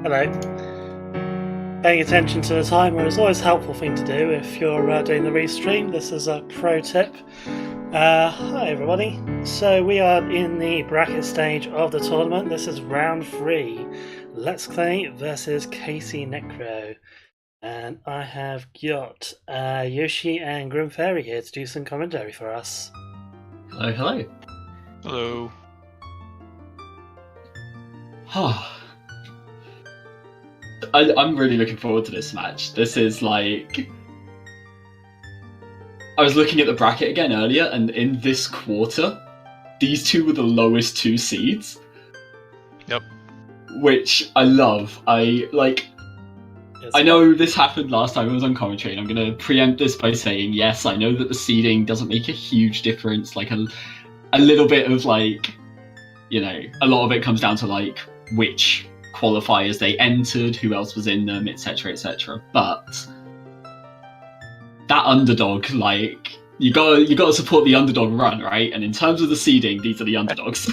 Hello. Paying attention to the timer is always a helpful thing to do if you're doing the restream. This is a pro tip. Hi everybody. So we are in the bracket stage of the tournament. This is round 3. Letsklay versus KCNecro. And I have got Yoshi and Grim Fairy here to do some commentary for us. Hello, hello. Hello. I'm really looking forward to this match. This is like... I was looking at the bracket again earlier, and in this quarter, these two were the lowest 2 seeds. Yep. Which I love. I know this happened last time I was on commentary, and I'm going to preempt this by saying, yes, I know that the seeding doesn't make a huge difference. Like, a little bit of, like, you know, a lot of it comes down to, like, which qualifiers they entered, who else was in them, etc, etc. But that underdog, like, you gotta support the underdog run, right? And in terms of the seeding, these are the underdogs.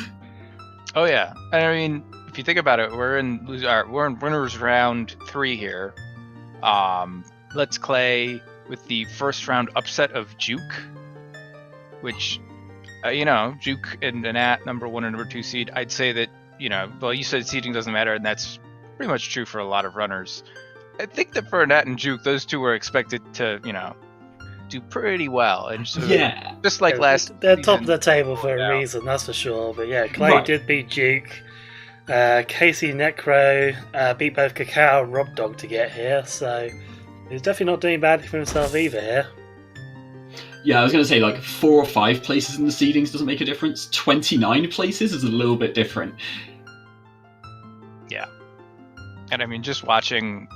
Oh yeah, I mean, if you think about it, we're in winners round 3 here. Letsklay with the first round upset of Juke, which, you know, Juke and Nat, number 1 and number 2 seed. I'd say that, you know, well, you said seeding doesn't matter, and that's pretty much true for a lot of runners. I think that for Nat and Juke, those two were expected to, you know, do pretty well. And so, yeah. Just like last They're season, top of the table for a reason, that's for sure. But yeah, Clay did beat Duke. KCNecro beat both Cacao and Rob Dog to get here, so he's definitely not doing badly for himself either here. Yeah, I was going to say, like, 4 or 5 places in the seedings doesn't make a difference. 29 places is a little bit different. Yeah. And I mean, just watching,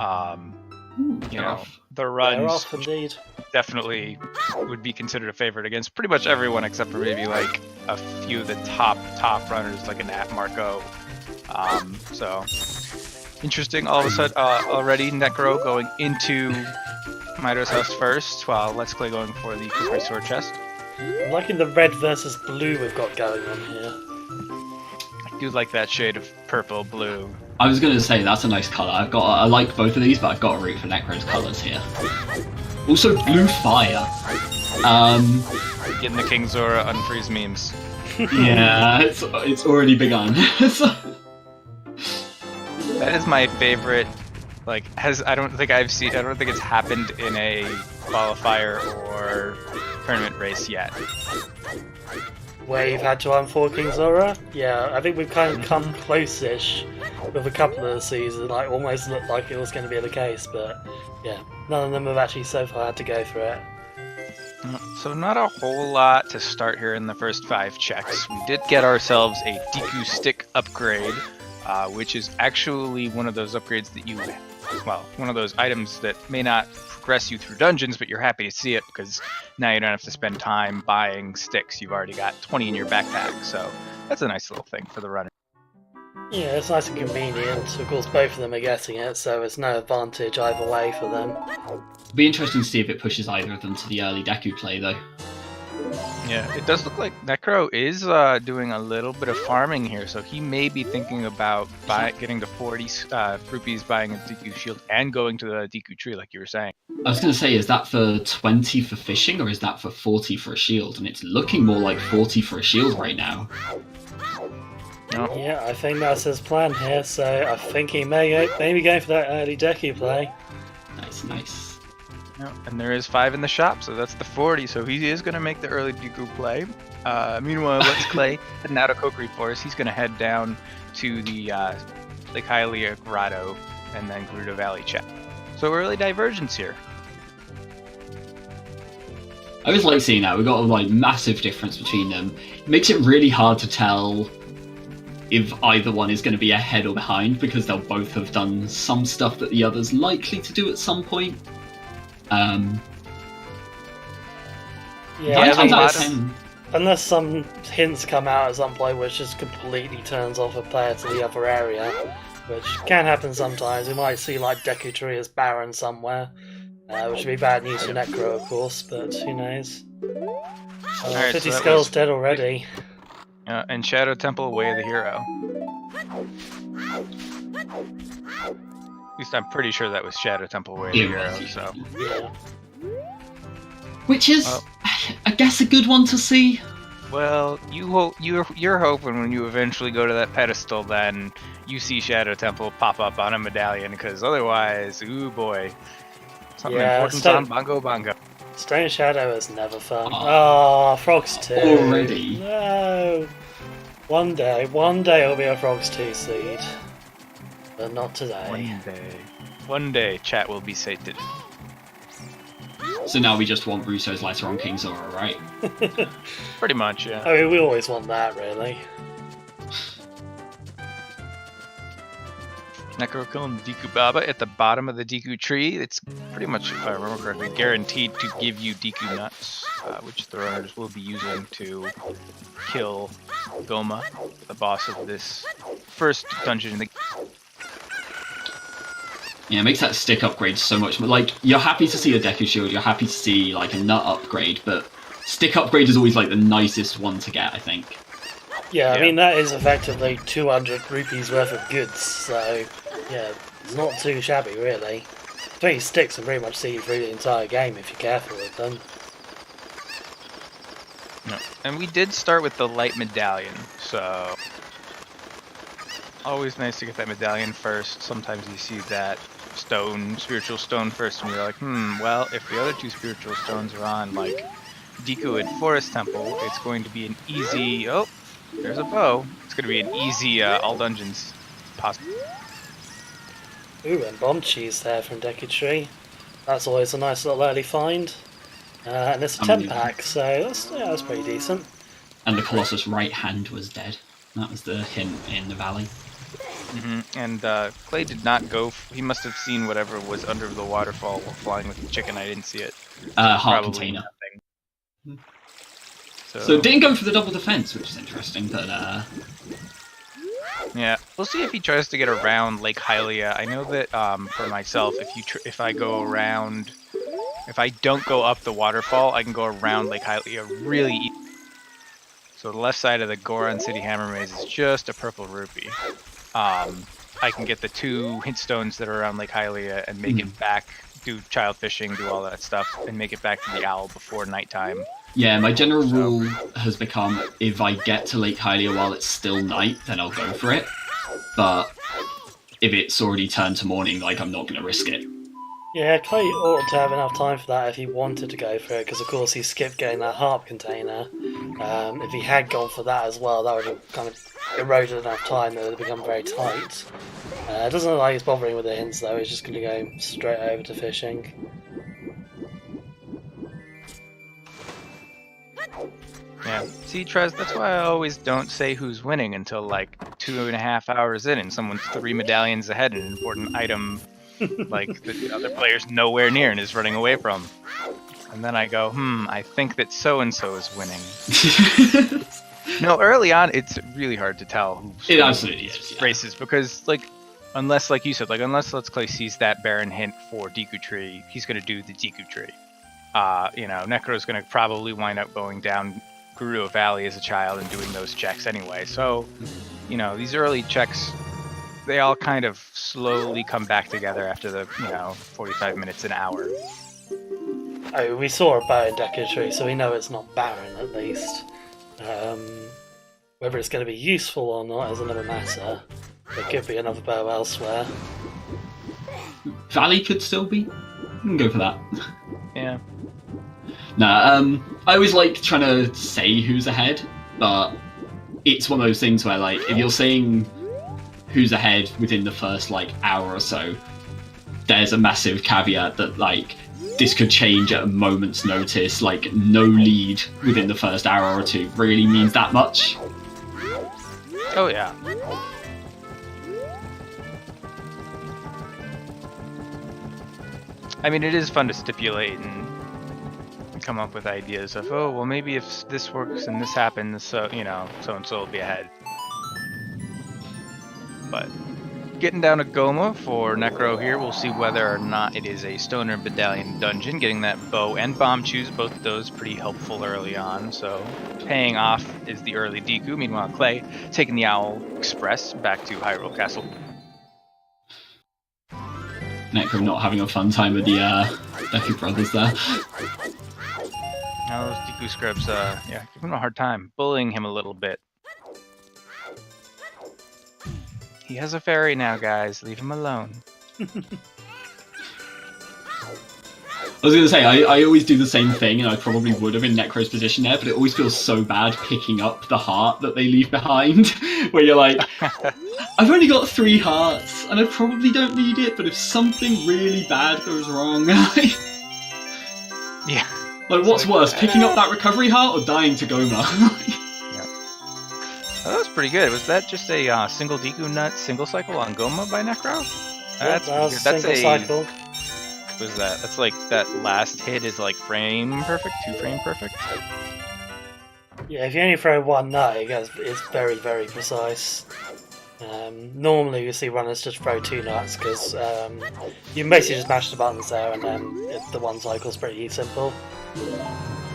you know, the runs, They're off, indeed. definitely would be considered a favorite against pretty much everyone except for maybe, like, a few of the top runners, like a Nat Marco. So, interesting all of a sudden, already Necro going into Mido's house first, while Letsklay going for the Cookery Sword Chest. I'm liking the red versus blue we've got going on here. I do like that shade of purple, blue. I was going to say, that's a nice colour. I like both of these, but I've got to root for Necro's colours here. Also, blue fire. Getting the King Zora unfreeze memes. Yeah, it's already begun. That is my favorite. Like, I don't think it's happened in a qualifier or tournament race yet. Where you've had to unfold King Zora? Yeah, I think we've kind of come close-ish with a couple of the seasons. Like, almost looked like it was going to be the case, but yeah, none of them have actually so far had to go for it. So not a whole lot to start here in the first 5 checks. We did get ourselves a Deku stick upgrade, which is actually one of those upgrades that one of those items that may not progress you through dungeons, but you're happy to see it because now you don't have to spend time buying sticks. You've already got 20 in your backpack, so that's a nice little thing for the runner. Yeah, it's nice and convenient. Of course, both of them are getting it, so it's no advantage either way for them. It'll be interesting to see if it pushes either of them to the early Deku play, though. Yeah, it does look like Necro is doing a little bit of farming here, so he may be thinking about getting to 40 rupees, buying a Deku shield, and going to the Deku tree, like you were saying. I was going to say, is that for 20 for fishing, or is that for 40 for a shield? And it's looking more like 40 for a shield right now. No. Yeah, I think that's his plan here, so I think he may be going for that early Deku play. Nice. Yeah, and there is 5 in the shop, so that's the 40, so he is going to make the early Deku play. Meanwhile, Letsklay heading out of Kokiri Forest. He's going to head down to the Lake Hylia Grotto and then Gerudo Valley check. So early divergence here. I always like seeing that. We've got a massive difference between them. It makes it really hard to tell if either one is going to be ahead or behind, because they'll both have done some stuff that the other's likely to do at some point. Unless some hints come out at some point which just completely turns off a player to the other area, which can happen sometimes. We might see like Deku Tree as barren somewhere, which would be bad news for Necro, of course, but who knows. Alright, 50 so Skulls dead already. And Shadow Temple, Way of the Hero. At least I'm pretty sure that was Shadow Temple way It the arrow, was, so. Yeah. Which is, Well- I guess, a good one to see. Well, you're hoping when you eventually go to that pedestal, then you see Shadow Temple pop up on a medallion, because otherwise, ooh boy, something important's on Bongo Bongo. Stone Shadow is never fun. Oh. Oh, Frogs 2. Already? No. One day it'll be a Frogs 2 seed. But not today. One day, chat will be sated. So now we just want Russo's Letter on King Zora, right? Pretty much, yeah. I mean, we always want that, really. Necro killing Deku Baba at the bottom of the Deku tree. It's pretty much, if I remember correctly, guaranteed to give you Deku nuts, which the runners will be using to kill Goma, the boss of this first dungeon in the. Yeah, it makes that stick upgrade so much more. Like, you're happy to see a Deku Shield, you're happy to see, like, a nut upgrade, but stick upgrade is always, like, the nicest one to get, I think. Yeah, I mean, that is effectively 200 rupees worth of goods, so, yeah, it's not too shabby, really. 20 sticks can pretty much see you through the entire game if you're careful with them. No. And we did start with the light medallion, so always nice to get that medallion first. Sometimes you see that spiritual stone first, and you're like, well, if the other two spiritual stones are on, like, Deku and Forest Temple, it's going to be an easy, oh, there's a bow. It's going to be an easy all dungeons possible. Ooh, and Bomb Cheese there from Deku Tree. That's always a nice little early find. And it's a 10-pack, so that's pretty decent. And the Colossus right hand was dead. That was the hint in the valley. And Clay did not go. He must have seen whatever was under the waterfall while flying with the chicken. I didn't see it. Heart container. Nothing. So it didn't go for the double defense, which is interesting, but yeah, we'll see if he tries to get around Lake Hylia. I know that for myself, if I go around, if I don't go up the waterfall, I can go around Lake Hylia really easy. So the left side of the Goron City Hammer Maze is just a purple rupee. I can get the 2 hint stones that are around Lake Hylia and make it back, do child fishing, do all that stuff, and make it back to the owl before nighttime. yeah, my general rule has become, if I get to Lake Hylia while it's still night, then I'll go for it. But if it's already turned to morning, like, I'm not going to risk it. Yeah, Clay ought to have enough time for that if he wanted to go for it, because of course he skipped getting that harp container. If he had gone for that as well, that would have kind of eroded enough time that it would have become very tight. It doesn't look like he's bothering with the hints though, he's just going to go straight over to fishing. Yeah, see, Trez, that's why I always don't say who's winning until like 2.5 hours in and someone's 3 medallions ahead and an important item like the other player's nowhere near and is running away from. And then I go, I think that so-and-so is winning. No, early on, it's really hard to tell who's It absolutely is, yeah. races because, like, unless, like you said, like, unless Letsklay sees that Baron hint for Deku Tree, he's going to do the Deku Tree. You know, Necro's going to probably wind up going down Gerudo Valley as a child and doing those checks anyway. So, you know, these early checks, they all kind of slowly come back together after the, 45 minutes, an hour. Oh, we saw a bow in Deku Tree, so we know it's not barren at least. Whether it's going to be useful or not is another matter. There could be another bow elsewhere. Valley could still be. We can go for that. Yeah. Nah, I always like trying to say who's ahead, but it's one of those things where, like, if you're saying who's ahead within the first, like, hour or so, there's a massive caveat that, like, this could change at a moment's notice. Like, no lead within the first hour or two really means that much. Oh, yeah. I mean, it is fun to stipulate and come up with ideas of, oh, well, maybe if this works and this happens, so, so-and-so will be ahead. But getting down to Goma for Necro here, we'll see whether or not it is a Stoner Medallion dungeon. Getting that bow and bomb choose, both of those pretty helpful early on, so paying off is the early Deku. Meanwhile, Clay taking the Owl Express back to Hyrule Castle. Necro not having a fun time with the Deku brothers there. Now those Deku Scrubs, yeah, give him a hard time, bullying him a little bit. He has a fairy now, guys. Leave him alone. I was going to say, I always do the same thing, and I probably would have in Necro's position there, but it always feels so bad picking up the heart that they leave behind, where you're like, I've only got 3 hearts, and I probably don't need it, but if something really bad goes wrong... Yeah. Like, what's worse, picking up that recovery heart or dying to Goma? Oh, that was pretty good. Was that just a single Deku Nut single cycle on Goma by Necro? That's pretty good. That's a cycle. What was that? That's like that last hit is like frame perfect, 2 frame perfect. Yeah, if you only throw 1 nut, it's very, very precise. Normally you see runners just throw 2 nuts because you can basically just mash the buttons there and then the 1 cycle is pretty simple.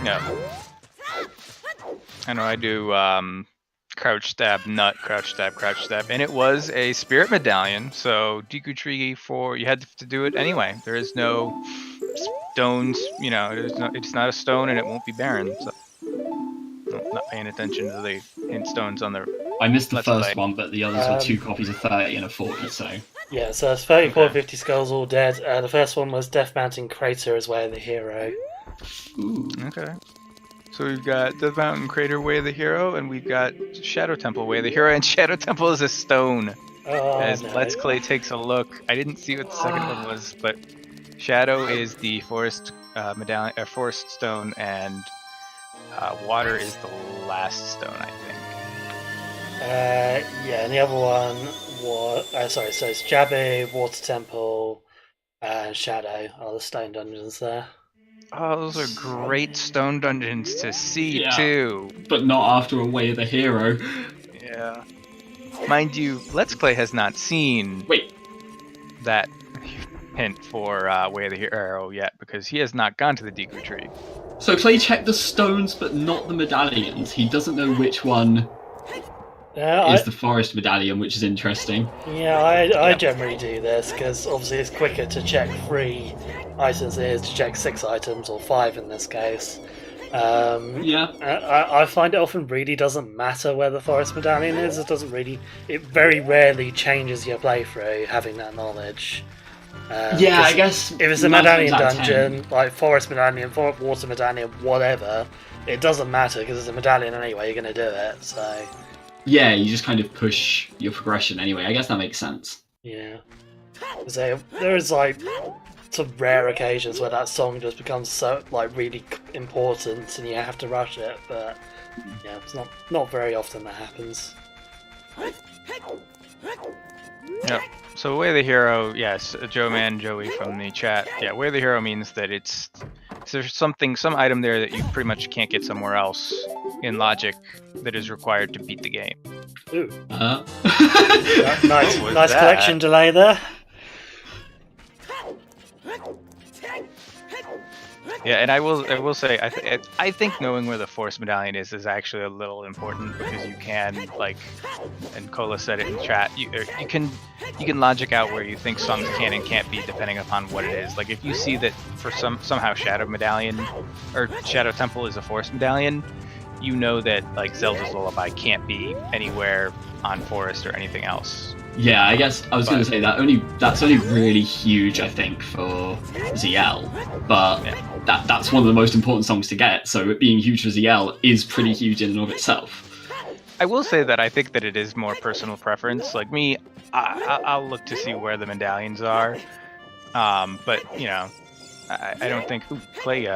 Yeah. I know I do crouch stab nut, crouch stab, and it was a spirit medallion, so Deku Tree you had to do it anyway. There is no stones, you know, it's not a stone and it won't be barren, so I'm not paying attention to the hint stones on the... I missed the first one, but the others were 2 copies of 30 and a 40, so... Yeah, so it's 34, 50 skulls all dead. The first one was Death Mountain Crater as Way of the Hero. Ooh. Okay. So we've got Death Mountain Crater Way of the Hero, and we've got Shadow Temple Way of the Hero, and Shadow Temple is a stone. As Letsklay takes a look, I didn't see what the second one was, but Shadow is the forest medallion, forest stone, and water is the last stone, I think. Yeah, and the other one was... so it's Jabe, Water Temple, and Shadow are the stone dungeons there. Oh, those are great stone dungeons to see, too. But not after a Way of the Hero. Yeah. Mind you, Letsklay has not seen that hint for Way of the Hero yet, because he has not gone to the Deku Tree. So Clay checked the stones, but not the medallions. He doesn't know which one is the forest medallion, which is interesting. Yeah, I generally do this, because obviously it's quicker to check 3 items than it is to check 6 items, or 5 in this case. I find it often really doesn't matter where the forest medallion is. It very rarely changes your playthrough, having that knowledge. I guess... If it's a medallion dungeon, like forest medallion, water medallion, whatever, it doesn't matter, because it's a medallion anyway, you're going to do it, so... Yeah, you just kind of push your progression anyway. I guess that makes sense. Yeah. So there is like some rare occasions where that song just becomes so really important and you have to rush it, but yeah, it's not very often that happens. Yeah. So Way of the Hero, yes, Joey from the chat. Yeah, Way of the Hero means that there's some item there that you pretty much can't get somewhere else in logic that is required to beat the game. Ooh. Nice collection delay there. Yeah, and I will say, I think knowing where the Force Medallion is actually a little important, because you can, and Cola said it in chat, you can logic out where you think songs can and can't be depending upon what it is. Like if you see that for somehow Shadow Medallion or Shadow Temple is a Force Medallion, you know that Zelda's Lullaby can't be anywhere on Forest or anything else. Yeah, I guess I was going to say that's only really huge, I think, for ZL, but that's one of the most important songs to get, so it being huge for ZL is pretty huge in and of itself. I will say that I think that it is more personal preference. Like me, I'll look to see where the medallions are, but, I don't think... Ooh, Clay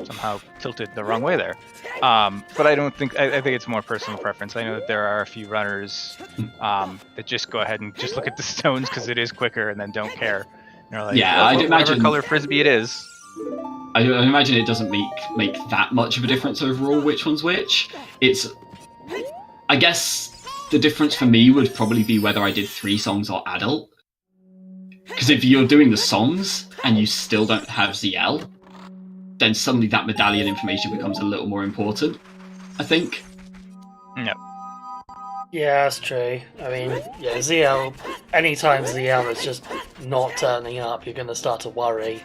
somehow tilted the wrong way there. But I don't think... I think it's more personal preference. I know that there are a few runners that just go ahead and just look at the stones because it is quicker and then don't care. I'd imagine... Whatever color Frisbee it is. I imagine it doesn't make that much of a difference overall which one's which. I guess the difference for me would probably be whether I did 3 songs or adult. Because if you're doing the songs and you still don't have ZL, then suddenly that medallion information becomes a little more important, I think. Yep. Yeah, that's true. I mean, yeah, ZL, anytime ZL is just not turning up, you're going to start to worry.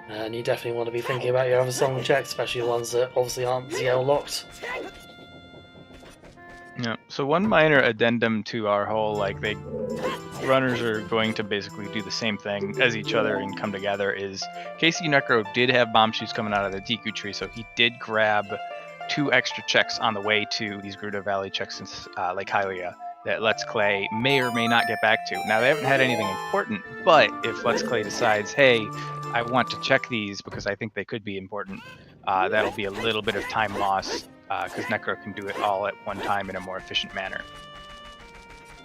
And you definitely want to be thinking about your other song checks, especially the ones that obviously aren't ZL locked. Yeah. So one minor addendum to our whole runners are going to basically do the same thing as each other and come together is KCNecro did have bomb shoes coming out of the Deku tree, so he did grab 2 extra checks on the way to these Gerudo Valley checks in Lake Hylia that Letsklay may or may not get back to. Now they haven't had anything important, but if Letsklay decides, hey, I want to check these because I think they could be important, that'll be a little bit of time loss because Necro can do it all at one time in a more efficient manner.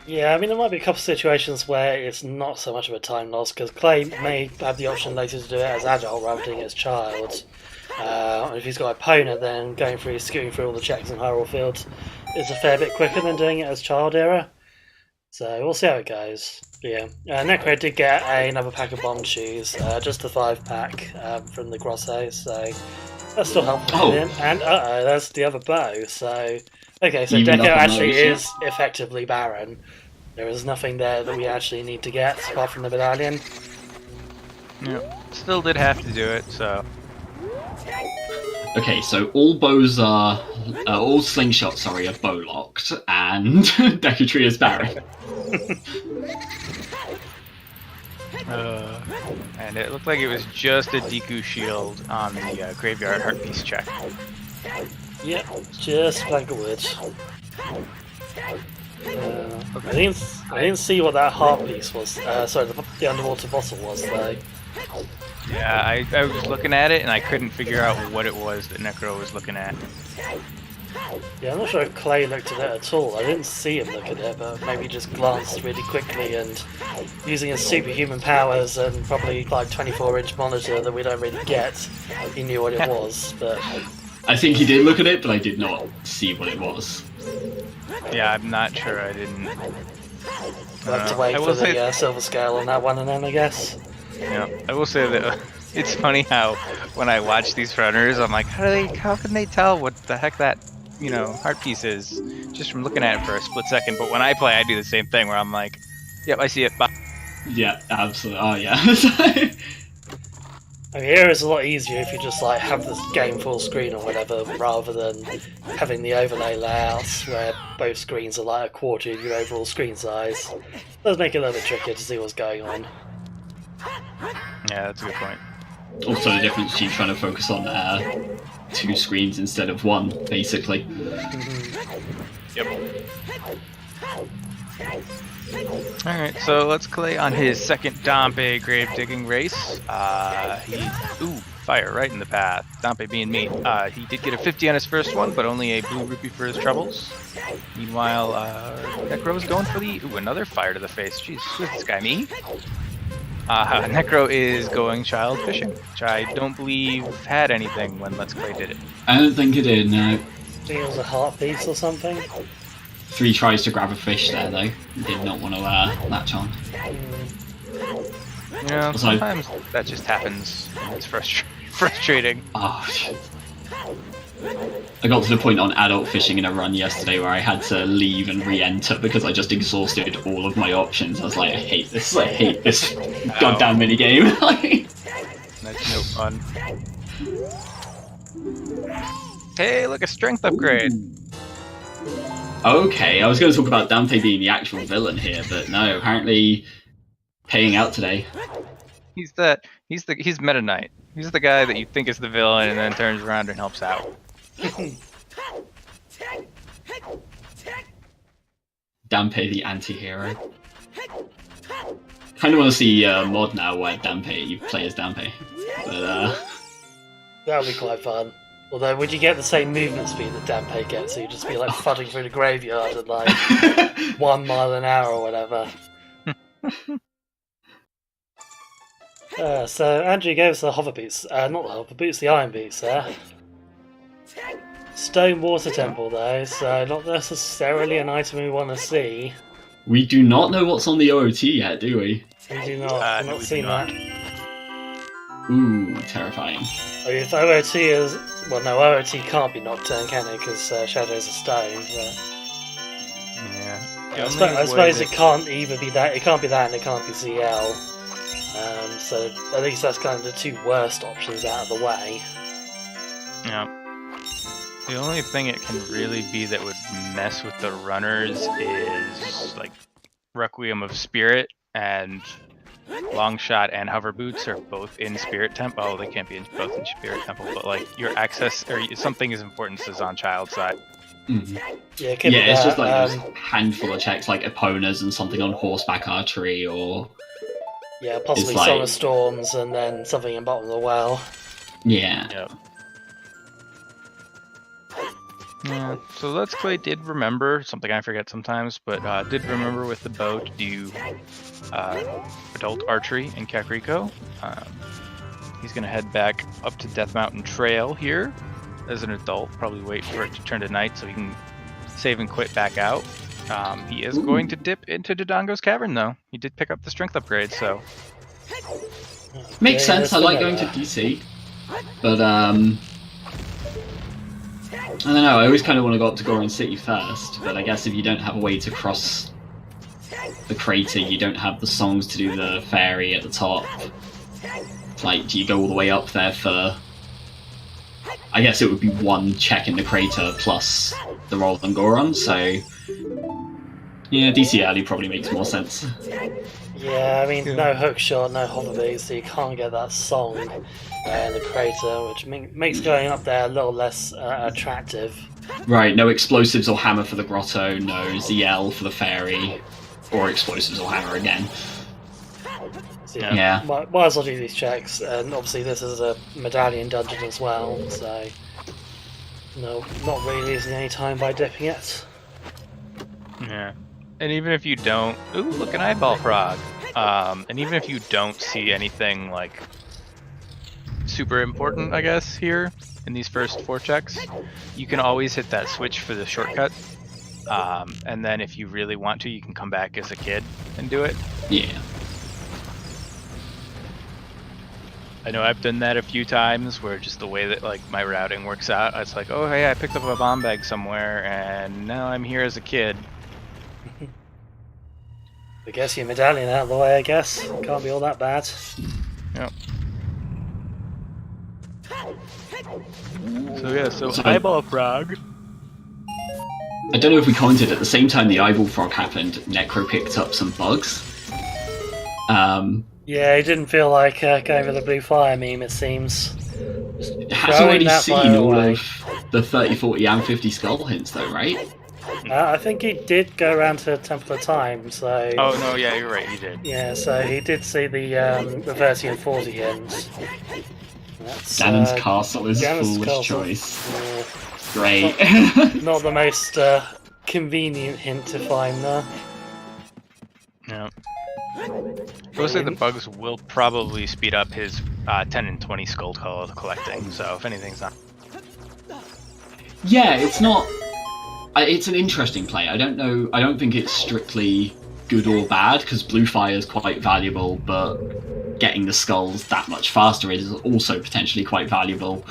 Yeah, I mean, there might be a couple of situations where it's not so much of a time loss, because Clay may have the option later to do it as adult rather than doing it as child. And if he's got an opponent, then skewing through all the checks in Hyrule Field is a fair bit quicker than doing it as child era. So we'll see how it goes. But yeah, Necro did get another pack of bomb shoes, just a 5-pack from the Grosso, so that's still helpful for him. And that's the other bow. So okay, so Deco actually is effectively barren. There is nothing there that we actually need to get apart from the medallion. Yeah, still did have to do it. So okay, so all bows are all slingshots. Sorry, are bow locked, and Deku Tree is barren. And it looked like it was just a Deku shield on the Graveyard Heart Piece check. Yep, just plank of wood. I didn't see what that heart piece was. Sorry, the underwater bottle was though. Yeah, I was looking at it and I couldn't figure out what it was that Necro was looking at. Yeah, I'm not sure if Clay looked at it at all. I didn't see him look at it, but maybe just glanced really quickly and using his superhuman powers and probably like 24-inch monitor that we don't really get, he knew what it was. But I think he did look at it, but I did not see what it was. Yeah, I'm not sure. I didn't. We'll have to wait for the silver scale on that one, and then I guess. Yeah, I will say that it's funny how when I watch these runners, I'm like, how can they tell what the heck that heart piece is just from looking at it for a split second? But when I play, I do the same thing where I'm like, yep, I see it. Bye. Yeah, absolutely. Oh yeah. I mean, here it's a lot easier if you just like have this game full screen or whatever, rather than having the overlay layouts where both screens are like a quarter of your overall screen size. It does make it a little bit trickier to see what's going on. Yeah, that's a good point. Also, the difference between trying to focus on 2 screens instead of 1, basically. Yep. Alright, so Letsklay on his second Dampe grave digging race. Fire right in the path. Dampe being me. He did get a 50 on his first one, but only a blue rupee for his troubles. Meanwhile, Necro's going for the another fire to the face. Jeez, who's this guy? Me? Necro is going child fishing, which I don't believe had anything when Letsklay did it. I don't think it did, no. I think it was a heart piece or something. 3 tries to grab a fish there, though. He did not want to latch on. Yeah, sometimes that just happens. It's frustrating. Oh, shit. I got to the point on adult fishing in a run yesterday where I had to leave and re-enter because I just exhausted all of my options. I was like, I hate this goddamn minigame. That's no fun. Hey, look, a strength upgrade. Okay, I was going to talk about Dante being the actual villain here, but no, apparently paying out today. He's Meta Knight. He's the guy that you think is the villain and then turns around and helps out. Dampe the anti-hero. Kind of want to see a mod now where you play as Dampe. But that would be quite fun. Although, would you get the same movement speed that Dampe gets? So you'd just be like fudding through the graveyard at like 1 mile an hour or whatever. So Andrew gave us the hover boots. Not the hover boots, the iron boots there. Stone water temple though, so not necessarily an item we want to see. We do not know what's on the OOT yet, do we? We do not. We've not seen that. Ooh, terrifying. I mean, if OOT is... Well, no, OOT can't be Nocturne, can it? Because Shadow's a stone. But... Yeah. I suppose it can't either be that. It can't be that, and it can't be ZL. So at least that's kind of the two worst options out of the way. Yeah. The only thing it can really be that would mess with the runners is like Requiem of Spirit, and Longshot and Hover Boots are both in Spirit Temple. Oh, they can't be both in Spirit Temple, but like your access or something as important as on Child side. Mm-hmm. Yeah, it's just like those handful of checks like Eponas and something on Horseback Archery, or possibly like... Song of Storms and then something in Bottom of the Well. Yeah. Yep. Yeah, so Letsklay did remember, something I forget sometimes, but did remember with the bow to do adult archery in Kakariko. He's going to head back up to Death Mountain Trail here as an adult, probably wait for it to turn to night so he can save and quit back out. He is going to dip into Dodongo's Cavern, though. He did pick up the strength upgrade, so... Makes sense, I like going to DC, but I don't know, I always kind of want to go up to Goron City first, but I guess if you don't have a way to cross the crater, you don't have the songs to do the ferry at the top. Like, do you go all the way up there for... I guess it would be one check in the crater plus the roll on Goron, so... Yeah, DC early probably makes more sense. Yeah, I mean, no hookshot, no hoverboard, so you can't get that song in the crater, which makes going up there a little less attractive. Right, no explosives or hammer for the grotto, no ZL for the fairy, or explosives or hammer again. So, yeah. Might as well do these checks, and obviously this is a medallion dungeon as well, so no, not really losing any time by dipping it. Yeah. And even if you don't... Ooh, look, an eyeball frog! And even if you don't see anything, like, super important, I guess, here, in these first 4 checks, you can always hit that switch for the shortcut. And then if you really want to, you can come back as a kid and do it. Yeah. I know I've done that a few times, where just the way that, like, my routing works out, it's like, oh, hey, I picked up a bomb bag somewhere, and now I'm here as a kid. I guess your medallion out of the way, I guess. Can't be all that bad. Yep. So yeah, so eyeball frog. I don't know if we commented, at the same time the eyeball frog happened, Necro picked up some bugs. Yeah, he didn't feel like going for the blue fire meme, it seems. Has already seen all of the 30, 40 and 50 skull hints though, right? I think he did go around to Temple of Time, so... Oh, no, yeah, you're right, he did. Yeah, so he did see the 30 and 40 hints. Ganon's Castle is a foolish choice. Yeah. Great. Not the most convenient hint to find there. Yeah. I will say the bugs will probably speed up his 10 and 20 skull collecting, so if anything's not... Yeah, it's not... It's an interesting play. I don't know. I don't think it's strictly good or bad, because blue fire is quite valuable, but getting the skulls that much faster is also potentially quite valuable.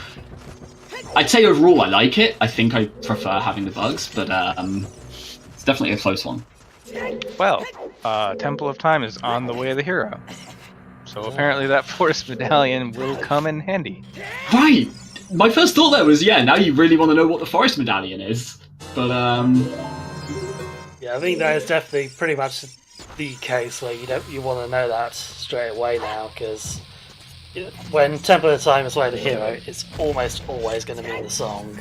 I'd say overall I like it. I think I prefer having the bugs, but it's definitely a close one. Well, Temple of Time is on the way of the hero, so apparently that forest medallion will come in handy. Right. My first thought there was, yeah, now you really want to know what the forest medallion is. But yeah, I think that is definitely pretty much the case where you want to know that straight away now, because when Temple of Time is Way of the Hero, it's almost always going to be in the song.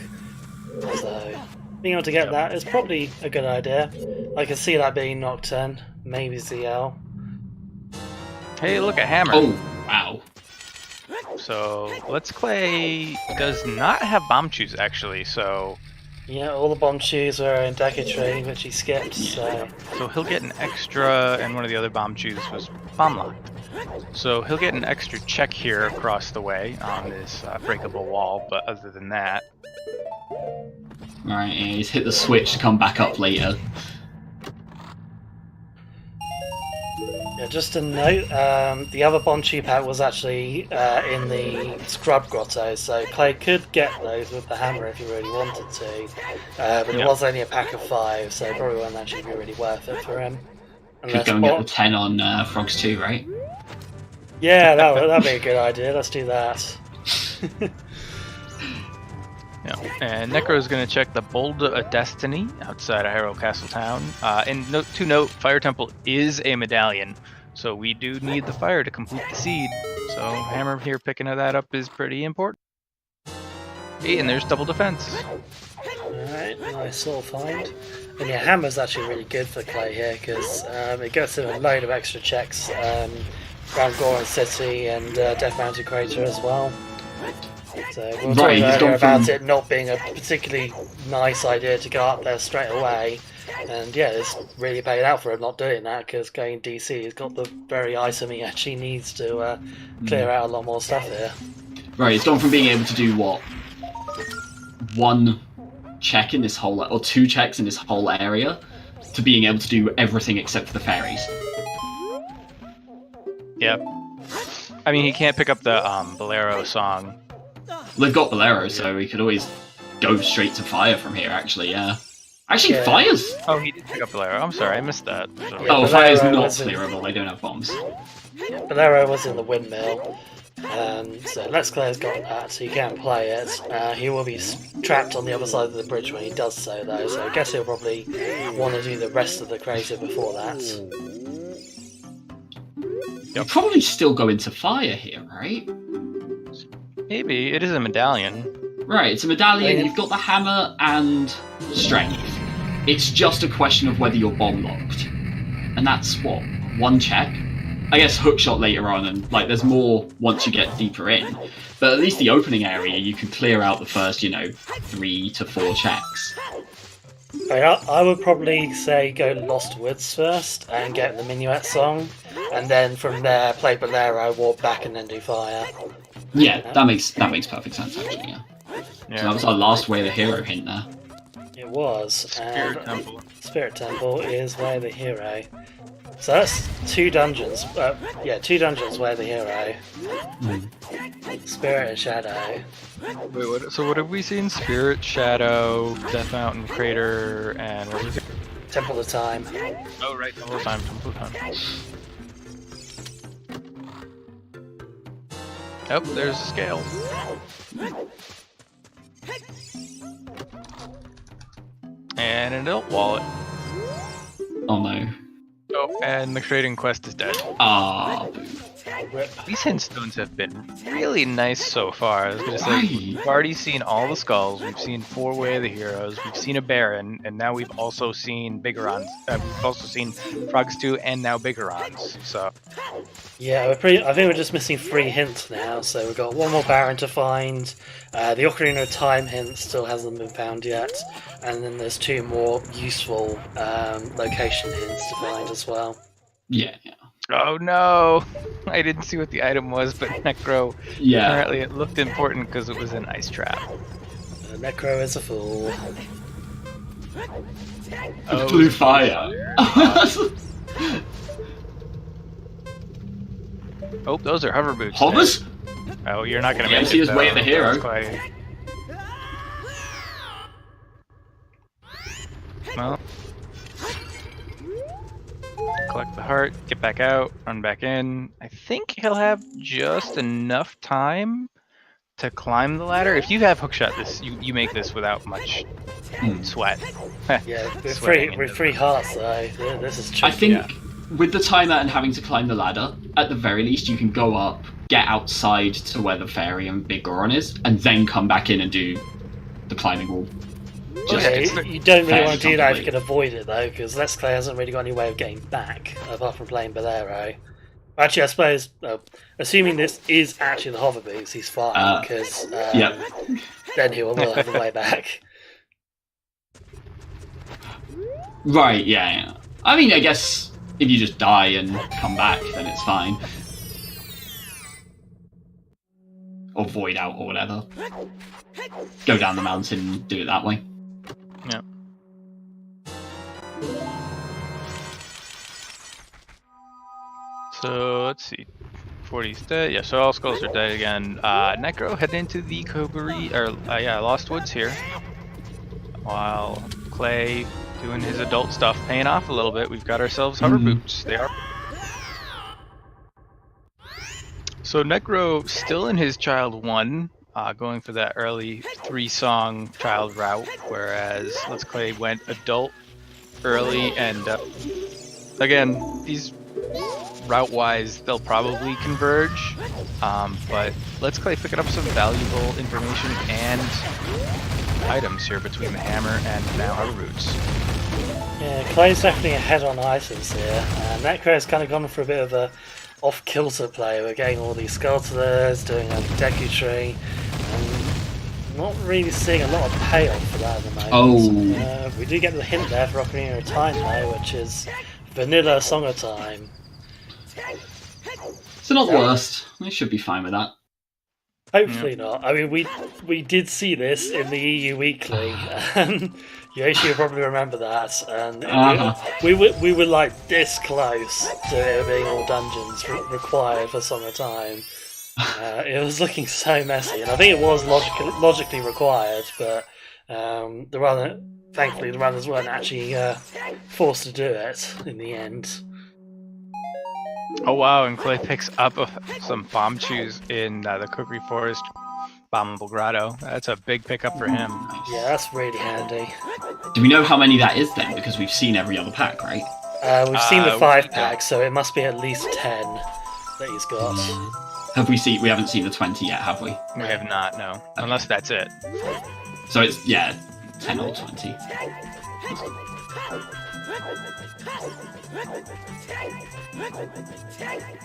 So being able to get that is probably a good idea. I can see that being Nocturne, maybe ZL. Hey, look, a hammer. Oh, wow. So Letsklay does not have bomb chews actually, so... Yeah, all the bomb chews were in Decatry, which he skipped, so he'll get an extra, and one of the other bomb chews was bomb locked. So he'll get an extra check here across the way on this breakable wall, but other than that... Right, yeah, he's hit the switch to come back up later. yeah, just a note, the other Bonchi pack was actually in the Scrub Grotto, so Clay could get those with the hammer if he really wanted to, but it was only a pack of 5, so it probably wouldn't actually be really worth it for him. Could go and get the 10 on Frogs too, right? Yeah, that'd be a good idea, let's do that. Yeah, and Necro is going to check the Boulder of Destiny outside of Harrow Castle Town. And to note, Fire Temple is a medallion, so we do need the fire to complete the seed. So Hammer here picking that up is pretty important. Hey, and there's double defense. Alright, nice little find. And yeah, Hammer's actually really good for Clay here, because it gets him a load of extra checks around Goron City and Death Mountain Crater as well. So we were talking earlier about it not being a particularly nice idea to go up there straight away, and yeah, it's really paid out for him not doing that, because going DC, he's got the very item he actually needs to clear out a lot more stuff here. Right, he's gone from being able to do what? 1 check in this whole, or 2 checks in this whole area, to being able to do everything except for the fairies. Yep. I mean, he can't pick up the Bolero song. They've got Bolero, so we could always go straight to fire from here, actually, yeah. Actually, fire's... Oh, he did pick up Bolero. I'm sorry, I missed that. So... Yeah, fire's not clearable, they don't have bombs. Yeah, Bolero was in the windmill, so Letsklay's got that, so he can play it. He will be trapped on the other side of the bridge when he does so, though, so I guess he'll probably want to do the rest of the crater before that. You'll probably still go into fire here, right? Maybe. It is a medallion. Right, it's a medallion, you've got the hammer and strength. It's just a question of whether you're bomb locked. And that's, what, 1 check? I guess hookshot later on, and like there's more once you get deeper in. But at least the opening area, you can clear out the first, 3 to 4 checks. I would probably say go Lost Woods first and get the Minuet song, and then from there play Bolero, walk back, and then do fire. Yeah, that makes perfect sense actually. Yeah. So that was our last Way of the Hero hint there. It was. Spirit Temple. Spirit Temple is Way of the Hero. So that's 2 dungeons. 2 dungeons Way of the Hero. Spirit and Shadow. Wait, what have we seen? Spirit, Shadow, Death Mountain Crater, and what was it? Temple of Time. Oh right, Temple of Time. Oh, there's a scale. And an adult wallet. Oh no. Oh, and the trading quest is dead. Ah, These hintstones have been really nice so far. I was gonna say, we've already seen all the skulls, we've seen 4 Way of the Heroes, we've seen a Baron, and now we've also seen Bigorons. We've also seen Frogs 2 and now Bigorons, so... Yeah, I think we're just missing 3 hints now, so we've got 1 more Baron to find, the Ocarina of Time hint still hasn't been found yet, and then there's 2 more useful location hints to find as well. Yeah. Oh no! I didn't see what the item was, but Necro, apparently it looked important because it was an ice trap. Necro is a fool. Oh, blue fire! Oh, those are hover boots. Hovers? Oh, you're not gonna make it. His Way of the Hero. Well, collect the heart, get back out, run back in. I think he'll have just enough time to climb the ladder. If you have hookshot this, you make this without much sweat. Yeah, with 3 hearts though. This is tricky. I think with the timer and having to climb the ladder, at the very least you can go up, get outside to where the fairy and Big Goron is, and then come back in and do the climbing wall. You don't really want to do that if you can avoid it though, because Letsklay hasn't really got any way of getting back apart from playing Bolero. Actually, I suppose, assuming this is actually the hover boots, he's fine, because then he will have a way back. Right, yeah. I mean, I guess if you just die and come back, then it's fine. Or void out or whatever. Go down the mountain and do it that way. Yeah. So let's see. 40's dead. Yeah, so all skulls are dead again. Necro heading into the Lost Woods here. While Clay doing his adult stuff, paying off a little bit. We've got ourselves hover boots. They are. So Necro still in his child 1, going for that early 3-song child route, whereas Letsklay went adult early, and again, these route-wise, they'll probably converge, but Letsklay picking up some valuable information and items here between the hammer and now hover boots. Yeah, Clay's definitely ahead on items here. Necro's kind of gone for a bit of a off-kilter play. We're getting all these sculptors, doing a Deku tree, and not really seeing a lot of payoff for that at the moment. We do get the hint there for Ocarina of Time though, which is Vanilla Song of Time. It's not the worst. They should be fine with that. Hopefully not. I mean, we did see this in the EU Weekly. Yoshi will probably remember that, and we were like this close to it being all dungeons required for Song of Time. It was looking so messy, and I think it was logically required, but thankfully the runners weren't actually forced to do it in the end. Oh wow, and Clay picks up some bomb chews in the Kukri Forest Bombable Grotto. That's a big pickup for him. Yeah, that's really handy. Do we know how many that is then? Because we've seen every other pack, right? We've seen the 5-pack, so it must be at least 10 that he's got. We haven't seen the 20 yet, have we? We have not, no. Okay. Unless that's it. So it's, 10 or 20.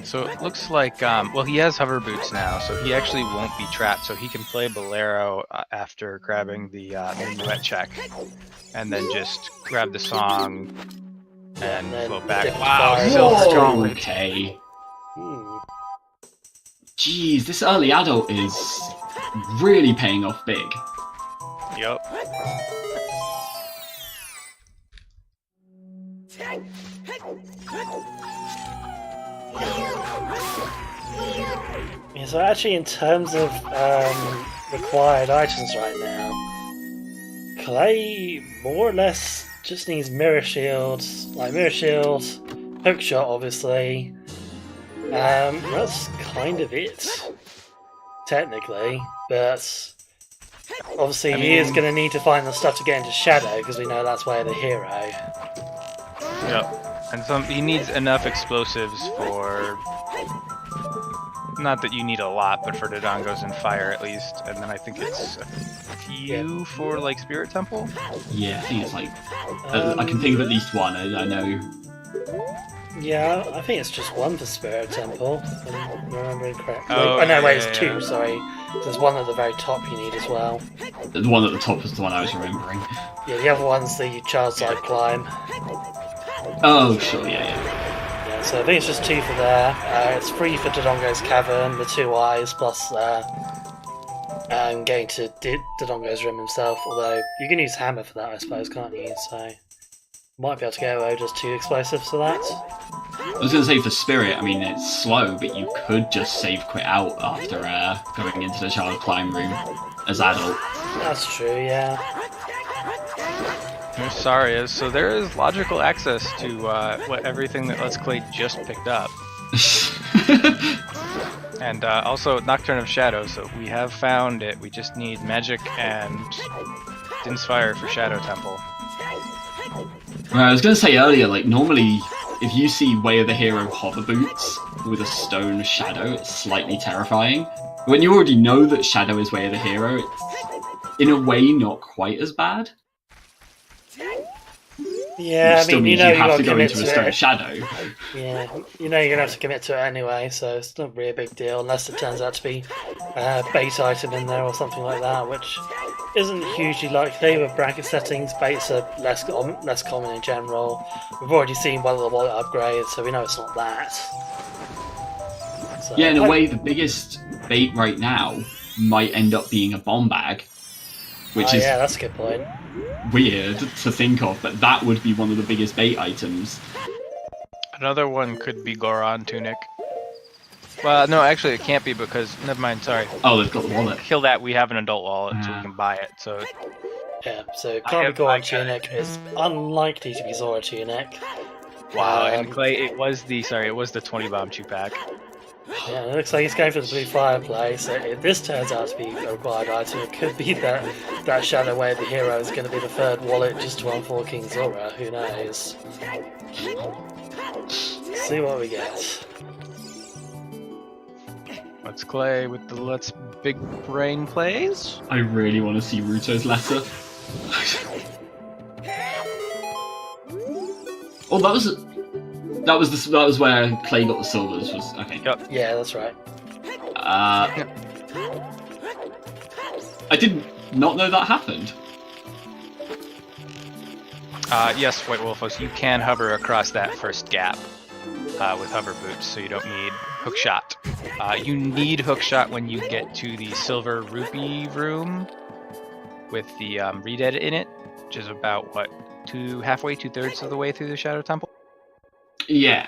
So it looks like, he has hover boots now, so he actually won't be trapped, so he can play Bolero after grabbing the minuet check, and then just grab the song and float back. Wow, still strong. Okay. Jeez, this early adult is really paying off big. Yup. Yeah, so actually in terms of required items right now, Clay more or less just needs Mirror Shield, Hookshot obviously. That's kind of it, technically, but obviously he is going to need to find the stuff to get into Shadow, because we know that's where the hero. Yep, and he needs enough explosives for, not that you need a lot, but for Dodongos and Fire at least, and then I think it's a few for like Spirit Temple? Yeah, I think it's like, I can think of at least one, I know. Yeah, I think it's just one for Spirit Temple, if I'm remembering correctly. It's 2, sorry. There's one at the very top you need as well. The one at the top was the one I was remembering. Yeah, the other one's the child side climb. Oh, sure, yeah. Yeah, so I think it's just 2 for there. It's free for Dodongo's Cavern, the 2 eyes, plus getting to Dodongo's Rim himself, although you can use Hammer for that, I suppose, can't you? So might be able to get away with just 2 explosives for that. I was going to say for Spirit, I mean, it's slow, but you could just save quit out after going into the child climb room as adult. That's true, yeah. Sorry, so there is logical access to everything that Letsklay just picked up. And also Nocturne of Shadow, so we have found it. We just need Magic and Din's Fire for Shadow Temple. Right, I was going to say earlier, like, normally, if you see Way of the Hero hover boots with a stone Shadow, it's slightly terrifying. When you already know that Shadow is Way of the Hero, it's, in a way, not quite as bad. Yeah, I mean, you have to go into a stone Shadow. Yeah, you know you're going to have to commit to it anyway, so it's not really a big deal, unless it turns out to be a bait item in there or something like that, which isn't hugely likely with bracket settings. Baits are less common in general. We've already seen one of the wallet upgrades, so we know it's not that. So, yeah, in a way, the biggest bait right now might end up being a bomb bag, which is that's a good point. Weird to think of, but that would be one of the biggest bait items. Another one could be Goron Tunic. Well, no, actually it can't be because, never mind, sorry. Oh, they've got the wallet. Kill that, we have an adult wallet, so we can buy it, so... Yeah, so can't be Goron Tunic. It's unlikely to be Zora Tunic. Wow, and Clay, it was the 20 bomb 2-pack. Yeah, it looks like he's going for the blue fireplace. If this turns out to be a required item, it could be that Shadow Way of the Hero is going to be the third wallet just to unfold King Zora. Who knows? See what we get. Let's Clay with the Let's Big Brain plays. I really want to see Ruto's letter. Oh, that was where Clay got the silvers. Was okay. Yep. Yeah, that's right. I did not know that happened. Yes, White Wolfos, you can hover across that first gap with hover boots, so you don't need hookshot. You need hookshot when you get to the silver rupee room with the read edit in it, which is about what, two-thirds of the way through the Shadow Temple. Yeah.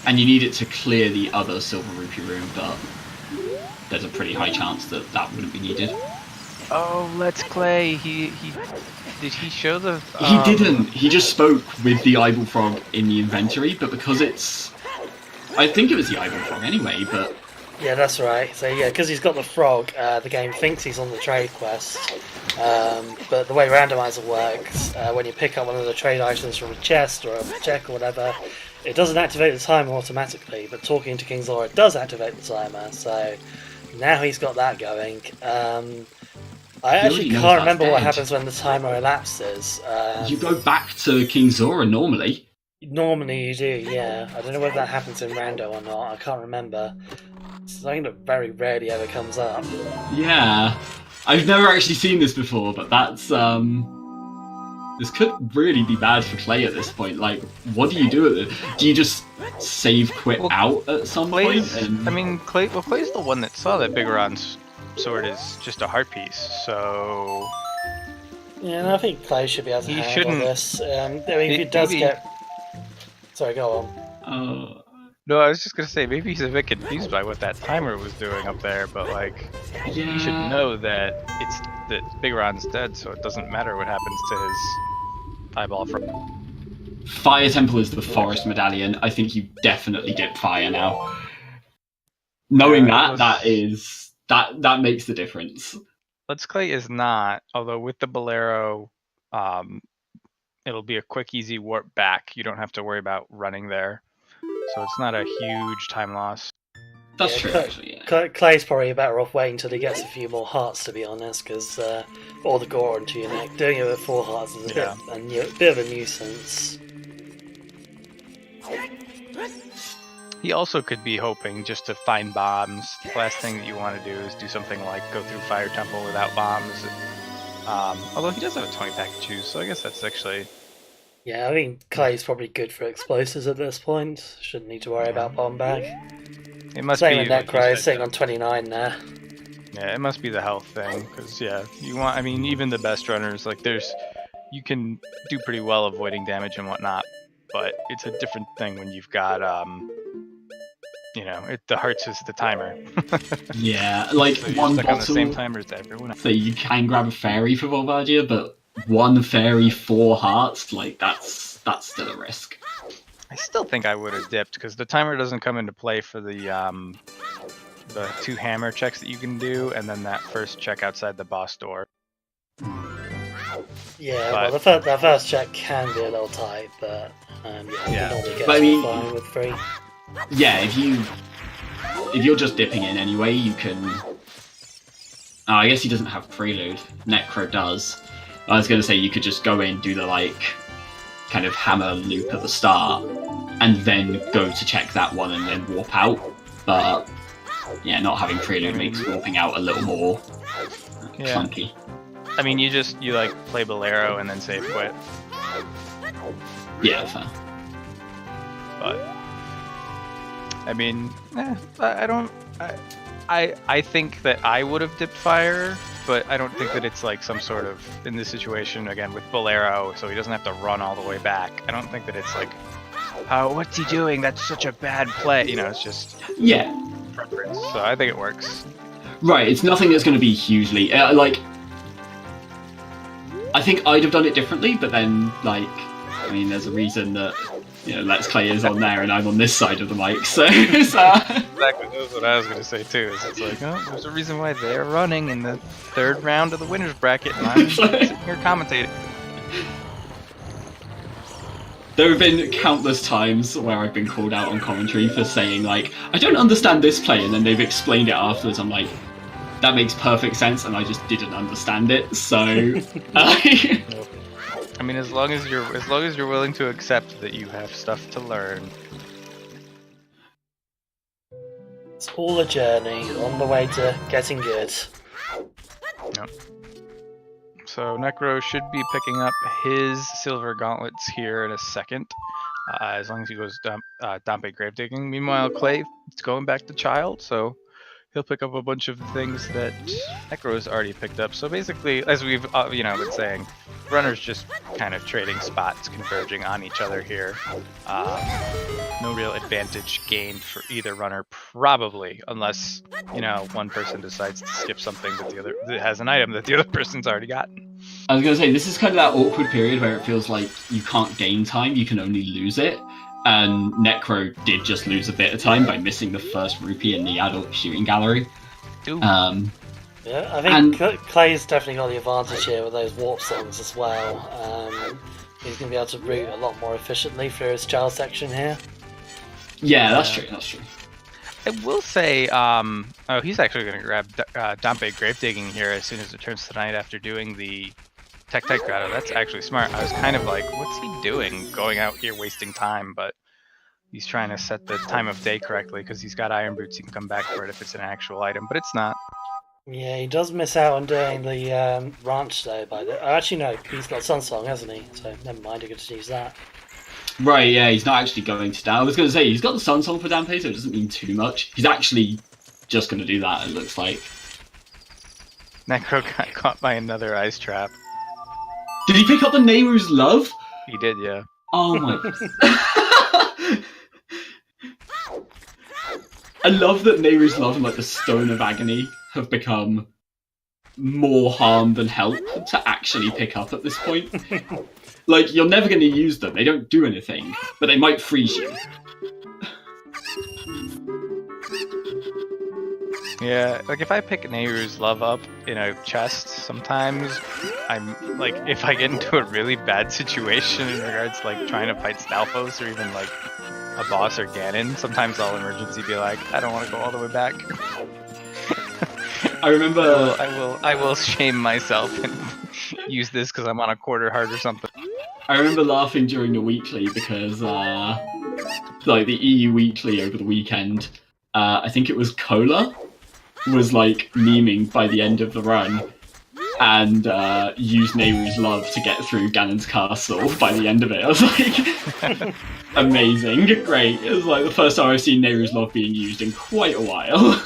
And you need it to clear the other silver rupee room, but there's a pretty high chance that wouldn't be needed. Oh, Let's Clay. Did he show the? He didn't. He just spoke with the eyeball frog in the inventory, but because I think it was the eyeball frog anyway. But yeah, that's right. So yeah, because he's got the frog, the game thinks he's on the trade quest. But the way Randomizer works, when you pick up one of the trade items from a chest or a check or whatever, it doesn't activate the timer automatically. But talking to King Zora does activate the timer. So now he's got that going. I actually can't remember what happens when the timer elapses. You go back to King Zora normally. Normally you do, yeah. I don't know whether that happens in Rando or not. I can't remember. It's something that very rarely ever comes up. Yeah. I've never actually seen this before, but that's... This could really be bad for Clay at this point. Like, what do you do with it? Do you just save quit out at some point? I mean, Clay's the one that saw that Bigoron's sword is just a heart piece, so... Yeah, no, I think Clay should be able to handle this. I mean, if it does get... Sorry, go on. No, I was just gonna say, maybe he's a bit confused by what that timer was doing up there, but like, he should know that Bigoron's dead, so it doesn't matter what happens to his eyeball from... Fire Temple is the forest medallion. I think you definitely dip fire now. Knowing that makes the difference. Let's Clay is not, although with the Bolero, it'll be a quick, easy warp back. You don't have to worry about running there. So it's not a huge time loss. That's true, actually, yeah. Clay's probably better off waiting until he gets a few more hearts, to be honest, because all the gore onto your neck. Doing it with 4 hearts is a bit of a nuisance. He also could be hoping just to find bombs. The last thing that you want to do is do something like go through Fire Temple without bombs. Although he does have a 20-pack to choose, so I guess that's actually... Yeah, I think Clay's probably good for explosives at this point. Shouldn't need to worry about bomb bag. It must Same be with Necro, sitting on 29 now. Yeah, it must be the health thing, because yeah, you want... I mean, even the best runners, like you can do pretty well avoiding damage and whatnot, but it's a different thing when you've got the hearts is the timer. Yeah, like so one stuck bottle, on the same timer as everyone else. So you can grab a fairy for Bombardier, but one fairy, 4 hearts, like that's still a risk. I still think I would have dipped because the timer doesn't come into play for the 2 hammer checks that you can do, and then that first check outside the boss door. Yeah, well, the first check can be a little tight, but yeah. But I mean, fine with 3. Yeah, if you're just dipping in anyway, you can... Oh, I guess he doesn't have prelude. Necro does. I was going to say you could just go in, do the kind of hammer loop at the start, and then go to check that one and then warp out. But yeah, not having prelude makes warping out a little more clunky. I mean, you play Bolero and then save quit. Yeah, fair. But I mean, I don't. I think that I would have dipped fire, but I don't think that it's like some sort of, in this situation again with Bolero, so he doesn't have to run all the way back. I don't think that it's like what's he doing? That's such a bad play. You know, it's just preference. So I think it works. Right, it's nothing that's going to be hugely like. I think I'd have done it differently, but then I mean, there's a reason that Letsklay is on there and I'm on this side of the mic, so. Exactly, that's what I was going to say too. Is it's like, oh, there's a reason why they're running in the third round of the winners bracket, and I'm sitting here commentating. There have been countless times where I've been called out on commentary for saying I don't understand this play, and then they've explained it afterwards. I'm like, that makes perfect sense, and I just didn't understand it. So, I mean, as long as you're willing to accept that you have stuff to learn. It's all a journey on the way to getting good. Yep. So Necro should be picking up his silver gauntlets here in a second, as long as he goes Dampe Gravedigging. Meanwhile, Clay is going back to Child, so he'll pick up a bunch of the things that Necro's already picked up. So basically, as we've been saying, runners just kind of trading spots, converging on each other here. No real advantage gained for either runner, probably, unless one person decides to skip something that has an item that the other person's already gotten. I was going to say, this is kind of that awkward period where it feels like you can't gain time, you can only lose it. And Necro did just lose a bit of time by missing the first rupee in the adult shooting gallery. Yeah, I think Clay's definitely got the advantage here with those warp songs as well. He's going to be able to route a lot more efficiently through his child section here. Yeah, that's true. I will say, he's actually going to grab Dampe Gravedigging here as soon as it turns to night after doing the Tech Grotto. That's actually smart. I was kind of like, what's he doing going out here wasting time? But he's trying to set the time of day correctly because he's got Iron Boots. He can come back for it if it's an actual item, but it's not. Yeah, he does miss out on doing the ranch though. Actually, no, he's got Sunsong, hasn't he? So never mind, he gets to use that. Right, yeah, he's not actually going to down. I was going to say, he's got the Sunsong for Dampe, so it doesn't mean too much. He's actually just going to do that, it looks like. Necro got caught by another ice trap. Did he pick up the Nehru's Love? He did, yeah. Oh my... I love that Nehru's Love and the Stone of Agony have become more harm than help to actually pick up at this point. You're never going to use them. They don't do anything, but they might freeze you. Yeah, if I pick Nehru's Love up in a chest, sometimes I'm if I get into a really bad situation in regards to trying to fight Stalfos or even a boss or Ganon, sometimes I'll emergency be like, I don't want to go all the way back. I remember... I will shame myself and use this because I'm on a quarter heart or something. I remember laughing during the weekly because, the EU weekly over the weekend, I think it was Cola, was memeing by the end of the run and used Nehru's Love to get through Ganon's castle by the end of it. I was like, amazing, great. It was the first time I've seen Nehru's Love being used in quite a while.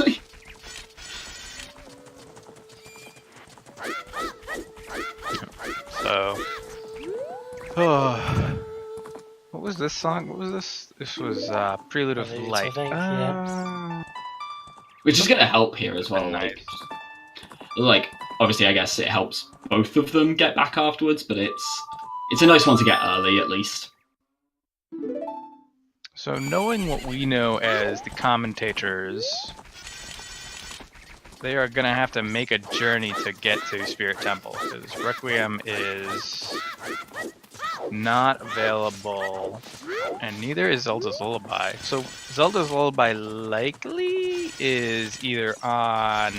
What was this song? What was this? This was Prelude of Light. I think, yeah. Which is going to help here as well. Nice. Obviously, I guess it helps both of them get back afterwards, but it's a nice one to get early at least. So knowing what we know as the commentators, they are going to have to make a journey to get to Spirit Temple, because Requiem is not available, and neither is Zelda's Lullaby. So Zelda's Lullaby likely is either on...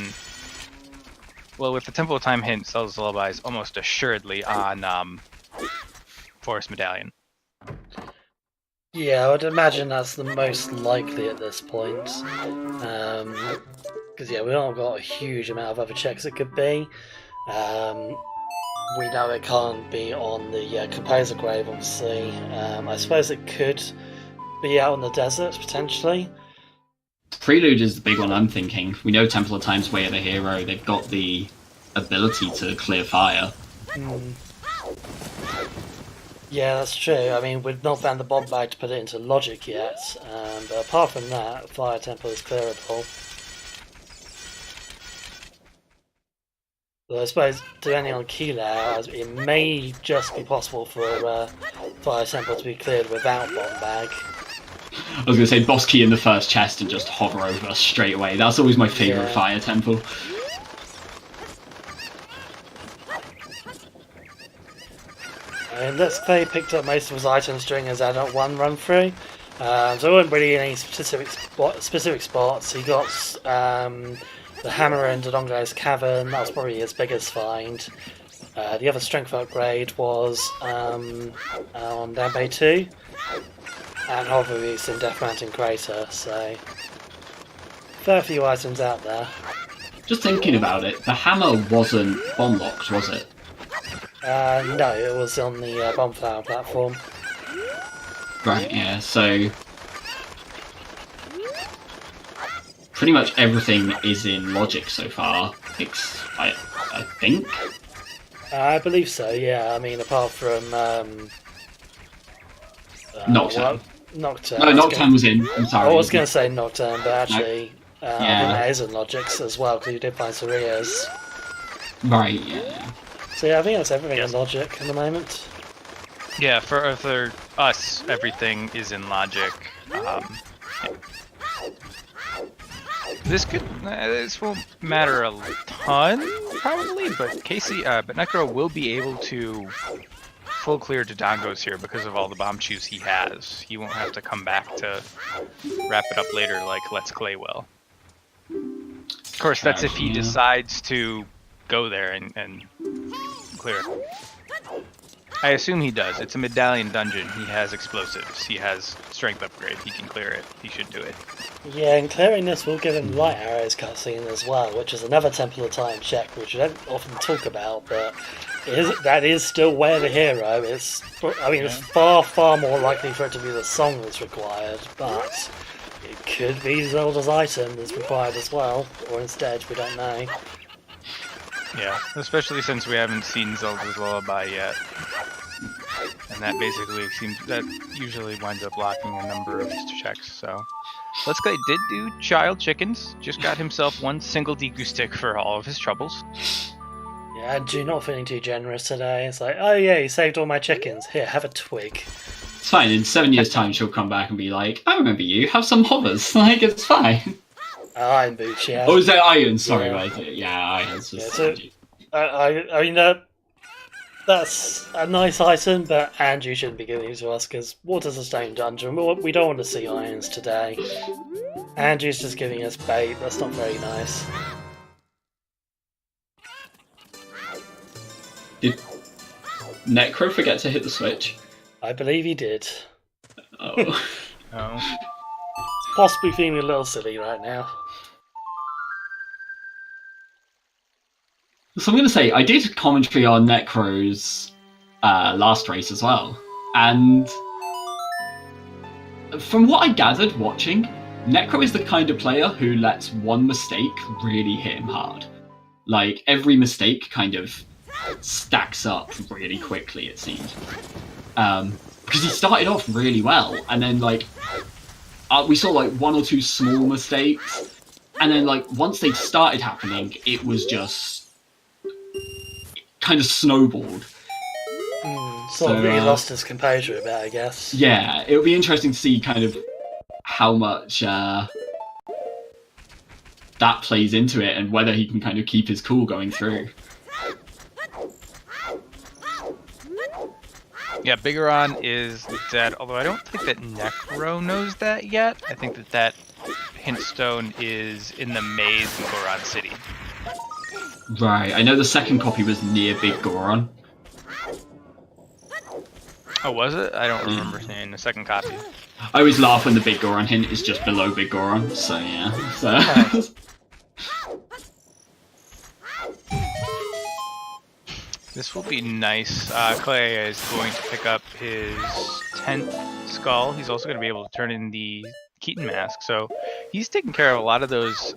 Well, with the Temple of Time hint, Zelda's Lullaby is almost assuredly on Forest Medallion. Yeah, I would imagine that's the most likely at this point. Because we don't got a huge amount of other checks it could be. We know it can't be on the Composer Grave, obviously. I suppose it could be out in the desert, potentially. Prelude is the big one I'm thinking. We know Temple of Time's Way of the Hero. They've got the ability to clear fire. Yeah, that's true. I mean, we've not found the bomb bag to put it into logic yet, but apart from that, Fire Temple is clearable. So I suppose, depending on key layout, it may just be possible for Fire Temple to be cleared without bomb bag. I was going to say boss key in the first chest and just hover over straight away. That's always my favourite Fire Temple. And Letsklay picked up most of his items during his Adult 1 run through, so there weren't really any specific spots. He got the hammer in Dodongo's cavern. That was probably his biggest find. The other strength upgrade was on Danbei 2, and Hover Beast in Death Mountain Crater, so fair few items out there. Just thinking about it, the hammer wasn't bomb locked, was it? No, it was on the Bombflower platform. Right, yeah, so pretty much everything is in logic so far, I think. I believe so, yeah. I mean, apart from Nocturne. Nocturne. No, Nocturne was in. I'm sorry. I was going to say Nocturne, but actually, no. I think that is in Logics as well, because you did find Saria's. Right, yeah. So yeah, I think that's everything in Logic at the moment. Yeah, for us, everything is in Logic. This won't matter a ton, probably, but Necro will be able to full clear Dodongos here because of all the bomb chews he has. He won't have to come back to wrap it up later like Letsklay will. Of course, that's if he decides to go there and clear it. I assume he does. It's a medallion dungeon. He has explosives. He has strength upgrade. He can clear it. He should do it. Yeah, and clearing this will give him light arrows cutscene as well, which is another Temple of Time check, which we don't often talk about, but that is still where the hero is. I mean, it's far, far more likely for it to be the song that's required, but it could be Zelda's item that's required as well, or instead, we don't know. Yeah, especially since we haven't seen Zelda's Lullaby yet. And that basically that usually winds up blocking a number of checks, so. Letsklay did do Child Chickens, just got himself one single Deku stick for all of his troubles. Yeah, Andrew not feeling too generous today. It's like, oh yeah, you saved all my chickens. Here, have a twig. It's fine, in 7 years' time she'll come back and be like, I remember you, have some hovers. Like, it's fine. Iron boots, yeah. Oh, is that iron? Sorry, iron's just... Yeah, so, I mean, that's a nice item, but Andrew shouldn't be giving it to us, because Water's a Stone Dungeon. We don't want to see irons today. Andrew's just giving us bait. That's not very nice. Did Necro forget to hit the switch? I believe he did. Oh. Oh. Possibly feeling a little silly right now. So I'm going to say, I did commentary on Necro's last race as well, and from what I gathered watching, Necro is the kind of player who lets one mistake really hit him hard. Like, every mistake kind of stacks up really quickly, it seemed. Because he started off really well, and then, like, we saw, like, one or two small mistakes, and then, like, once they started happening, it was just kind of snowballed. Sort of really lost his composure a bit, I guess. Yeah, it would be interesting to see kind of how much that plays into it and whether he can kind of keep his cool going through. Yeah, Bigoron is dead, although I don't think that Necro knows that yet. I think that hint stone is in the maze in Goron City. Right, I know the second copy was near Big Goron. Oh, was it? I don't remember seeing the second copy. I always laugh when the Big Goron hint is just below Big Goron, so yeah. So. This will be nice. Clay is going to pick up his 10th skull. He's also going to be able to turn in the Keaton mask, so he's taking care of a lot of those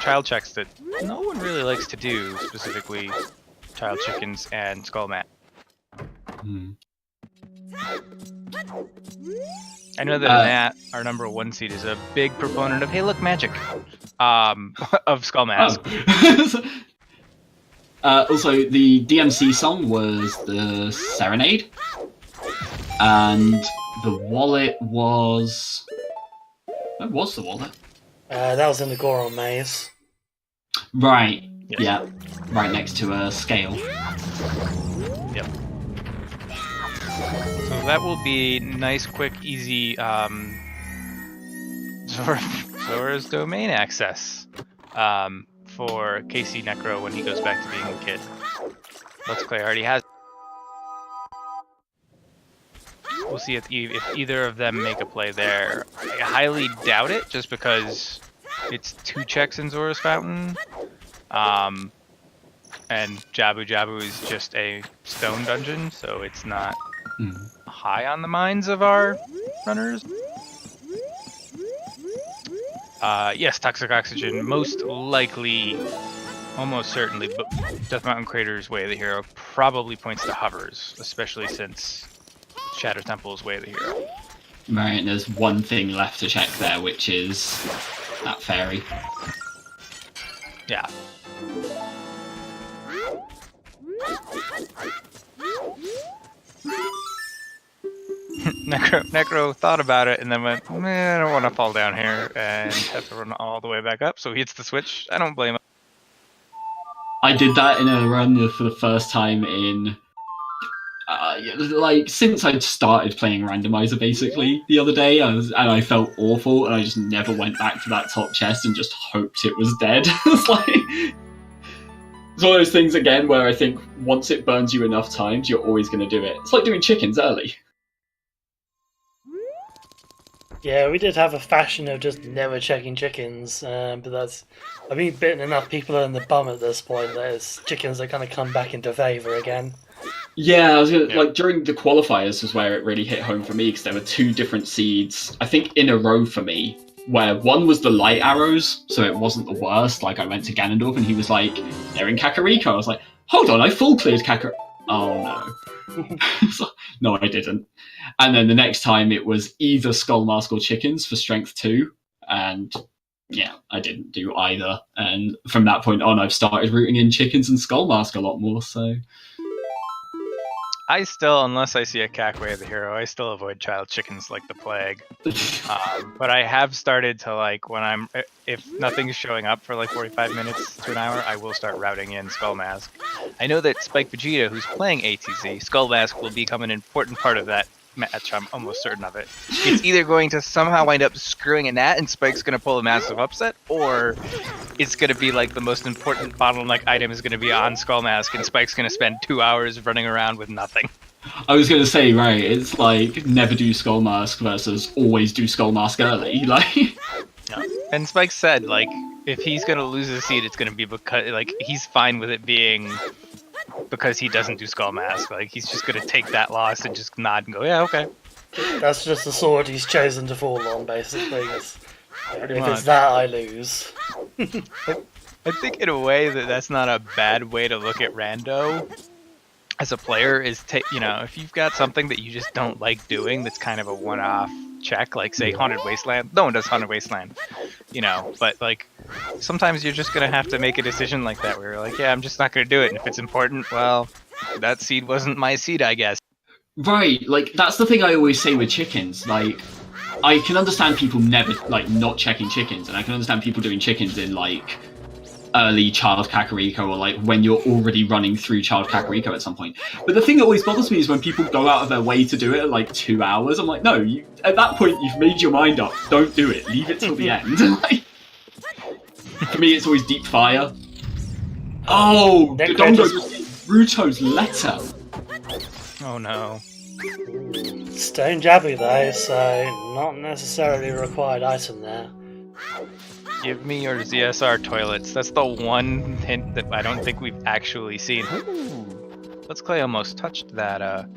child checks that no one really likes to do, specifically child chickens and skull mat. I know that Matt, our #1 seed, is a big proponent of, hey, look, magic, of Skull Mask. Also, the DMC song was the Serenade, and the wallet was... Where was the wallet? That was in the Goron maze. Right, Yes. yeah, right next to a scale. Yep. So that will be nice, quick, easy Zora's domain access for KCNecro when he goes back to being a kid. Letsklay already has. We'll see if either of them make a play there. I highly doubt it, just because it's 2 checks in Zora's Fountain. And Jabu Jabu is just a stone dungeon, so it's not high on the minds of our runners. Yes, Toxic Oxygen, most likely, almost certainly, but Death Mountain Crater's Way of the Hero probably points to hovers, especially since Shadow Temple's Way of the Hero. Right, and there's one thing left to check there, which is that fairy. Yeah. Necro thought about it and then went, man, I don't want to fall down here and have to run all the way back up, so he hits the switch. I don't blame him. I did that in a run for the first time in... like, since I'd started playing Randomizer, basically, the other day, and I felt awful, and I just never went back to that top chest and just hoped it was dead. It's like... It's one of those things, again, where I think once it burns you enough times, you're always going to do it. It's like doing chickens early. Yeah, we did have a fashion of just never checking chickens, but that's... I mean, bitten enough people are in the bum at this point that it's chickens that kind of come back into favour again. Yeah, I was gonna, like, during the qualifiers was where it really hit home for me, because there were 2 different seeds, I think in a row for me, where one was the light arrows, so it wasn't the worst. Like, I went to Ganondorf and he was like, they're in Kakariko. I was like, hold on, I full cleared Kakariko. Oh no. So, no, I didn't. And then the next time it was either Skull Mask or Chickens for Strength 2, and yeah, I didn't do either. And from that point on, I've started rooting in Chickens and Skull Mask a lot more, so... I still, unless I see a Way of the Hero, I still avoid child chickens like the plague. But I have started to, like, if nothing's showing up for like 45 minutes to an hour, I will start routing in Skull Mask. I know that Spike Vegeta, who's playing ATZ, Skull Mask will become an important part of that match. I'm almost certain of it. It's either going to somehow wind up screwing a Nat and Spike's going to pull a massive upset, or it's going to be like the most important bottleneck item is going to be on Skull Mask and Spike's going to spend 2 hours running around with nothing. I was going to say, right, it's like never do Skull Mask versus always do Skull Mask early. Like, yeah. And Spike said, like, if he's going to lose his seed, it's going to be because, like, he's fine with it being because he doesn't do Skull Mask. Like, he's just going to take that loss and just nod and go, yeah, okay. That's just the sword he's chosen to fall on, basically. If it's that, I lose. I think in a way that's not a bad way to look at Rando as a player, is if you've got something that you just don't like doing that's kind of a one-off check, like say Haunted Wasteland. No one does Haunted Wasteland, but like sometimes you're just gonna have to make a decision like that where you're like, yeah, I'm just not gonna do it, and if it's important, well, that seed wasn't my seed, I guess. Right, like that's the thing I always say with chickens. Like, I can understand people never not checking chickens, and I can understand people doing chickens in like early Child Kakariko, or like when you're already running through Child Kakariko at some point. But the thing that always bothers me is when people go out of their way to do it at like 2 hours. I'm like, no, at that point you've made your mind up. Don't do it. Leave it till the end. Like, for me, it's always Deep Fire. Oh, Dodongo just gave Ruto's letter. Oh no. Stone Jabu though, so not necessarily a required item there. Give me your ZSR toilets. That's the one hint that I don't think we've actually seen. Ooh. Letsklay almost touched that. It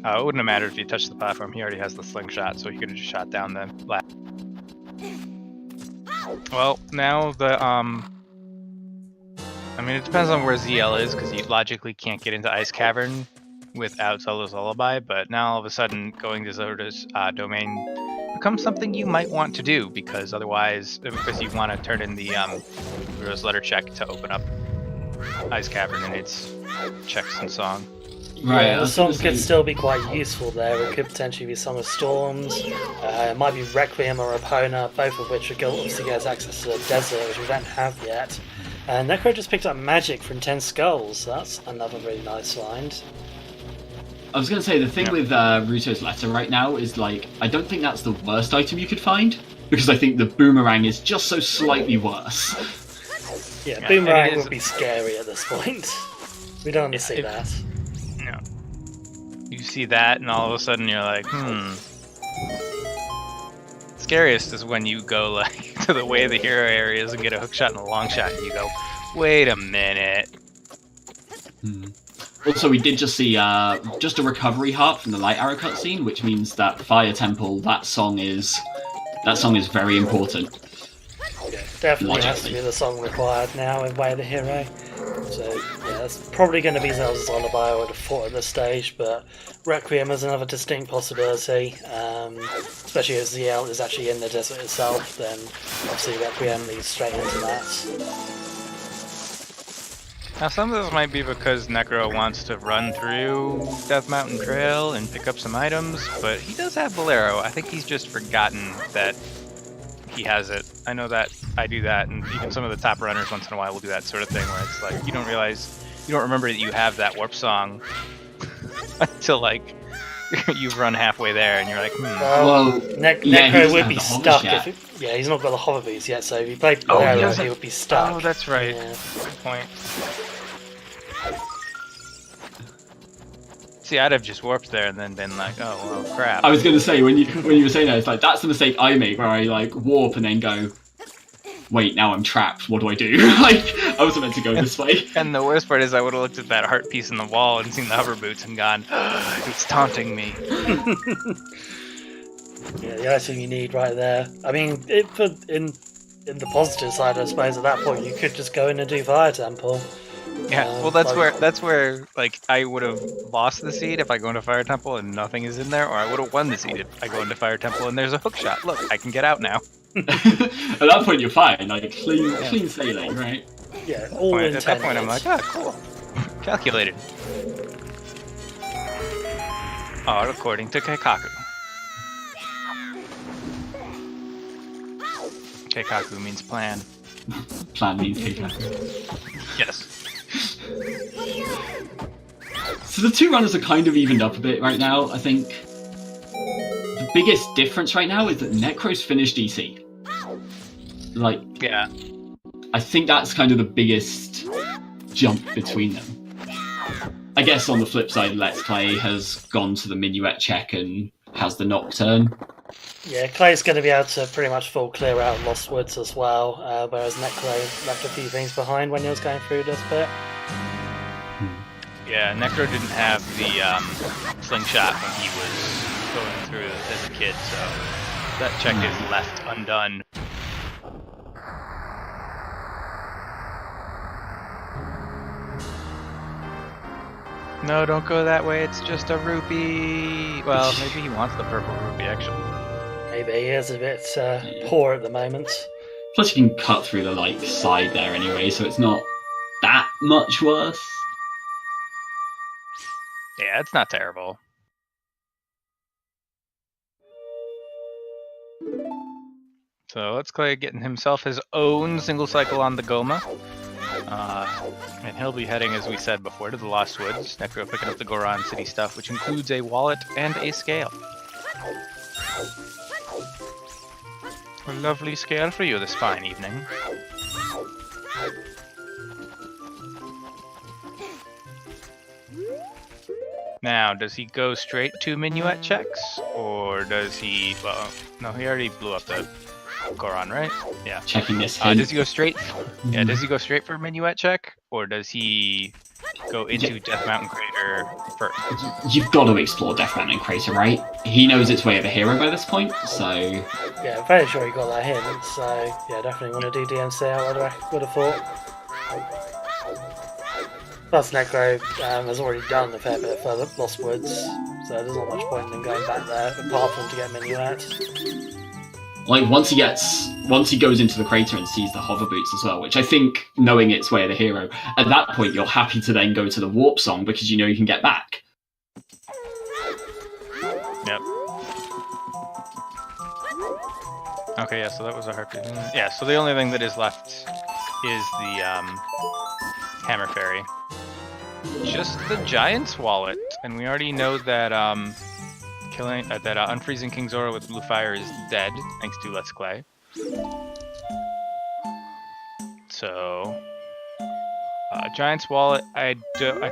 wouldn't have mattered if he touched the platform. He already has the slingshot, so he could have just shot down the last. Well, now the I mean, it depends on where ZL is, because you logically can't get into Ice Cavern without Zelda's Lullaby, but now all of a sudden going to Zelda's domain becomes something you might want to do, because you want to turn in the Rose Letter check to open up Ice Cavern and its checks and song. Right, yeah, the song could still be quite useful there. It could potentially be Song of Storms, it might be Requiem or Epona, both of which would obviously get us access to the desert, which we don't have yet. Necro just picked up Magic from 10 Skulls, so that's another really nice find. I was going to say, the thing with Ruto's Letter right now is, like, I don't think that's the worst item you could find, because I think the Boomerang is just so slightly worse. Yeah, Boomerang would be scary at this point. We don't want to see that. No. You see that, and all of a sudden you're like, Scariest is when you go like to the way of the hero areas and get a hookshot and a long shot, and you go, wait a minute. Also, we did just see just a recovery heart from the Light Arrow cutscene, which means that Fire Temple, that song is very important. Yeah, definitely has to be the song required now in Way of the Hero. So yeah, that's probably going to be Zelda's Lullaby, I would have thought at this stage, but Requiem is another distinct possibility, especially as ZL is actually in the desert itself, then obviously Requiem leads straight into that. Now some of this might be because Necro wants to run through Death Mountain Trail and pick up some items, but he does have Bolero. I think he's just forgotten that he has it. I know that I do that, and even some of the top runners once in a while will do that sort of thing where it's like you don't remember that you have that warp song until like you've run halfway there and you're like, Necro would be stuck if he's not got the hover boots yet, so if he played Bolero he would be stuck. Oh, that's right. Yeah. Good point. See, I'd have just warped there and then been like, oh, well, crap. I was going to say, when you were saying that, it's like, that's the mistake I make, where I, like, warp and then go, wait, now I'm trapped, what do I do? Like, I wasn't meant to go this way. And the worst part is I would have looked at that heart piece in the wall and seen the hover boots and gone, it's taunting me. Yeah, the item you need right there. I mean, in the positive side, I suppose, at that point, you could just go in and do Fire Temple. Yeah, well, that's where like I would have lost the seed if I go into Fire Temple and nothing is in there, or I would have won the seed if I go into Fire Temple and there's a hook shot. Look, I can get out now. At that point, you're fine. Like clean sailing, right? Yeah, all intended. At that point, I'm like, cool, calculated. All according to Keikaku. Keikaku means plan. Plan means Keikaku. Yes. So the two runners are kind of evened up a bit right now, I think. The biggest difference right now is that Necro's finished DC. Like, yeah. I think that's kind of the biggest jump between them. I guess on the flip side, Letsklay has gone to the Minuet check and has the Nocturne. Yeah, Clay's going to be able to pretty much full clear out Lost Woods as well, whereas Necro left a few things behind when he was going through this bit. Yeah, Necro didn't have the slingshot when he was going through as a kid, so that check is left undone. No, don't go that way, it's just a rupee! Well, maybe he wants the purple rupee, actually. Maybe he is a bit poor at the moment. Plus you can cut through the like side there anyway, so it's not that much worse. Yeah, it's not terrible. So Letsklay getting himself his own single cycle on the Goma. And he'll be heading, as we said before, to the Lost Woods. Necro picking up the Goron City stuff, which includes a wallet and a scale. A lovely scale for you this fine evening. Now, does he go straight to Minuet checks? Or does he... Well, no, he already blew up the Goron, right? Yeah. Checking this. Does he go straight? Yeah, does he go straight for Minuet check? Or does he go into Death Mountain Crater first? You've got to explore Death Mountain Crater, right? He knows its way of a hero by this point, so... Yeah, I'm very sure he got that hint, so yeah, definitely want to do DMC, I would have thought. Plus, Necro has already done a fair bit for Lost Woods, so there's not much point in going back there, apart from to get Minuet. Like, once he goes into the crater and sees the hover boots as well, which I think, knowing its way of the hero, at that point you're happy to then go to the warp song because you know you can get back. Yep. Okay, yeah, so that was a Harpy. Yeah, so the only thing that is left is the Hammer Fairy. Just the Giant's Wallet, and we already know that unfreezing King Zora with blue fire is dead, thanks to Letsklay. So, Giant's Wallet, I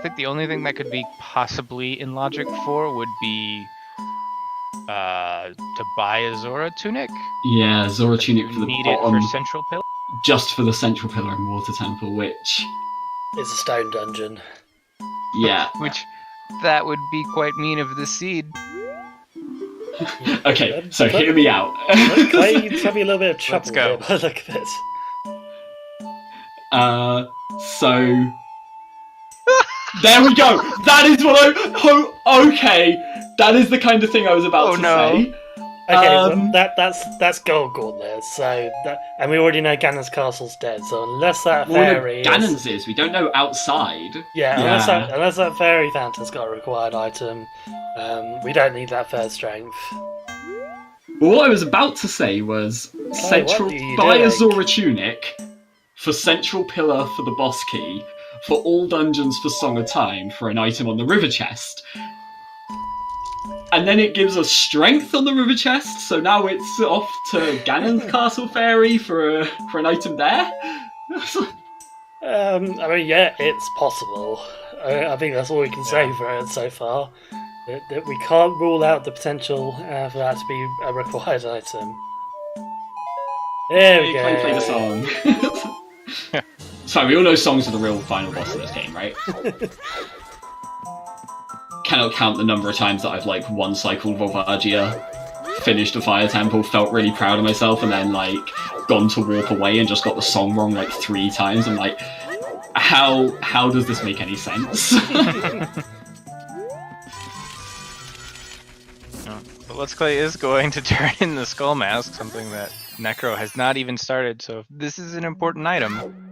think the only thing that could be possibly in logic for would be to buy a Zora tunic. Yeah, Zora tunic for the need bottom, it for Central Pillar. just for the Central Pillar and Water Temple, which It's a stone dungeon. yeah. Which that would be quite mean of the seed. Okay, so hear me out. Clay, tell me a little bit of trouble Let's go. here by the look of it. So there we go. That is what okay. That is the kind of thing I was about to say. Okay, so that's Gold Gauntlet, and we already know Ganon's castle's dead, so unless that fairy Ganon's is, we don't know outside. Yeah, unless that fairy fountain's got a required item, we don't need that first strength. Well, what I was about to say was buy a Zora tunic for Central Pillar for the boss key, for all dungeons for Song of Time for an item on the river chest. And then it gives us strength on the river chest, so now it's off to Ganon's Castle Fairy for an item there. I mean, yeah, it's possible. I think that's all we can say for it so far. That we can't rule out the potential for that to be a required item. There we go. Play the song. Sorry, we all know songs are the real final boss of this game, right? Cannot count the number of times that I've one cycled Volvagia, finished a fire temple, felt really proud of myself, and then gone to warp away and just got the song wrong 3 times. I'm like, how does this make any sense? But Letsklay is going to turn in the Skull Mask, something that Necro has not even started, so this is an important item.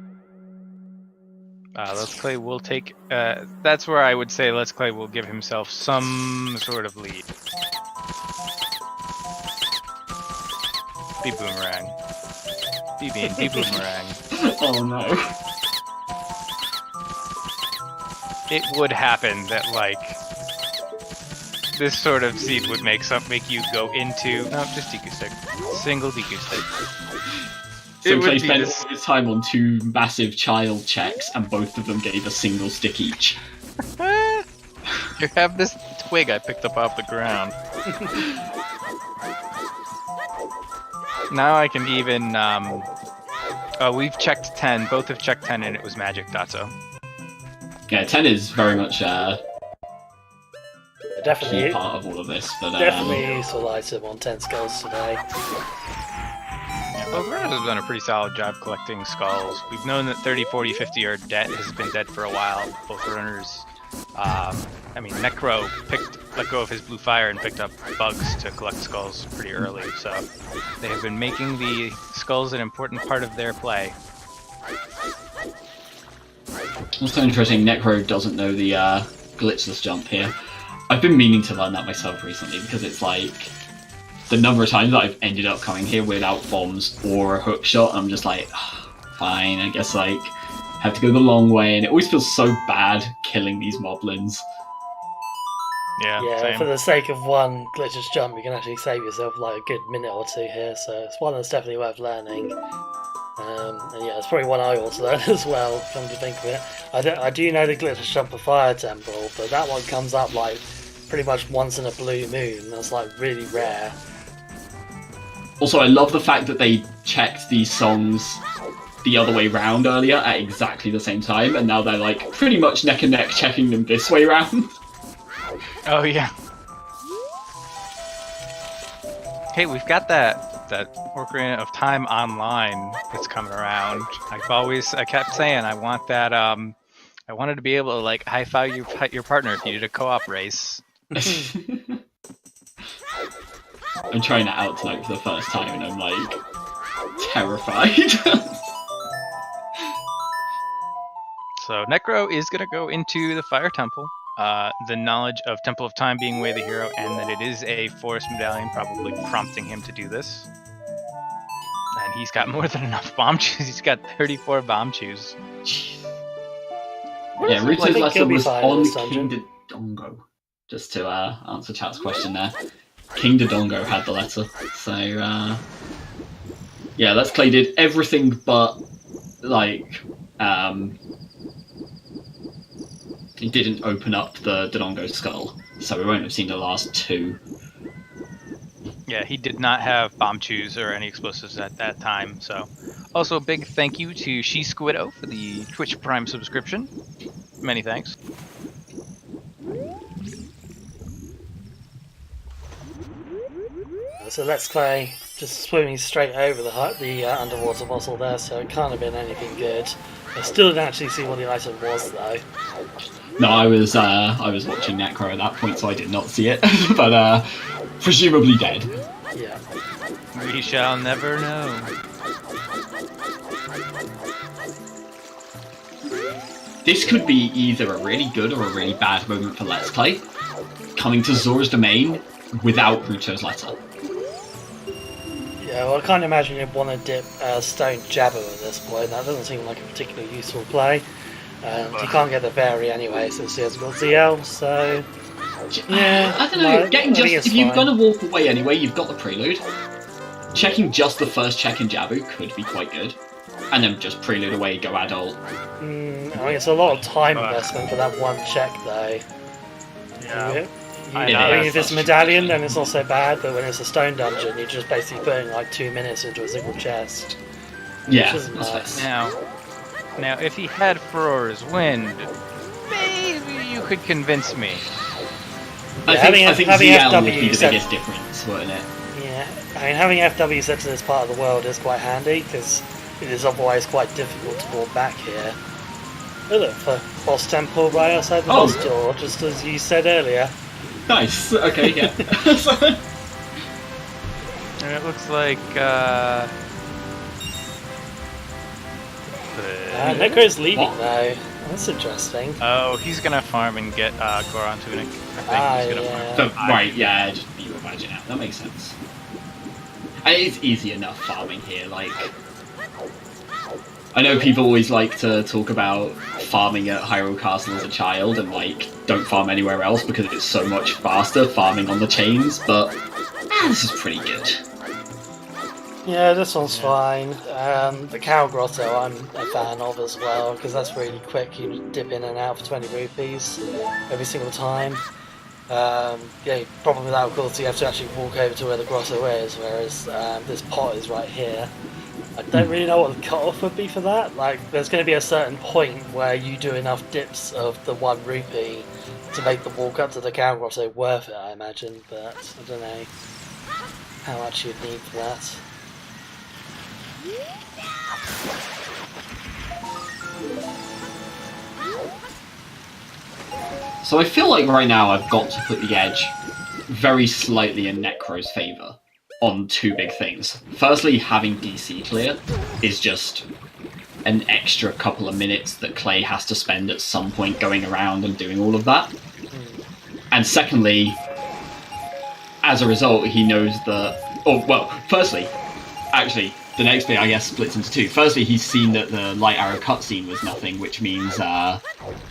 Letsklay will take... that's where I would say Letsklay will give himself some sort of lead. Be boomerang. Be bean, be boomerang. Oh no. It would happen that, this sort of seed would make you go into... No, just Deku Stick. Single Deku Stick. So Clay spent all his time on 2 massive child checks, and both of them gave a single stick each. You have this twig I picked up off the ground. Now I can even... we've checked 10. Both have checked 10, and it was Magic Datso. Yeah, 10 is very much definitely key part of all of this. But, definitely a useful item on 10 skulls today. Both runners have done a pretty solid job collecting skulls. We've known that 30, 40, 50 are dead, has been dead for a while. Both runners, Necro let go of his blue fire and picked up bugs to collect skulls pretty early, so they have been making the skulls an important part of their play. Also interesting, Necro doesn't know the glitchless jump here. I've been meaning to learn that myself recently, because it's the number of times that I've ended up coming here without bombs or a hook shot, I'm just fine, I guess have to go the long way, and it always feels so bad killing these moblins. Yeah, same. For the sake of one glitchless jump, you can actually save yourself a good minute or 2 here, so it's one that's definitely worth learning. And yeah, it's probably one I ought to learn as well, come to think of it. I do know the glitchless jump of Fire Temple, but that one comes up pretty much once in a blue moon. That's really rare. Also, I love the fact that they checked these songs the other way round earlier at exactly the same time, and now they're pretty much neck and neck checking them this way round. Oh yeah. Hey, we've got that Ocarina of Time online that's coming around. I kept saying I want that I wanted to be able to like high-five your partner if you did a co-op race. I'm trying that out tonight for the first time, and I'm like terrified. So Necro is gonna go into the Fire Temple. The knowledge of Temple of Time being way the hero, and that it is a forest medallion, probably prompting him to do this. And he's got more than enough bomb chews. He's got 34 bomb chews. Yeah, Ruto's letter was on dungeon. King Dodongo. Just to answer chat's question there. King Dodongo had the letter. So, yeah, Letsklay did everything but, like, he didn't open up the Dodongo skull. So we won't have seen the last two. Yeah, he did not have bomb chews or any explosives at that time. So, also a big thank you to She Squiddo for the Twitch Prime subscription. Many thanks. So Letsklay just swimming straight over the underwater bottle there, so it can't have been anything good. I still didn't actually see what the item was though. No, I was watching Necro at that point, so I did not see it. But presumably dead. Yeah. We shall never know. This could be either a really good or a really bad moment for Letsklay, coming to Zora's domain without Ruto's letter. Yeah, well, I can't imagine you'd want to dip Stone Jabber at this point. That doesn't seem like a particularly useful play. He can't get the Fairy anyway, since he has got ZL, so... Yeah, I don't know, if you're fine. going to walk away anyway, you've got the prelude. Checking just the first check in Jabu could be quite good. And then just prelude away, go adult. I mean, it's a lot of time investment for that one check, though. Yeah. I mean, if it's a medallion, then it's not so bad, but when it's a stone dungeon, you're just basically putting like 2 minutes into a single chest. Yeah, Which isn't nice. Now, if he had Ferora's Wind, maybe you could convince me. I think having ZL would FW be the set- biggest difference, wouldn't it? Yeah, I mean, having FW set to this part of the world is quite handy, because it is otherwise quite difficult to walk back here. Oh, look, for boss temple right outside the boss door, just as you said earlier. Nice, okay, yeah. And it looks like, Necro's leaving though. That's interesting. Oh, he's gonna farm and get Goron Tunic. I think he's gonna farm. Right, yeah, just be imagine out. That makes sense. And it's easy enough farming here, like... I know people always like to talk about farming at Hyrule Castle as a child and, like, don't farm anywhere else because it's so much faster farming on the chains, but this is pretty good. Yeah, this one's fine. The Cow Grotto I'm a fan of as well, because that's really quick. You dip in and out for 20 rupees every single time. Yeah, problem with that, of course, you have to actually walk over to where the grotto is, whereas this pot is right here. I don't really know what the cutoff would be for that. Like, there's going to be a certain point where you do enough dips of the 1 rupee to make the walk up to the Cow Grotto worth it, I imagine, but I don't know how much you'd need for that. So I feel like right now I've got to put the edge very slightly in Necro's favour on 2 big things. Firstly, having DC clear is just an extra couple of minutes that Clay has to spend at some point going around and doing all of that. And secondly, as a result, he knows that... Oh, well, firstly, actually, the next bit, I guess, splits into 2. Firstly, he's seen that the Light Arrow cutscene was nothing, which means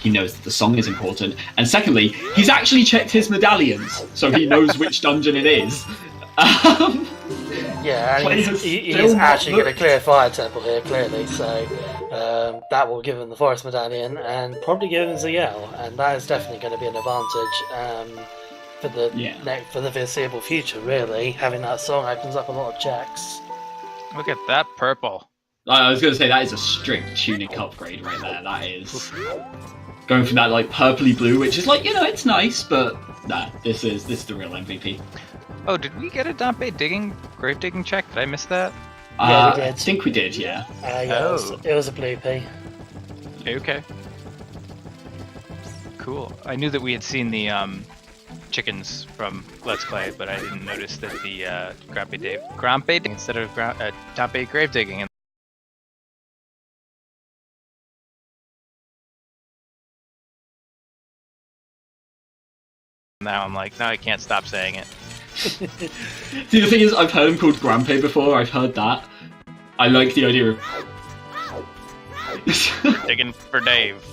he knows that the song is important. And secondly, he's actually checked his medallions, so he knows which dungeon it is. Yeah, and he's actually going to clear Fire Temple here, clearly, so that will give him the Forest Medallion, and probably give him ZL, and that is definitely going to be an advantage for the foreseeable future, really. Having that song opens up a lot of checks. Look at that purple. I was going to say, that is a strict tunic upgrade right there. That is going from that like purpley blue, which is like, it's nice, but nah, this is the real MVP. Oh, did we get a Dampe grave digging check? Did I miss that? Yeah, we did. I think we did, yeah. Yeah, it was a blue P. Okay. cool. I knew that we had seen the chickens from Letsklay, but I didn't notice that the Grampe instead of Tape grave digging. And now I'm like, no, I can't stop saying it. See, the thing is, I've heard him called Grampe before. I've heard that. I like the idea of digging for Dave.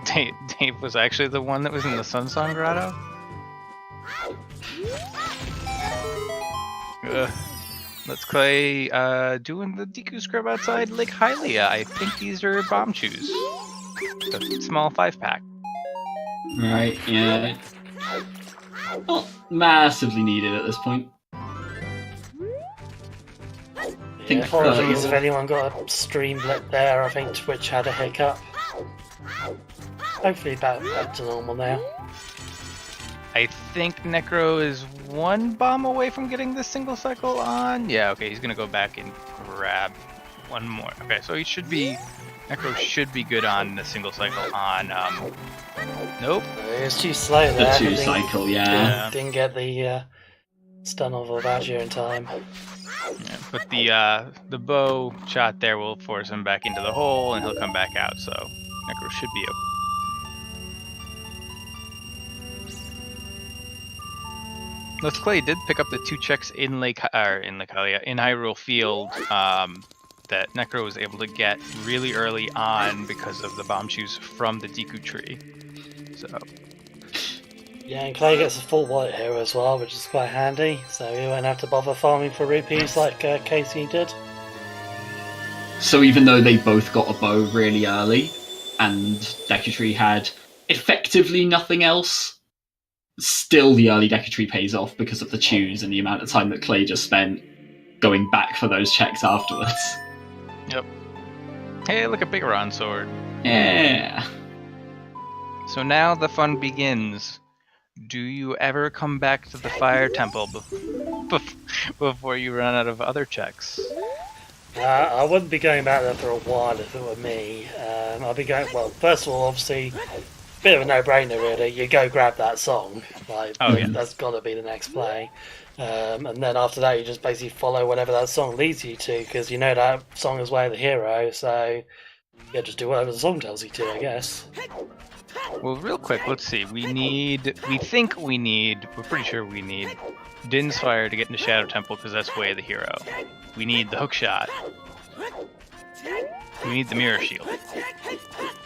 Dave was actually the one that was in the Sunsong Grotto? Letsklay doing the Deku scrub outside Lake Hylia. I think these are bomb chews. The small 5-pack. Right, yeah. Not massively needed at this point. Yeah, apologies if anyone got a stream blip there. I think Twitch had a hiccup. Hopefully back to normal now. I think Necro is one bomb away from getting this single cycle on. Yeah, okay, he's gonna go back and grab one more. Okay, so he should be... Necro should be good on the single cycle on... Nope. It was too slow there. The 2 cycle, yeah. Didn't get the stun of Valvaggio in time. Yeah, but the bow shot there will force him back into the hole, and he'll come back out, so Necro should be okay. Letsklay did pick up the 2 checks in Hyrule Field that Necro was able to get really early on because of the bomb shoes from the Deku tree. So yeah, and Clay gets a full white here as well, which is quite handy, so he won't have to bother farming for rupees like Casey did. So even though they both got a bow really early, and Deku Tree had effectively nothing else, still the early Deku Tree pays off because of the chews and the amount of time that Clay just spent going back for those checks afterwards. Yep. Hey, look, a Bigoron sword. Yeah. So now the fun begins. Do you ever come back to the Fire Temple before you run out of other checks? I wouldn't be going back there for a while if it were me. I'll be going, well, first of all, obviously, bit of a no-brainer really. You go grab that song. Like, that's got to be the next play. And then after that, you just basically follow whatever that song leads you to, because you know that song is Way of the Hero, so yeah, just do whatever the song tells you to, I guess. Well, real quick, let's see. We're pretty sure we need Din's Fire to get into Shadow Temple, because that's Way of the Hero. We need the hook shot. We need the mirror shield.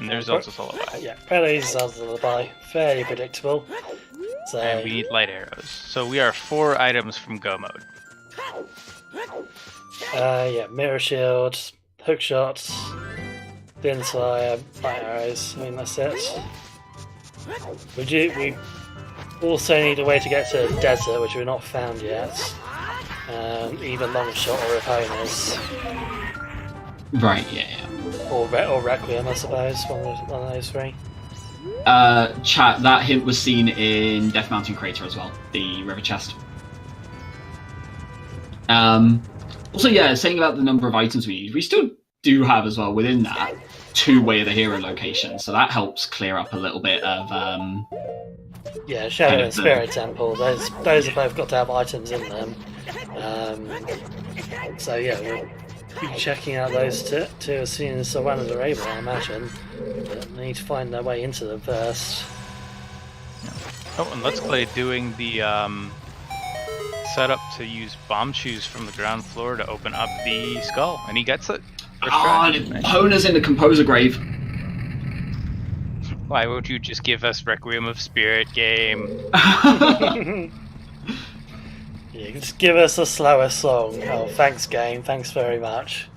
And there's also Lullaby. Yeah, Pele's Lullaby. Fairly predictable. So... And we need light arrows. So we are 4 items from Go mode. Yeah, mirror shield, hook shots, Din's Fire, light arrows. I mean, that's it. We also need a way to get to the desert, which we've not found yet. Either long shot or Raponas. Right, yeah. Or Requiem, I suppose, one of those 3. Chat, that hint was seen in Death Mountain Crater as well, the river chest. Also, yeah, saying about the number of items we need, we still do have as well within that 2 Way of the Hero locations, so that helps clear up a little bit of... yeah, Shadow and Spirit Temple, those have both got to have items in them. So yeah, we'll be checking out those two as soon as the runners are able, I imagine. But they need to find their way into them first. Oh, and Letsklay doing the setup to use bomb shoes from the ground floor to open up the skull, and he gets it. Hona's in the Composer Grave. Why won't you just give us Requiem of Spirit, game? Yeah, just give us a slower song. Oh, thanks, game. Thanks very much.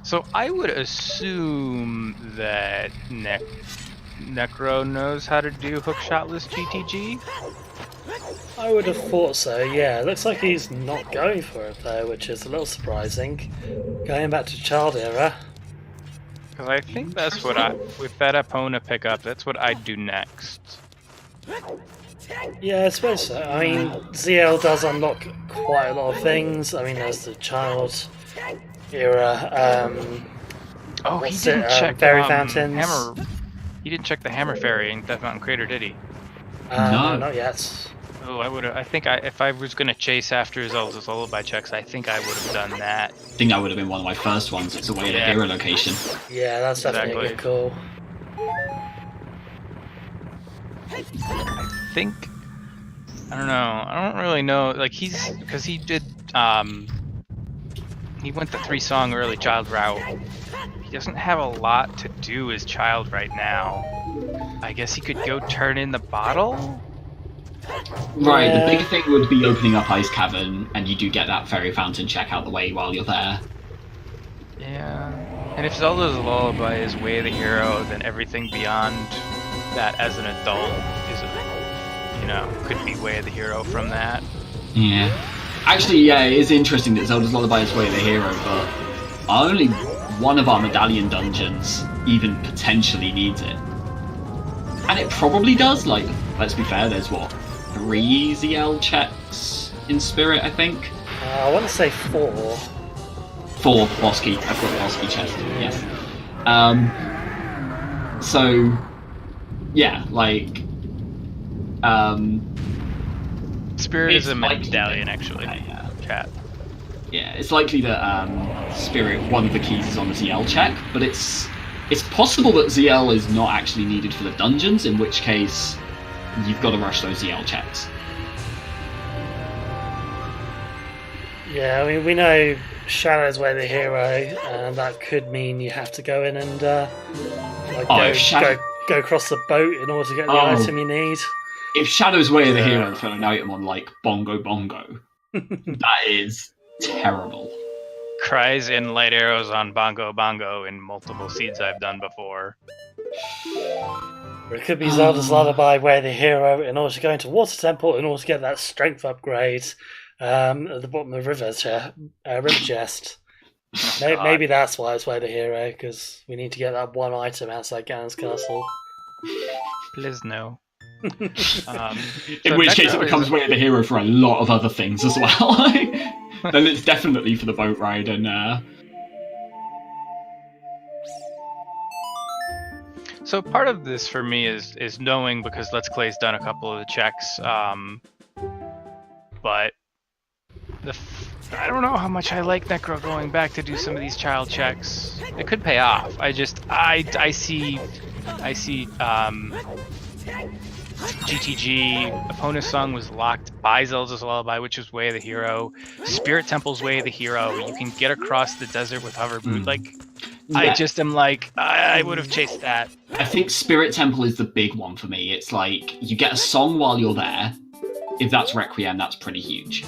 So I would assume that Necro knows how to do hookshotless GTG? I would have thought so, yeah. It looks like he's not going for it though, which is a little surprising. Going back to child era. Because I think that's what with that Epona pickup, that's what I'd do next. Yeah, I suppose so. I mean, ZL does unlock quite a lot of things. I mean, there's the child era. Oh, he what's didn't it, check Fairy Fountains. Hammer. He didn't check the Hammer Fairy in Death Mountain Crater, did he? No. Not yet. Oh, I would have. I think if I was gonna chase after Zelda's Lullaby checks, I think I would have done that. I think that would have been one of my first ones. It's away at the hero location. Yeah, that's definitely a good call. I think. I don't know. I don't really know. Like because he did. He went the 3-song early child route. He doesn't have a lot to do as child right now. I guess he could go turn in the bottle. Right, the big thing would be opening up Ice Cavern, and you do get that Fairy Fountain check out the way while you're there. Yeah. And if Zelda's Lullaby is Way of the Hero, then everything beyond that as an adult is, could be Way of the Hero from that. Yeah. Actually, yeah, it is interesting that Zelda's Lullaby is Way of the Hero, but only one of our medallion dungeons even potentially needs it. And it probably does, like, let's be fair, there's what, 3 ZL checks in Spirit, I think? I want to say 4. 4 boss key, I've got boss key chest, yes. So, yeah, like, Spirit is a likely medallion, actually. Chat. Yeah, it's likely that Spirit, one of the keys is on the ZL check, but it's possible that ZL is not actually needed for the dungeons, in which case you've got to rush those ZL checks. Yeah, I mean, we know Shadow's Way of the Hero, and that could mean you have to go in and go across the boat in order to get the item you need. If Shadow's Way of the Hero for an item on, like, Bongo Bongo, that is terrible. Cries in light arrows on Bongo Bongo in multiple seeds I've done before. Or it could be Zelda's Lullaby Way of the Hero in order to go into Water Temple in order to get that strength upgrade at the bottom of River Chest. Maybe that's why it's Way of the Hero, because we need to get that one item outside Ganon's Castle. Please no. In which case it becomes Way of the Hero for a lot of other things as well. Then it's definitely for the boat ride and So part of this for me is knowing, because Letsklay's done a couple of the checks, but I don't know how much I like Necro going back to do some of these child checks. It could pay off. I see GTG, Opponent's Song was locked by Zelda's Lullaby, which is Way of the Hero. Spirit Temple's Way of the Hero. You can get across the desert with Hoverboot. Yeah. I just am like, I would have chased that. I think Spirit Temple is the big one for me. It's like, you get a song while you're there. If that's Requiem, that's pretty huge.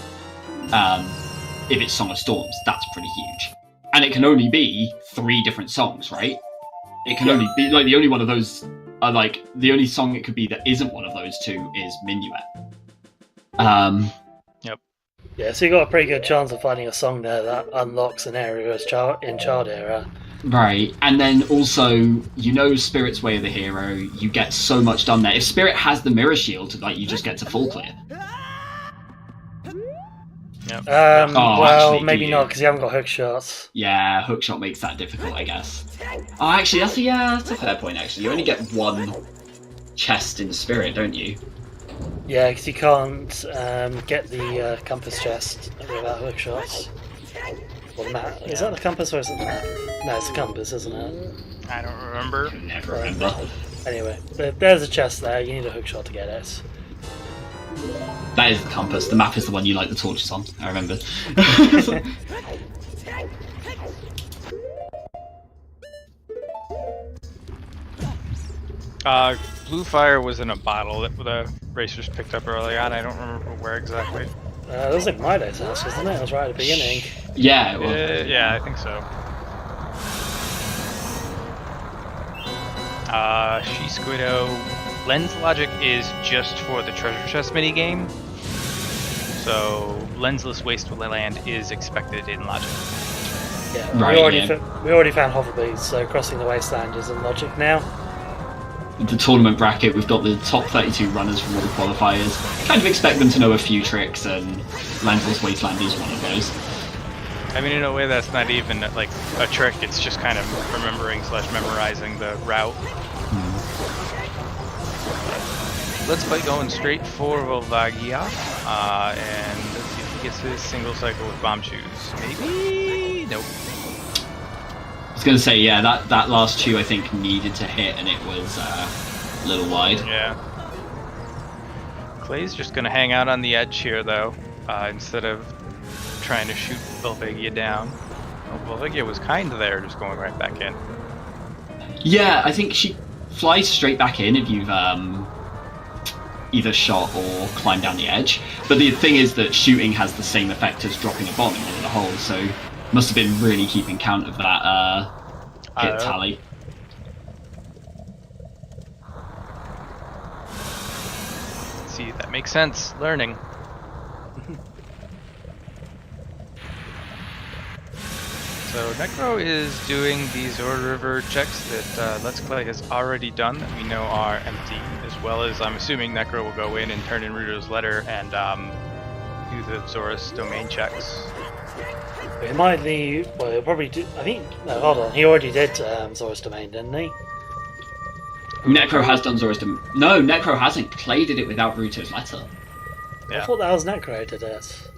If it's Song of Storms, that's pretty huge. And it can only be 3 different songs, right? It can only be, like, the only one of those... the only song it could be that isn't one of those 2 is Minuet. Yep. Yeah, so you got a pretty good chance of finding a song there that unlocks an area in Child Era. Right, and then also, Spirit's Way of the Hero, you get so much done there. If Spirit has the Mirror Shield, you just get to full clear. Yep. Well, maybe not, because you haven't got hook shots. Yeah, hookshot makes that difficult, I guess. Oh, actually, that's a fair point, actually. You only get 1 chest in Spirit, don't you? Yeah, because you can't get the compass chest without hook shots. Or map. Is that the compass or is it the map? No, it's the compass, isn't it? I don't remember. I never remember. Anyway, there's a chest there. You need a hook shot to get it. That is the compass. The map is the one you light the torches on. I remember. Blue Fire was in a bottle that the racers picked up early on. I don't remember where exactly. It was like Mido's house, wasn't it? It was right at the beginning. Yeah, well. Yeah, I think so. She Squiddo. Lens logic is just for the treasure chest minigame. So, lensless wasteland is expected in logic. Yeah, right, we already found hoverbees, so crossing the wasteland is in logic now. The tournament bracket, we've got the top 32 runners from all the qualifiers. Kind of expect them to know a few tricks, and lensless wasteland is one of those. I mean, in a way, that's not even like a trick. It's just kind of remembering/memorizing the route. Letsklay going straight for Volvagia, and let's see if he gets his single cycle with bomb shoes. Maybe? Nope. I was going to say, yeah, that last chew I think needed to hit, and it was a little wide. Yeah. Clay's just going to hang out on the edge here, though, instead of trying to shoot Volvagia down. Well, Volvagia was kind of there, just going right back in. Yeah, I think she flies straight back in if you've either shot or climbed down the edge. But the thing is that shooting has the same effect as dropping a bomb into the hole, so must have been really keeping count of that hit tally. See, that makes sense. Learning. So Necro is doing these Zora River checks that Letsklay has already done that we know are empty, as well as I'm assuming Necro will go in and turn in Ruto's letter and do the Zora's domain checks. He might leave. Well, he'll probably do. I think. No, hold on. He already did Zora's domain, didn't he? Necro has done Zora's domain. No, Necro hasn't. Clay did it without Ruto's letter. Yeah. I thought that was Necro did it.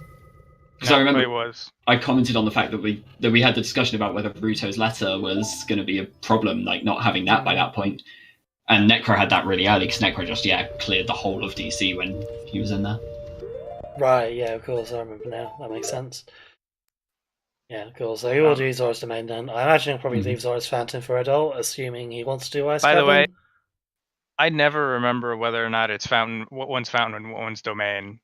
Because I remember was. I commented on the fact that we had the discussion about whether Ruto's letter was going to be a problem, like not having that by that point. And Necro had that really early because Necro just cleared the whole of DC when he was in there. Right. Yeah. Of course. I remember now. That makes sense. Yeah. Cool. So he will do Zora's domain then. I imagine he'll probably leave Zora's fountain for adult, assuming he wants to do Ice Cavern. By the way, I never remember whether or not it's fountain. What one's fountain and what one's domain.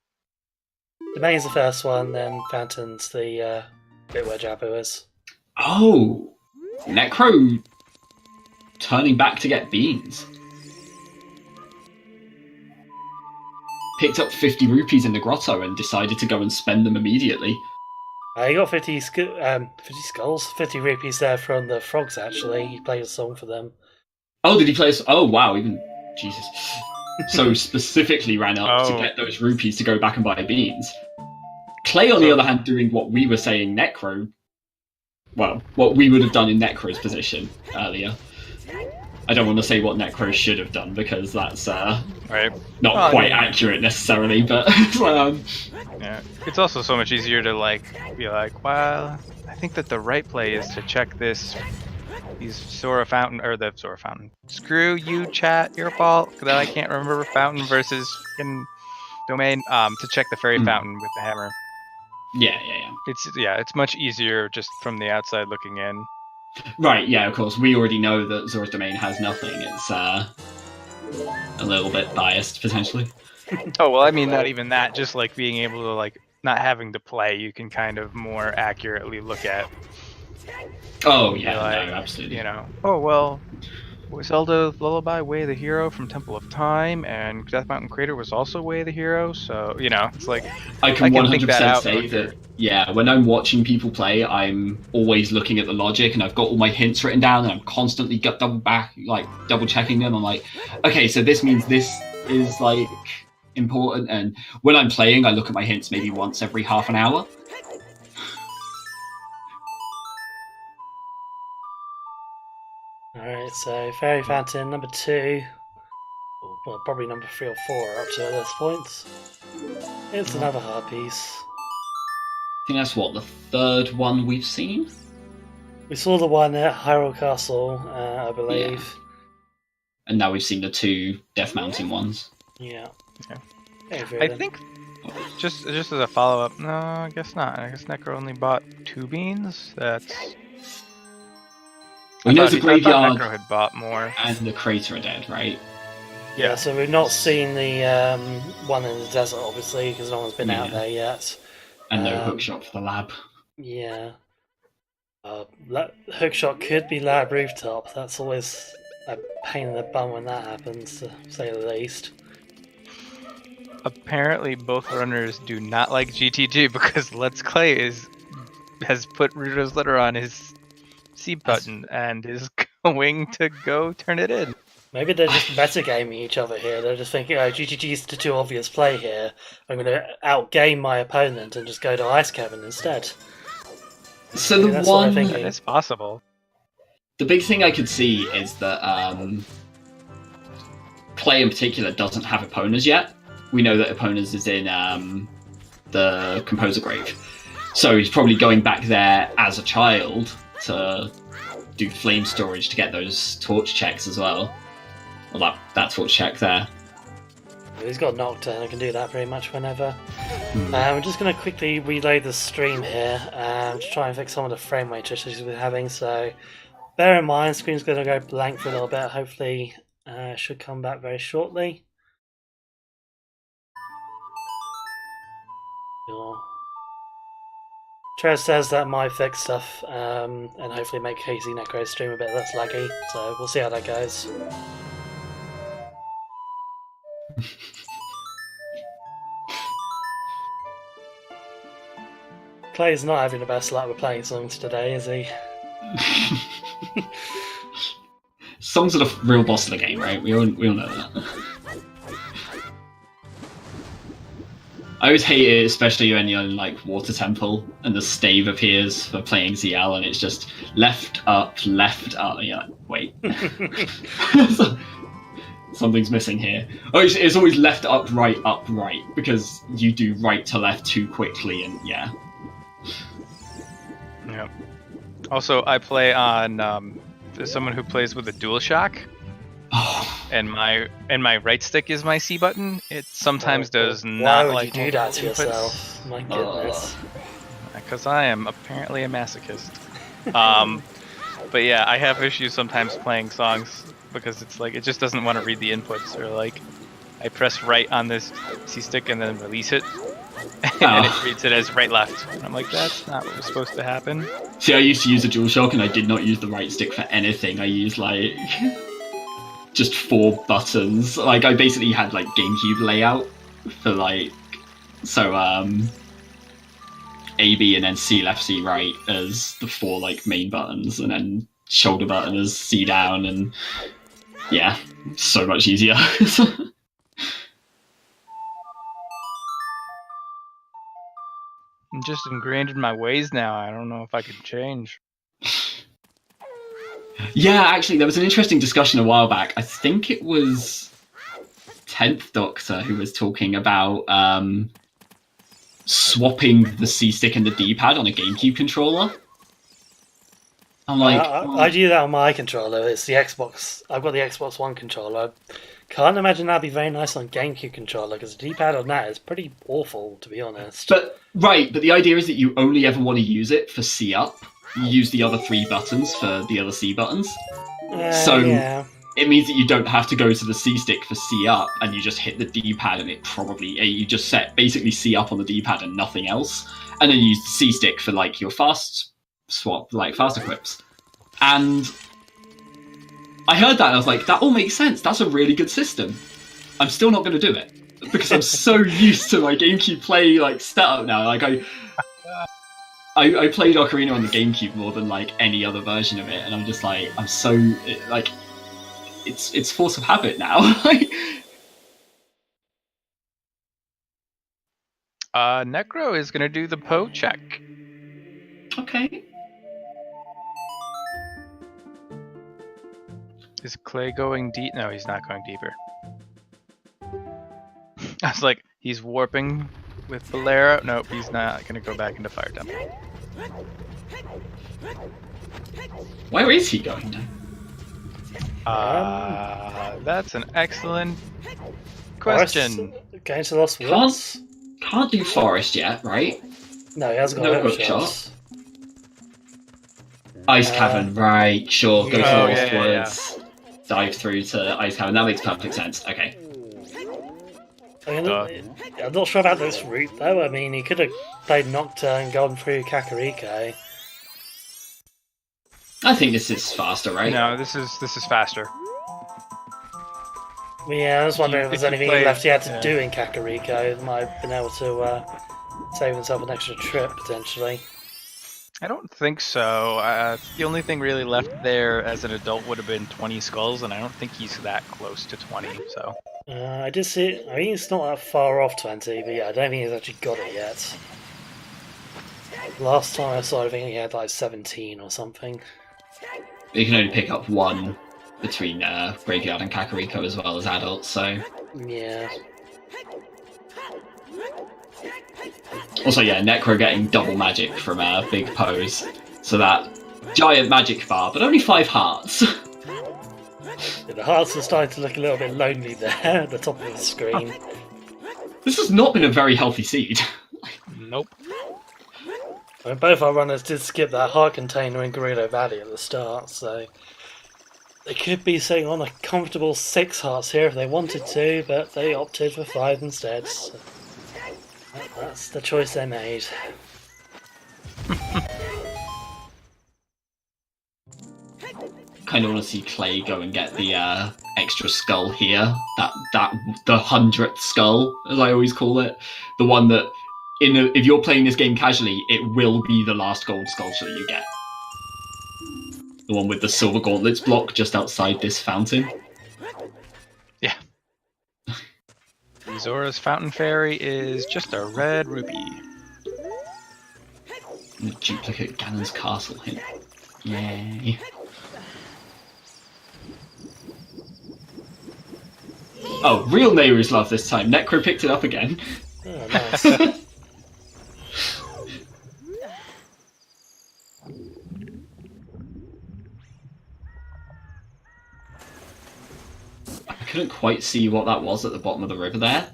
Domain's the first one, then Fountain's the bit where Jabu is. Oh! Necro turning back to get beans. Picked up 50 rupees in the grotto and decided to go and spend them immediately. He got 50 skulls, 50 rupees there from the frogs actually. He played a song for them. Oh, did he play Oh, wow, even... Jesus. So specifically ran up to get those rupees to go back and buy beans. Clay, on the other hand, doing what we were saying Necro... Well, what we would have done in Necro's position earlier. I don't want to say what Necro should have done, because that's not quite accurate necessarily, but... Yeah, it's also so much easier to be like, well, I think that the right play is to check these Zora Fountain, or the Zora Fountain. Screw you, chat, your fault that I can't remember Fountain versus domain, to check the Fairy Fountain with the hammer. Yeah. It's much easier just from the outside looking in. Right, yeah, of course. We already know that Zora's domain has nothing. It's a little bit biased, potentially. Oh, well, I mean, not even that. Just, being able to, not having to play, you can kind of more accurately look at. Oh, yeah, no, absolutely. Oh, well, Zelda Lullaby, Way of the Hero from Temple of Time, and Death Mountain Crater was also Way of the Hero, so, it's like... I can 100% say that, when I'm watching people play, I'm always looking at the logic, and I've got all my hints written down, and I'm constantly double checking them. I'm like, okay, so this means this is, important, and when I'm playing, I look at my hints maybe once every half an hour. Alright, so Fairy Fountain number 2, well, probably number 3 or 4 up to this point. It's another hard piece. I think that's the third one we've seen? We saw the one at Hyrule Castle, I believe. Yeah. And now we've seen the 2 Death Mountain ones. Yeah. I think, just as a follow-up, no, I guess not. I guess Necro only bought 2 beans. That's... We know the graveyard Necro had bought more. And the crater are dead, right? Yeah, so we've not seen the one in the desert, obviously, because no one's been out there yet. And no hookshot for the lab. Yeah. Hookshot could be lab rooftop. That's always a pain in the bum when that happens, to say the least. Apparently, both runners do not like GTG because Letsklay has put Ruto's letter on his C button and is going to go turn it in. Maybe they're just metagaming each other here. They're just thinking, GTG's the too obvious play here. I'm going to outgame my opponent and just go to Ice Cavern instead. So the that's what I'm one, thinking. It's possible. the big thing I could see is that Clay in particular doesn't have Eponas yet. We know that Eponas is in the Composer Grave. So he's probably going back there as a child to do flame storage to get those torch checks as well. Well, that torch check there. He's got Nocturne, I can do that pretty much whenever. I'm just going to quickly reload the stream here to try and fix some of the frame rate issues we're having, so bear in mind, screen's going to go blank for a little bit, hopefully should come back very shortly. Sure. Trez says that might fix stuff and hopefully make KCNecro stream a bit less laggy, so we'll see how that goes. Clay's not having the best luck with playing songs today, is he? Songs are the real boss of the game, right? We all know that. I always hate it, especially when you're in like Water Temple and the stave appears for playing ZL and it's just left, up, and you're like, wait. Something's missing here. Oh, it's always left, up, right, because you do right to left too quickly, and yeah. Yeah. Also, I play on someone who plays with a DualShock. Oh. And my right stick is my C button. It sometimes does not Why would like you do that to inputs. yourself? My goodness. Because I am apparently a masochist. But yeah, I have issues sometimes playing songs because it's like it just doesn't want to read the inputs, or like I press right on this C stick and then release it, and then it reads it as right left. And I'm like, that's not what was supposed to happen. See, I used to use a DualShock and I did not use the right stick for anything. I used like just 4 buttons. Like I basically had like GameCube layout for like A, B, and then C left, C right as the 4 like main buttons, and then shoulder button as C down, and yeah, so much easier. I'm just ingrained in my ways now. I don't know if I can change. Yeah, actually, there was an interesting discussion a while back. I think it was 10th Doctor who was talking about swapping the C stick and the D-pad on a GameCube controller. I'm like, I do that on my controller. It's the Xbox. I've got the Xbox One controller. Can't imagine that'd be very nice on GameCube controller because the D-pad on that is pretty awful, to be honest. But the idea is that you only ever want to use it for C up. You use the other 3 buttons for the other C buttons. So yeah. It means that you don't have to go to the C stick for C up, and you just hit the D-pad, and it probably you just set basically C up on the D-pad and nothing else, and then you use the C stick for like your fast swap, like fast equips. And I heard that and I was like, that all makes sense. That's a really good system. I'm still not going to do it because I'm so used to my GameCube play like setup now. Like I played Ocarina on the GameCube more than like any other version of it, and I'm just like, I'm so like, it's force of habit now. Necro is gonna do the Poe check. Okay. Is Clay going deep? No, he's not going deeper. I was like, he's warping with Bolero. Nope, he's not gonna go back into Fire Temple. Where is he going now? That's an excellent question. Going to Lost Woods? Can't do Forest yet, right? No, he hasn't got No hook hook shots. Ice Cavern, right, sure, go to Yeah. Lost Woods, dive through to Ice Cavern, that makes perfect sense, okay. I'm not sure about this route though. I mean, he could have played Nocturne and gone through Kakariko. I think this is faster, right? No, this is faster. Yeah, I was wondering if there's anything played- left he had to do in Kakariko. He might have been able to save himself an extra trip, potentially. I don't think so. The only thing really left there as an adult would have been 20 skulls, and I don't think he's that close to 20, so... I did see. I mean, it's not that far off 20, but yeah, I don't think he's actually got it yet. Last time I saw, I think he had like 17 or something. You can only pick up one between Graveyard and Kakariko as well as adults, so... Yeah. Also, yeah, Necro getting double magic from Big Pose. So that giant magic bar, but only 5 hearts. Yeah, the hearts are starting to look a little bit lonely there at the top of the screen. This has not been a very healthy seed. Nope. I mean, both our runners did skip that heart container in Gerudo Valley at the start, so they could be sitting on a comfortable 6 hearts here if they wanted to, but they opted for 5 instead. So that's the choice they made. Kind of want to see Clay go and get the extra skull here. The 100th skull, as I always call it. The one that, if you're playing this game casually, it will be the last gold sculpture that you get. The one with the silver gauntlets block just outside this fountain. Yeah. Zora's Fountain Fairy is just a red rupee. And the duplicate Ganon's castle hint. Yay. Oh, real Nehru's love this time. Necro picked it up again. Oh, nice. I couldn't quite see what that was at the bottom of the river there,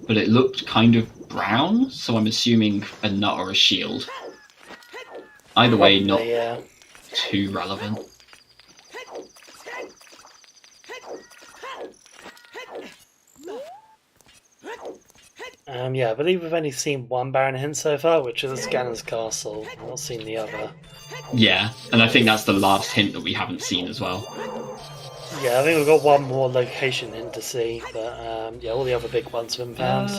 but it looked kind of brown, so I'm assuming a nut or a shield. Either way, not too relevant. Yeah, I believe we've only seen one Baron hint so far, which is Ganon's castle. I've not seen the other. Yeah, and I think that's the last hint that we haven't seen as well. Yeah, I think we've got one more location hint to see, but yeah, all the other big ones have been found.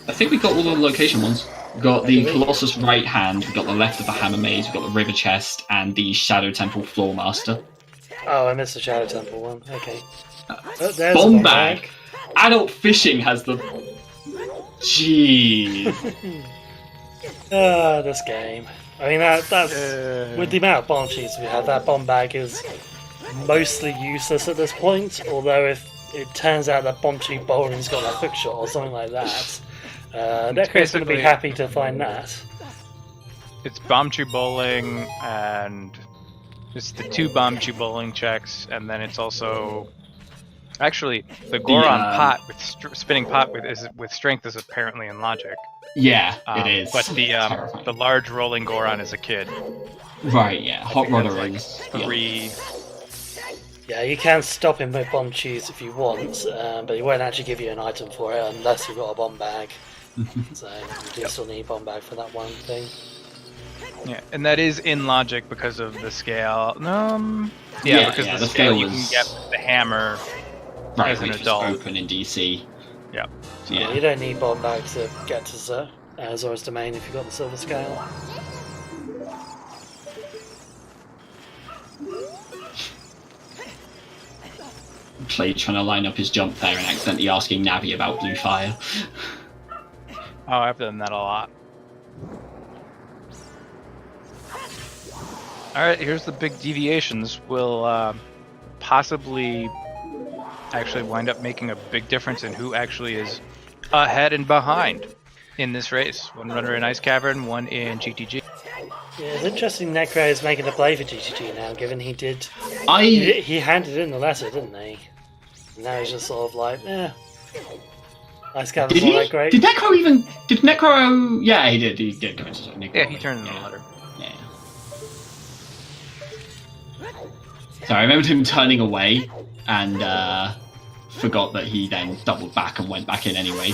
I think we got all the location ones. We got the Colossus right hand, we got the left of the Hammer Maze, we got the River Chest, and the Shadow Temple Floor Master. Oh, I missed the Shadow Temple one. Okay. There's Bomb bag. Adult Fishing has the... Jeez. This game. I mean, that's with the amount of bomb sheets we have, that bomb bag is mostly useless at this point. Although if it turns out that bomb sheet bowling's got a hook shot or something like that, Necro's going to be happy to find that. It's bomb tree bowling, and it's the 2 bomb tree bowling checks, and then it's also. Actually, the Goron pot with spinning pot with strength is apparently in logic. Yeah, it is. But the large rolling Goron is a kid. Right. Yeah. Hot Rodder like is 3. Yeah, you can stop him with bomb cheese if you want, but he won't actually give you an item for it unless you've got a bomb bag. So you do still need a bomb bag for that one thing. Yeah, and that is in logic because of the scale. Because the scale you can get with the hammer. Right, as an adult. Open in DC. Yeah. So yeah, you don't need bomb bag to get to Zora's Domain if you've got the silver scale. Clay trying to line up his jump there and accidentally asking Navi about blue fire. Oh, I've done that a lot. Alright, here's the big deviations. We'll possibly actually wind up making a big difference in who actually is ahead and behind in this race. One runner in Ice Cavern, one in GTG. Yeah, it's interesting Necro is making a play for GTG now, given he did... He handed in the letter, didn't he? And now he's just sort of like, Ice Cavern's not that great. Did Necro... Yeah, he did. He did go into Necro. Yeah, he turned in the letter. Yeah. So I remembered him turning away and forgot that he then doubled back and went back in anyway.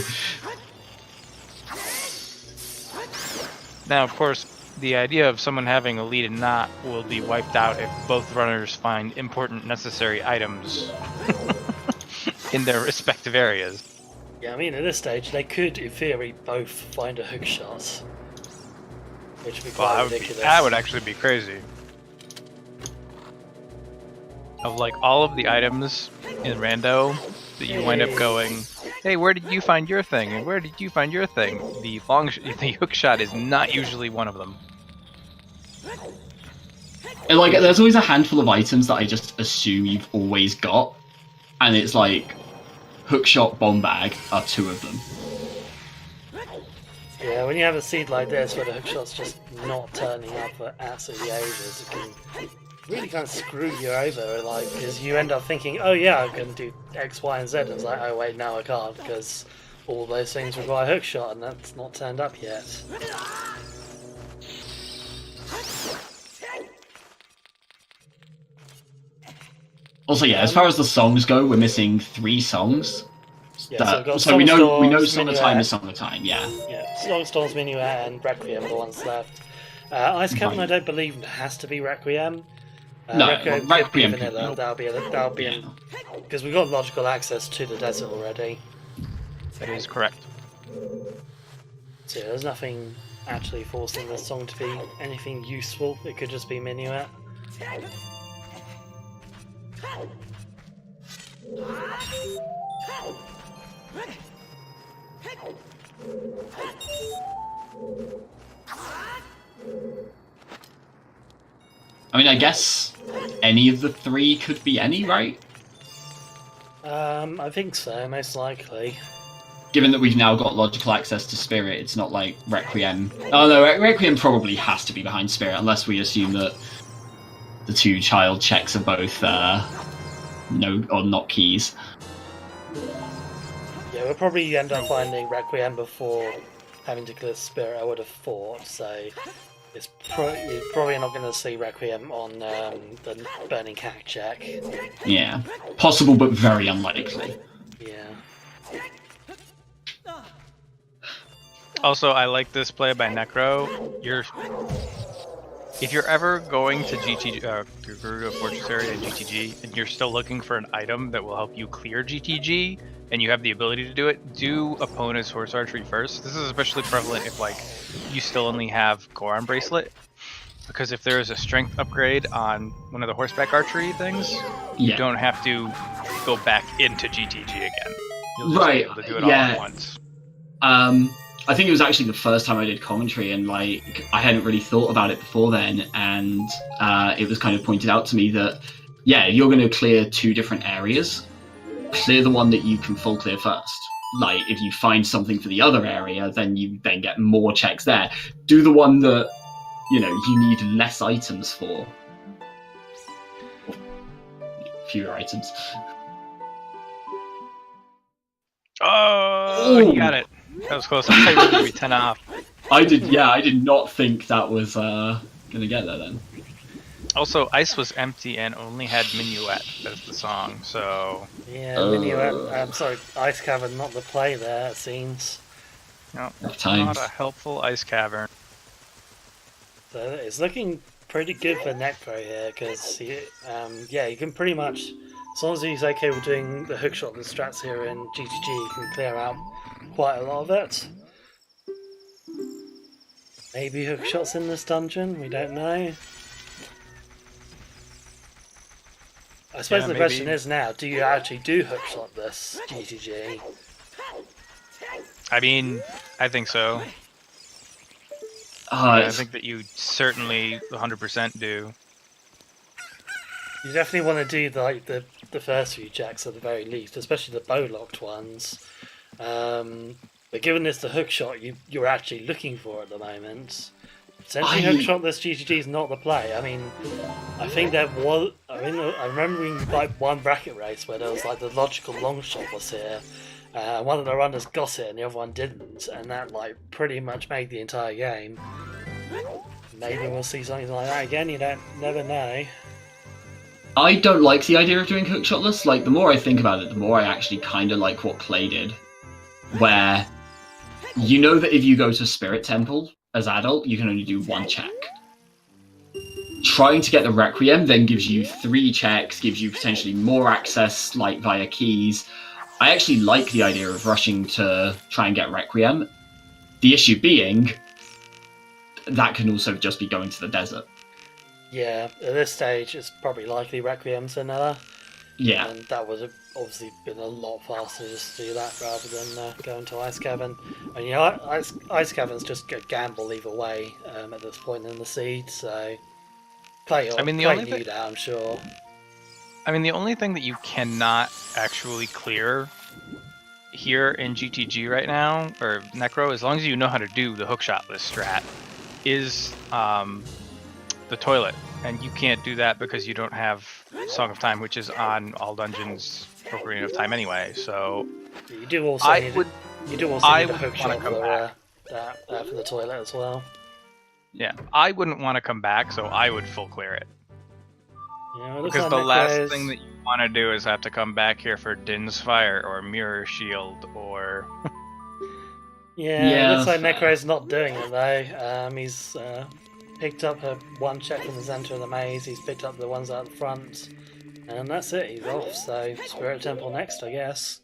Now, of course, the idea of someone having a lead and not will be wiped out if both runners find important necessary items in their respective areas. Yeah, I mean, at this stage, they could, in theory, both find a hook shot. Which would be quite ridiculous. That would actually be crazy. Of like all of the items in Rando that you wind up going, hey, where did you find your thing? And where did you find your thing? The hook shot is not usually one of them. And, like, there's always a handful of items that I just assume you've always got, and it's like hookshot, bomb bag are 2 of them. Yeah, when you have a seed like this where the hookshot's just not turning up for absolutely ages, it can really kind of screw you over, like, because you end up thinking, oh yeah, I can do X, Y, and Z, and it's like, oh wait, no I can't, because all those things require hookshot, and that's not turned up yet. Also, yeah, as far as the songs go, we're missing 3 songs. Yeah, so we know Summertime is Summertime, yeah. Yeah, Songstorm's Minuet and Requiem are the ones left. Ice Cavern, I don't believe has to be Requiem. No, Requiem vanilla. That'll be because we've got logical access to the desert already. That is correct. So yeah, there's nothing actually forcing the song to be anything useful. It could just be Minuet. I mean, I guess any of the 3 could be any, right? I think so, most likely. Given that we've now got logical access to Spirit, it's not like Requiem. Oh no, Requiem probably has to be behind Spirit, unless we assume that the 2 child checks are both no or not keys. Yeah, we'll probably end up finding Requiem before having to clear Spirit, I would have thought, so you're probably not going to see Requiem on the Burning Cack check. Yeah. Possible, but very unlikely. Yeah. Also, I like this play by Necro. If you're ever going to GTG, Gerudo Fortress area in GTG, and you're still looking for an item that will help you clear GTG, and you have the ability to do it, do opponent's horse archery first. This is especially prevalent if, like, you still only have Goron Bracelet, because if there is a strength upgrade on one of the horseback archery things, you don't have to go back into GTG again. You'll just be able to do it all at once. I think it was actually the first time I did commentary, and like I hadn't really thought about it before then, and it was kind of pointed out to me that you're going to clear 2 different areas. Clear the one that you can full clear first. Like if you find something for the other area, then you get more checks there. Do the one that you need less items for, or fewer items. Oh, you got it. That was close. I thought you were going to be 10 off. I did not think that was going to get there then. Also, Ice was empty and only had Minuet as the song, so... Yeah, Minuet. I'm sorry, Ice Cavern, not the play there, it seems. No, not a helpful Ice Cavern. So it's looking pretty good for Necro here, because you can pretty much, as long as he's okay with doing the hookshot and strats here in GTG, you can clear out quite a lot of it. Maybe hookshots in this dungeon, we don't know. I suppose the question is now, do you actually do hookshot this GTG? I mean, I think so. I think that you certainly 100% do. You definitely want to do the first few checks at the very least, especially the bow-locked ones. But given it's the hookshot you're actually looking for at the moment, essentially hookshot this GTG is not the play. I mean, I think there was... I'm remembering like one bracket race where there was like the logical long shot was here. One of the runners got it and the other one didn't, and that like pretty much made the entire game. Maybe we'll see something like that again, you never know. I don't like the idea of doing hookshotless. Like, the more I think about it, the more I actually kind of like what Clay did. Where you know that if you go to Spirit Temple as adult, you can only do 1 check. Trying to get the Requiem then gives you 3 checks, gives you potentially more access, like via keys. I actually like the idea of rushing to try and get Requiem. The issue being, that can also just be going to the desert. Yeah, at this stage, it's probably likely Requiem's another. Yeah. And that would have obviously been a lot faster just to do that rather than going to Ice Cavern. And you know, Ice Cavern's just a gamble either way at this point in the seed, so Clay knew that, I'm sure. I mean, the only thing that you cannot actually clear here in GTG right now, or Necro, as long as you know how to do the hookshotless strat, is the toilet. And you can't do that because you don't have Song of Time, which is on all dungeons for Ocarina of Time anyway. So you do also need a hookshot for the toilet as well. Yeah, I wouldn't want to come back, so I would full clear it. Yeah, because the last thing that you want to do is have to come back here for Din's Fire or Mirror Shield or... yeah, it looks like Necro's not doing it though. He's picked up one check from the center of the maze, he's picked up the ones out the front, and that's it, he's off. So Spirit Temple next, I guess.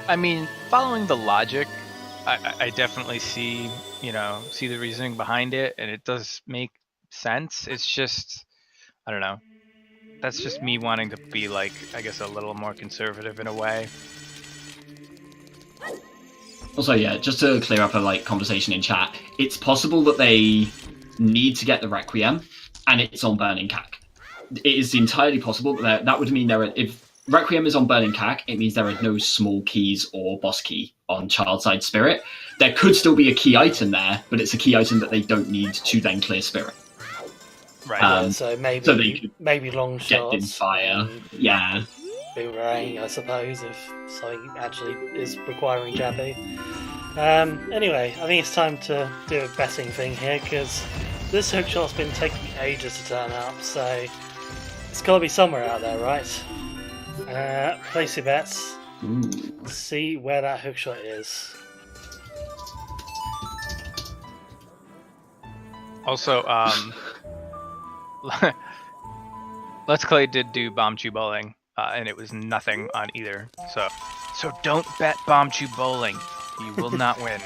I mean, following the logic, I definitely see the reasoning behind it, and it does make sense. It's just, I don't know. That's just me wanting to be, like, I guess a little more conservative in a way. Also, yeah, just to clear up a conversation in chat, it's possible that they need to get the Requiem, and it's on Burning Cack. It is entirely possible that would mean if Requiem is on Burning Cack, it means there are no small keys or boss key on Childside Spirit. There could still be a key item there, but it's a key item that they don't need to then clear Spirit. Right. So maybe long shots. Get in fire. Yeah. Boomerang, I suppose, if something actually is requiring Jabby. Anyway, I think it's time to do a betting thing here, because this hookshot's been taking ages to turn up, so it's got to be somewhere out there, right? Place your bets. See where that hookshot is. Also, Letsklay did do Bomb Chew Bowling, and it was nothing on either. So don't bet Bomb Chew Bowling. You will not win.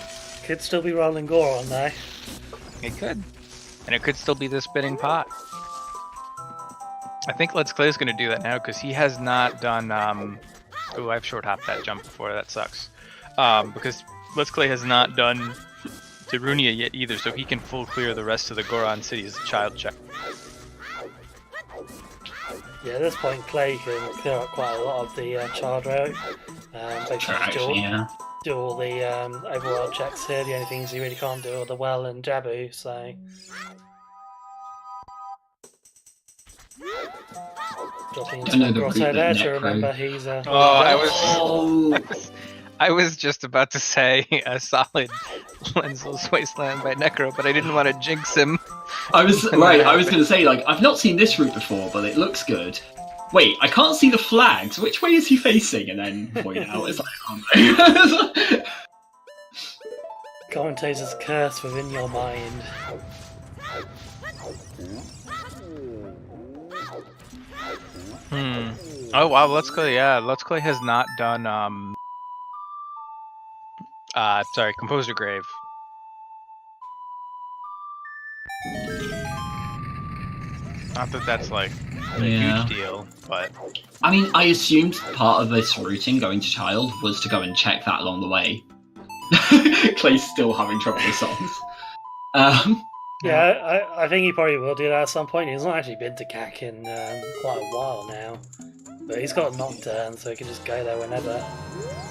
Could still be rolling gore on there. It could. And it could still be the spinning pot. I think Letsklay is going to do that now, because he has not done... Ooh, I've short hopped that jump before, that sucks. Because Letsklay has not done Darunia yet either, so he can full clear the rest of the Goron City as a child check. Yeah, at this point Clay can clear up quite a lot of the child route. Do all the overworld checks here. The only things you really can't do are the Well and Jabu, so... Dropping into the grotto there to remember he's a... I was just about to say a solid Lensless Wasteland by Necro, but I didn't want to jinx him. I was going to say, I've not seen this route before, but it looks good. Wait, I can't see the flags. Which way is he facing? And then point out, it's like, Commentator's curse within your mind. Oh wow, Letsklay, Letsklay has not done Composer Grave. Not that that's a huge deal, but... I mean, I assumed part of this routing going to Child was to go and check that along the way. Clay's still having trouble with songs. Yeah, I think he probably will do that at some point. He's not actually been to CAC in quite a while now. But he's got a Nocturne, so he can just go there whenever.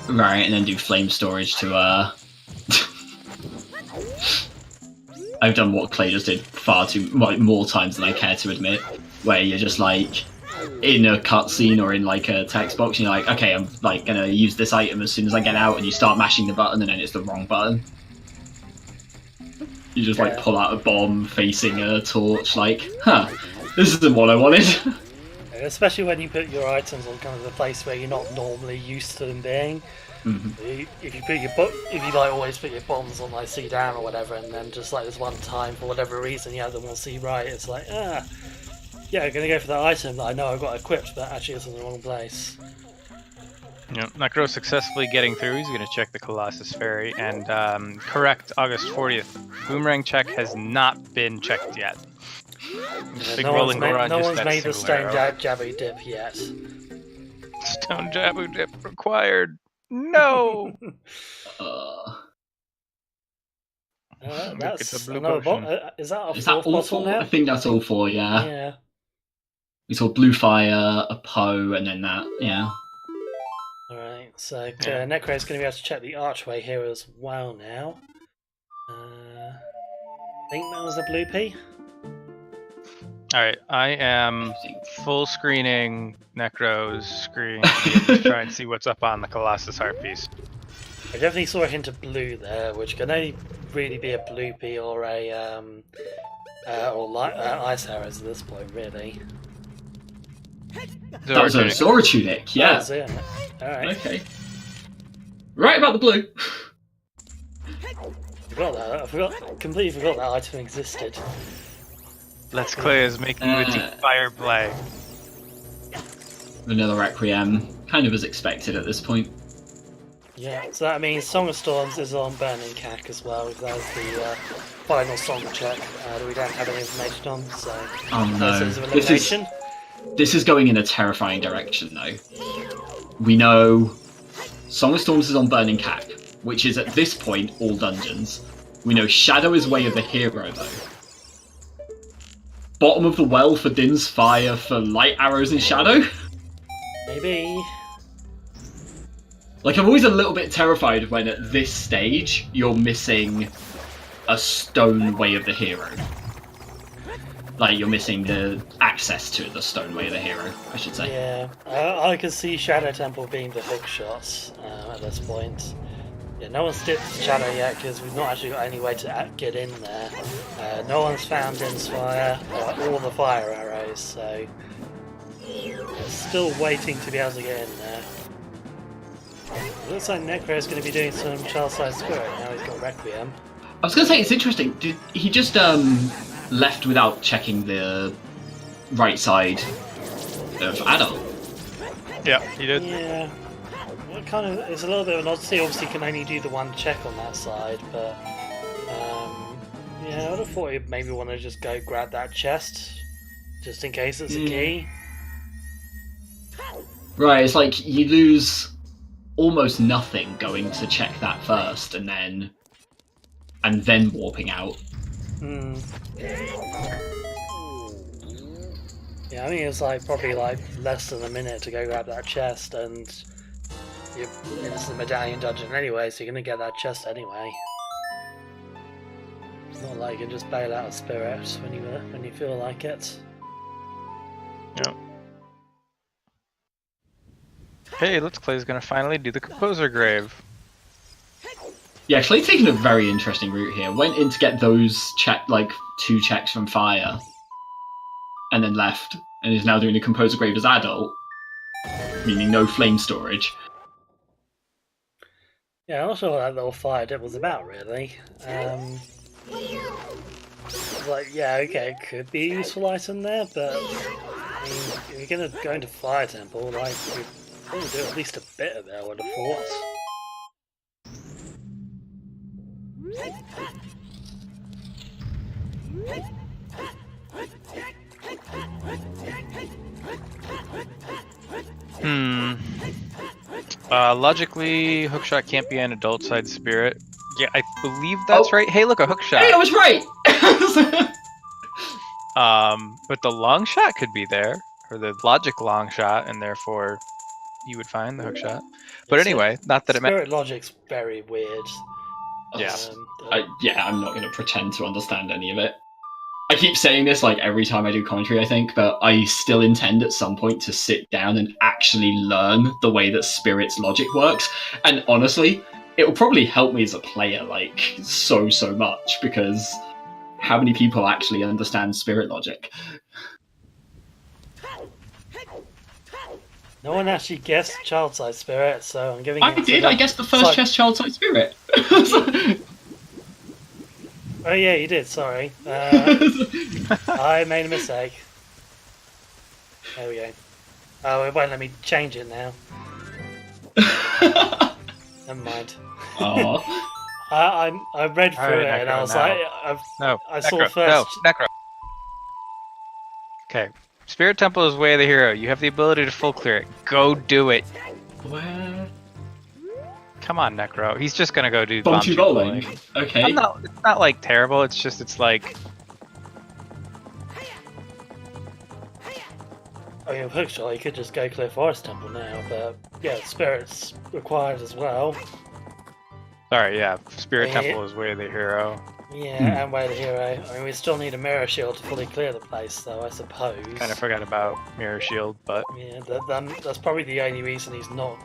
Right, and then do flame storage to, I've done what Clay just did far more times than I care to admit, where you're just in a cutscene or in a text box, and you're like, okay, I'm gonna use this item as soon as I get out, and you start mashing the button, and then it's the wrong button. You just pull out a bomb facing a torch, this isn't what I wanted. Especially when you put your items on kind of the place where you're not normally used to them being. Mm-hmm. If you always put your bombs on C down or whatever, and then just this one time for whatever reason you have them on C right, it's yeah, I'm gonna go for that item that I know I've got equipped, but actually it's in the wrong place. Yep, Necro successfully getting through. He's going to check the Colossus Fairy. And correct, August 40th. Boomerang check has not been checked yet. Big no rolling garage, no just one's that made the single stone arrow. jabby dip yet. Stone Jabu dip required. No! That's blue another potion. is that a Is fourth that all bottle four? now? I think that's all four, yeah. Yeah. We saw Blue Fire, a Poe, and then that, yeah. Alright, so Necro's going to be able to check the archway here as well now. I think that was the blue P. Alright, I am full screening Necro's screen to try and see what's up on the Colossus Heart piece. I definitely saw a hint of blue there, which can only really be a blue P or a ice arrows at this point, really. That was a Zora Tunic, yeah. That was it. Alright. Okay. Right about the blue. Forgot that. Completely forgot that item existed. Letsklay is making you a deep fire play. Vanilla Requiem, kind of as expected at this point. Yeah, so that means Song of Storms is on Burning Cack as well. That was the final song check that we don't have any information on, so... Oh no. This is going in a terrifying direction, though. We know Song of Storms is on Burning Cap, which is at this point all dungeons. We know Shadow is Way of the Hero, though. Bottom of the Well for Din's Fire for Light Arrows and Shadow? Maybe. Like, I'm always a little bit terrified when at this stage you're missing a Stone Way of the Hero. Like, you're missing the access to the Stone Way of the Hero, I should say. Yeah, I can see Shadow Temple being the hook shot at this point. Yeah, no one's dipped Shadow yet because we've not actually got any way to get in there. No one's found Din's Fire or all the fire arrows, so still waiting to be able to get in there. It looks like Necro's going to be doing some Child-Sized Spirit now. He's got Requiem. I was going to say, it's interesting. Did he just left without checking the right side of Adult? Yeah, he did. Yeah. Well, kind of, it's a little bit of an oddity. Obviously, you can only do the one check on that side, but yeah, I would have thought he'd maybe want to just go grab that chest, just in case it's a key. Right, it's like you lose almost nothing going to check that first, and then warping out. Yeah, I mean it's like probably like less than a minute to go grab that chest, and it's the medallion dungeon anyway, so you're gonna get that chest anyway. It's not like you can just bail out a spirit when you feel like it. Yep. Hey, Letsklay's gonna finally do the Composer Grave. Yeah, actually taking a very interesting route here. Went in to get those two checks from Fire, and then left, and is now doing the Composer Grave as Adult, meaning no flame storage. Yeah, I'm not sure what that little fire dip was about, really. Like, yeah, okay, it could be a useful item there, but I mean, if you're gonna go into Fire Temple, like, you're gonna do at least a bit of it, I would have thought. Logically, hookshot can't be an adult side spirit. Yeah, I believe that's right. Hey, look, a hookshot. Hey, I was right! But the long shot could be there, or the logic long shot, and therefore you would find the hookshot. But anyway, not that it matters. Spirit logic's very weird. Yeah. I'm not going to pretend to understand any of it. I keep saying this like every time I do commentary, I think, but I still intend at some point to sit down and actually learn the way that Spirit's logic works. And honestly, it will probably help me as a player, like, so much, because how many people actually understand Spirit logic? No one actually guessed Child-Sized Spirit, so I'm giving it I did, I guessed the first chest Child-Sized Spirit. Oh yeah, you did, sorry. I made a mistake. There we go. Oh, it won't let me change it now. Never mind. Oh. I read through Alright, it and Necro, I was now. like, No, I Necro, saw first. No, Necro. Okay. Spirit Temple is way of the hero. You have the ability to full clear it. Go do it. Where? Come on, Necro. He's just gonna go do Bombchu bowling. bowling. Okay. It's not like terrible. It's like. I mean, hookshot, you could just go clear Forest Temple now, but yeah, Spirit's required as well. Sorry, yeah. Spirit Yeah. Temple is way of the hero. Yeah, and Way the Hero. I mean, we still need a Mirror Shield to fully clear the place, though, I suppose. Kind of forgot about Mirror Shield, but Yeah, that's probably the only reason he's not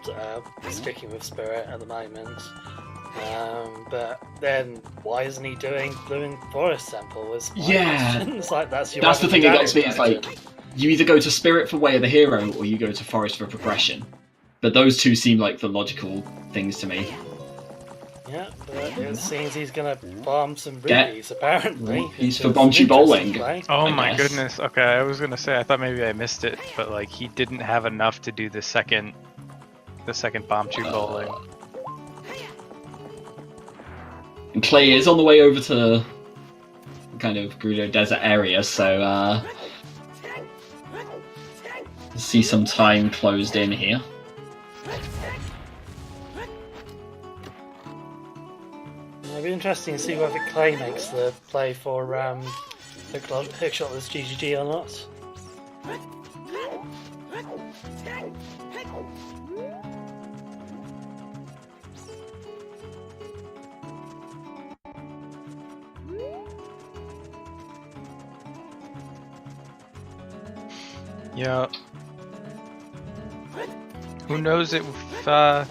sticking with Spirit at the moment. But then, why isn't he doing Forest Temple? Is my question. It's like that's the thing that gets me. It's like you either go to Spirit for Way of the Hero or you go to Forest for progression. But those two seem like the logical things to me. Yeah, but it seems he's gonna bomb some rubies, apparently. He's for Bombchu bowling. oh I my guess. goodness. Okay, I was gonna say I thought maybe I missed it, but like he didn't have enough to do the second Bombchu bowling. And Clay is on the way over to kind of Gerudo Desert area, so see some time closed in here. It'll be interesting to see whether Clay makes the play for Hookshot this GGG or not. Yeah. Who knows if I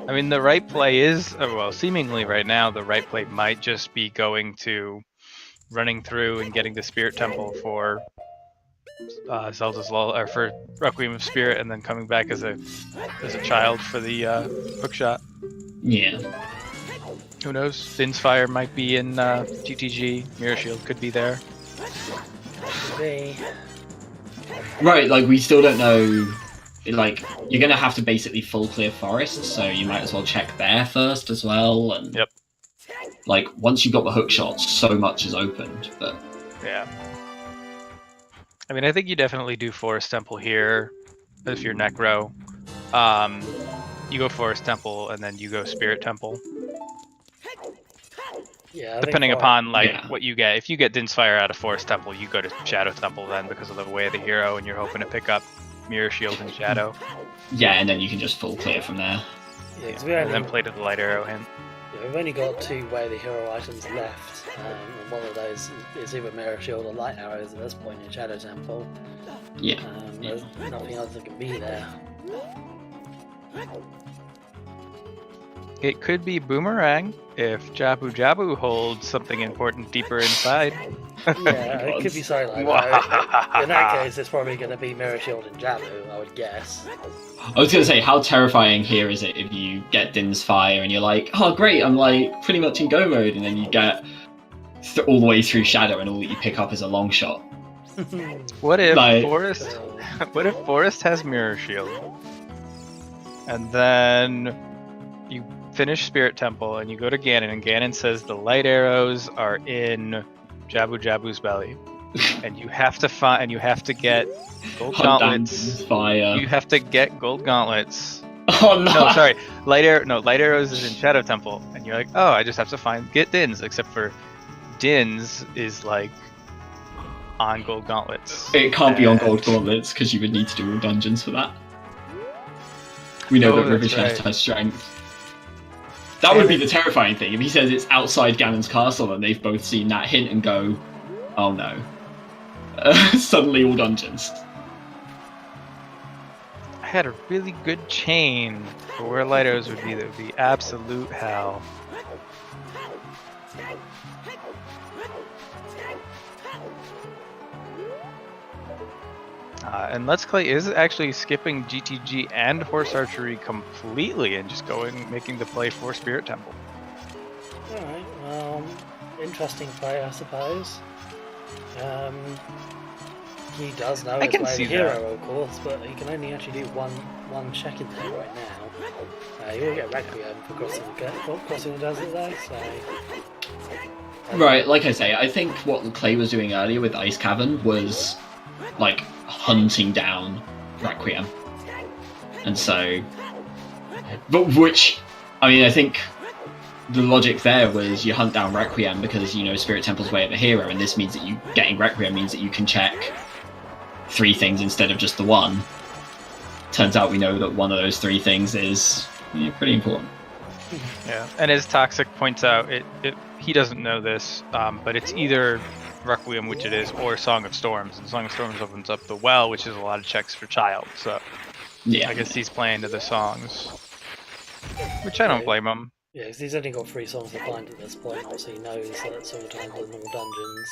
mean, the right play is, well, seemingly right now, the right play might just be going to running through and getting the Spirit Temple for Zelda's Lull, or for Requiem of Spirit, and then coming back as a child for the hookshot. Yeah. Who knows? Din's Fire might be in GTG. Mirror Shield could be there. Maybe. Right, like we still don't know. Like you're gonna have to basically full clear forest, so you might as well check there first as well. And Yep. Like once you've got the hook shot, so much is opened. But Yeah. I mean, I think you definitely do Forest Temple here if you're Necro. You go Forest Temple and then you go Spirit Temple. Yeah, Depending upon what you get. If you get Din's Fire out of Forest Temple, you go to Shadow Temple then because of the way of the hero, and you're hoping to pick up Mirror Shield and Shadow. yeah, and then you can just full clear from there. Yeah, 'cause And then play to the Light Arrow hint. yeah, we've only got 2 Way the Hero items left, and one of those is either Mirror Shield or Light Arrows at this point in Shadow Temple. Yeah. There's nothing else that can be there. It could be Boomerang if Jabu Jabu holds something important deeper inside. Yeah, it could be something like that. In that case, it's probably going to be Mirror Shield and Jabu, I would guess. I was gonna say, how terrifying here is it if you get Din's Fire and you're like, oh great, I'm like pretty much in go mode, and then you get all the way through Shadow and all that you pick up is a long shot. What if Like- Forest? What if Forest has Mirror Shield, and then you finish Spirit Temple and you go to Ganon, and Ganon says the light arrows are in Jabu Jabu's belly, and you have to get gold gauntlets. Din's Fire. You have to get gold gauntlets. Oh no! No, sorry, light arrows is in Shadow Temple, and you're like, oh, I just have to get Din's, except for Din's is like on gold gauntlets. It can't be on gold gauntlets because you would need to do all dungeons for that. We know that River that's Chest right. has strength. That would be the terrifying thing if he says it's outside Ganon's castle and they've both seen that hint and go, oh no. Suddenly all dungeons. I had a really good chain for where light arrows would be. That would be absolute hell. And Letsklay is actually skipping GTG and Horse Archery completely and just making the play for Spirit Temple. Alright, well, interesting play, I suppose. He does know I his can way see the hero, that. of course, but he can only actually do one one check in there right now. You will get Requiem for crossing the desert though, so... Right, like I say, I think what Clay was doing earlier with Ice Cavern was, like, hunting down Requiem. And so... But which... I mean, I think the logic there was you hunt down Requiem because you know Spirit Temple's way of a hero, and this means that you getting Requiem means that you can check 3 things instead of just the one. Turns out we know that one of those 3 things is pretty important. Yeah, and as Toxic points out, he doesn't know this, but it's either Requiem, which it is, or Song of Storms. And Song of Storms opens up the well, which is a lot of checks for Child. So yeah, I guess he's playing to the songs, which I don't blame him. Yeah, because he's only got 3 songs to find at this point, so he knows that sometimes in all dungeons.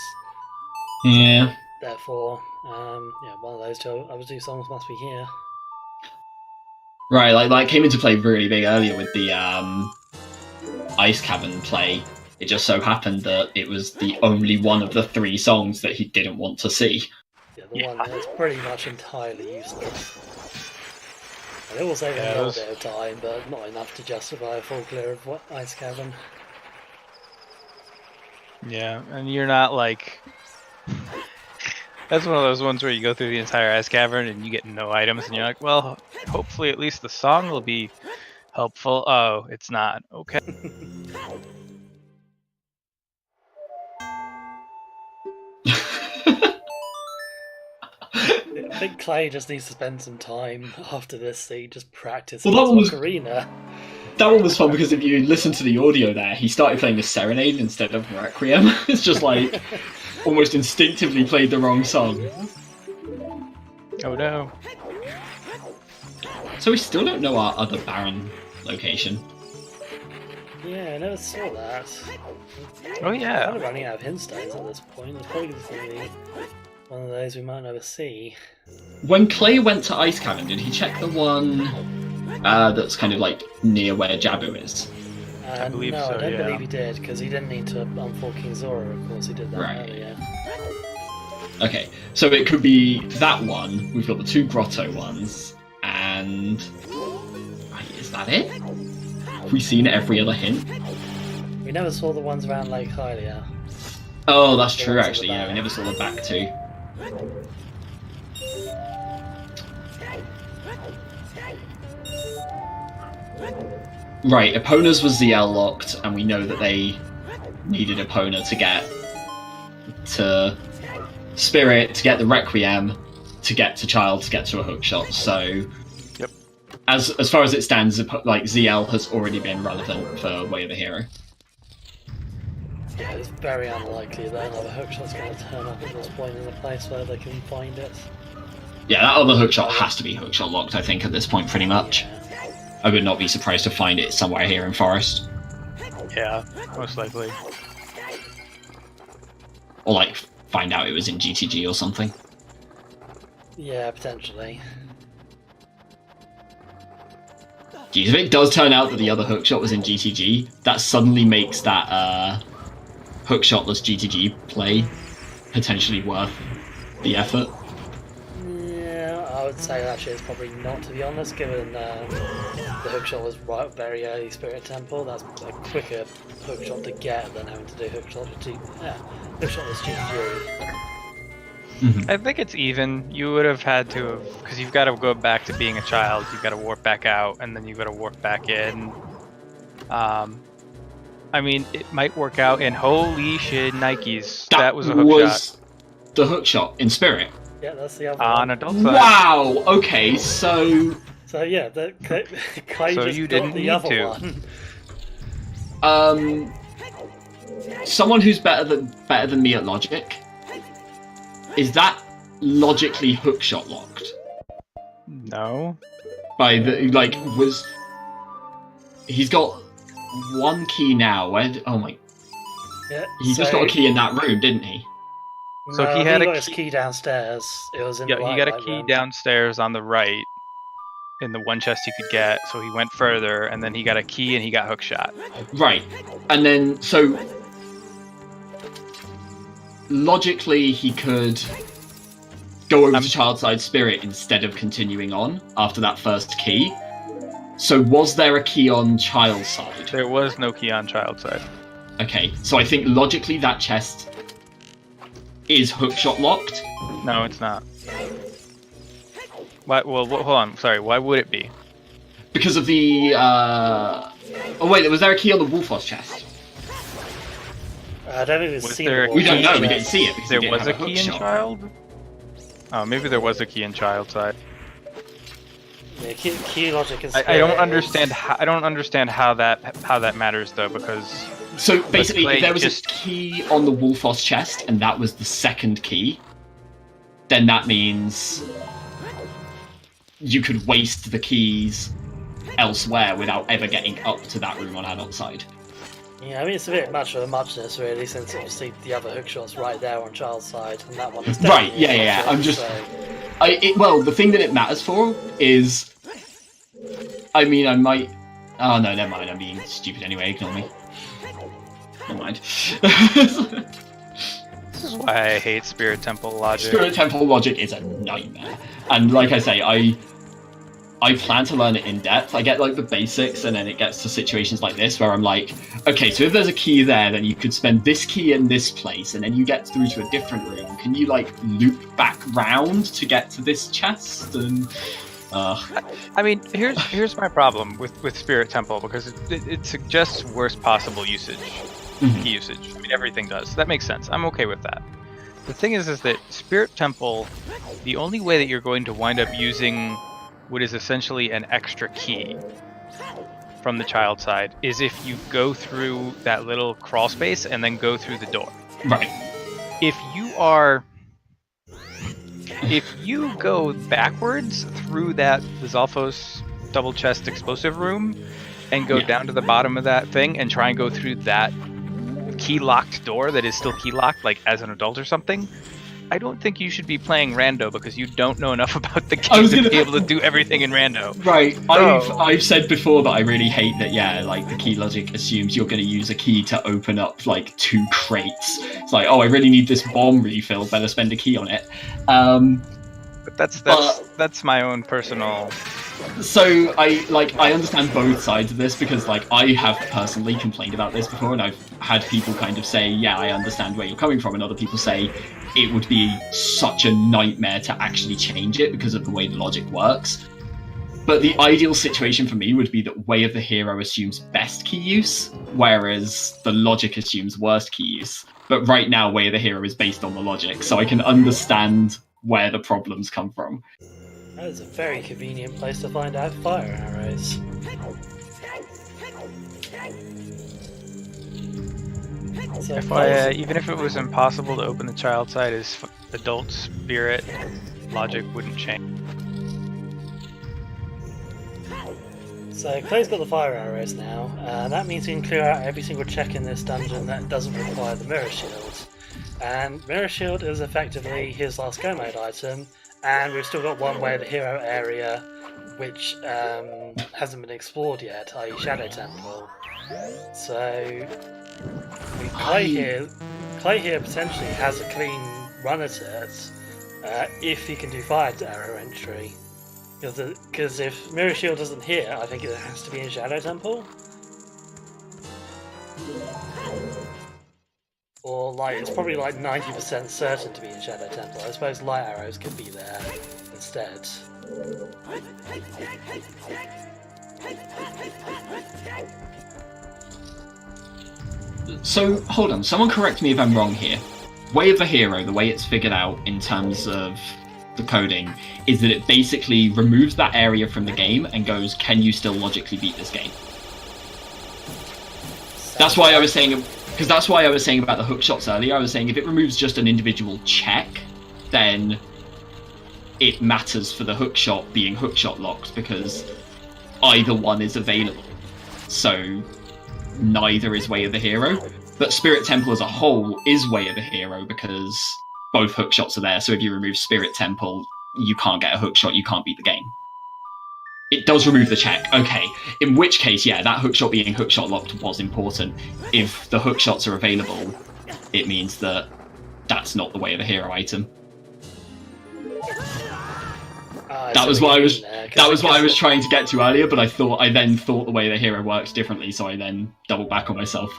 Yeah. Therefore, yeah, one of those other 2 songs must be here. Right, like came into play really big earlier with the Ice Cavern play. It just so happened that it was the only one of the 3 songs that he didn't want to see. Yeah, the one that's pretty much entirely useless. And it will save a little bit of time, but not enough to justify a full clear of Ice Cavern. Yeah, and you're not like... That's one of those ones where you go through the entire Ice Cavern and you get no items, and you're like, well, hopefully at least the song will be helpful. Oh, it's not. Okay. I think Clay just needs to spend some time after this scene just practicing Ocarina. That one was fun because if you listen to the audio there, he started playing the Serenade instead of Requiem. It's just like... almost instinctively played the wrong song. Oh no. So we still don't know our other Baron location. Yeah, I never saw that. Oh yeah. I'm kind of running out of hint stones at this point. It's probably going to be one of those we might never see. When Clay went to Ice Cavern, did he check the one that's kind of like near where Jabu is? I believe no, so, I don't yeah. believe he did, because he didn't need to unfold King Zora, of course he did that earlier. Okay, so it could be that one, we've got the 2 grotto ones, and... is that it? Have we seen every other hint? We never saw the ones around Lake Hylia. Oh, that's true actually, yeah, we never saw the back 2. Right, Epona's was ZL locked, and we know that they needed Epona to get to Spirit, to get the Requiem, to get to Child, to get to a hookshot. So, yep. As far as it stands, like ZL has already been relevant for Way of the Hero. Yeah, it's very unlikely that another hookshot's going to turn up at this point in a place where they can find it. Yeah, that other hookshot has to be hookshot locked, I think, at this point, pretty much. Yeah. I would not be surprised to find it somewhere here in Forest. Yeah, most likely. Or, like, find out it was in GTG or something. Yeah, potentially. Geez, if it does turn out that the other hookshot was in GTG, that suddenly makes that hookshotless GTG play potentially worth the effort. I would say actually it's probably not, to be honest, given the hookshot was very early Spirit Temple. That's a quicker hookshot to get than having to do hookshot with GG. I think it's even. You would have had to have, because you've got to go back to being a child, you've got to warp back out, and then you've got to warp back in. I mean, it might work out, and holy shit, Nikes, that was a hookshot. The hookshot in Spirit? Yeah, that's the other on one. adult side. Wow, okay, so... So yeah, Kai so just you got didn't the need other to. one. Someone who's better than me at logic, is that logically hookshot locked? No. By the, like, was... He's got one key now, oh my... Yeah, he just got a key in that room, didn't he? So no, he had got a his key downstairs. It was in the he got a light key room. downstairs on the right, in the one chest you could get, so he went further, and then he got a key and he got hookshot. Right, and then, so... Logically, he could go over to Childside Spirit instead of continuing on after that first key. So was there a key on Childside? There was no key on Childside. Okay, so I think logically that chest is hookshot locked. No, it's not. Why, well, hold on. Sorry, why would it be? Because of the... Oh wait, was there a key on the Wolfos chest? I don't even see it. We don't know, we didn't see it. Because There was a key in Child? Oh, maybe there was a key in Childside. Yeah, key logic is. I don't understand. I don't understand how that matters though, because. So basically, Letsklay if there was just... a key on the Wolfos chest and that was the second key, then that means you could waste the keys elsewhere without ever getting up to that room on adult side. Yeah, I mean it's a bit much of a muchness really, since obviously the other hookshot's right there on Child's side, and that one is right. Yeah. I'm just. So... well, the thing that it matters for is, I mean, I might. Oh no, never mind. I'm being stupid anyway. Ignore me. Never mind. This is why I hate Spirit Temple logic. Spirit Temple logic is a nightmare, and like I say, I plan to learn it in depth. I get like the basics, and then it gets to situations like this where I'm like, okay, so if there's a key there, then you could spend this key in this place, and then you get through to a different room. Can you like loop back round to get to this chest? And I mean, here's my problem with Spirit Temple, because it suggests worst possible usage, key usage. I mean, everything does. That makes sense. I'm okay with that. The thing is that Spirit Temple, the only way that you're going to wind up using what is essentially an extra key from the child side is if you go through that little crawl space and then go through the door. Right. If you go backwards through the Zalfos double chest explosive room and go down to the bottom of that thing and try and go through that key locked door that is still key locked, like as an adult or something, I don't think you should be playing rando, because you don't know enough about the game to be able to do everything in rando. Right. I've said before that I really hate that, like the key logic assumes you're going to use a key to open up like 2 crates. It's like, oh, I really need this bomb refilled, better spend a key on it. But that's my own personal... So I understand both sides of this, because like I have personally complained about this before, and I've had people kind of say, yeah, I understand where you're coming from, and other people say it would be such a nightmare to actually change it because of the way the logic works. But the ideal situation for me would be that Way of the Hero assumes best key use, whereas the logic assumes worst key use. But right now, Way of the Hero is based on the logic, so I can understand where the problems come from. That is a very convenient place to find out fire arrows. So even if it was impossible to open the child side as adult spirit, logic wouldn't change. So Clay's got the fire arrows now, and that means he can clear out every single check in this dungeon that doesn't require the mirror shield. And mirror shield is effectively his last go mode item, and we've still got one Way of the Hero area which hasn't been explored yet, i.e. Shadow Temple. So Clay here potentially has a clean run at it if he can do fire arrow entry. Because if Mirror Shield isn't here, I think it has to be in Shadow Temple. Or like it's probably like 90% certain to be in Shadow Temple. I suppose light arrows could be there instead. So, hold on, someone correct me if I'm wrong here. Way of the Hero, the way it's figured out in terms of the coding, is that it basically removes that area from the game and goes, can you still logically beat this game? That's why I was saying, because that's why I was saying about the hook shots earlier. I was saying if it removes just an individual check, then it matters for the hook shot being hook shot locked, because either one is available. So neither is Way of the Hero. But Spirit Temple as a whole is Way of the Hero because both hook shots are there. So if you remove Spirit Temple, you can't get a hook shot, you can't beat the game. It does remove the check, okay. In which case, yeah, that hook shot being hook shot locked was important. If the hook shots are available, it means that that's not the Way of the Hero item. That was what I was. That was what I was trying to get to earlier, but I then thought the way the hero worked differently, so I then doubled back on myself.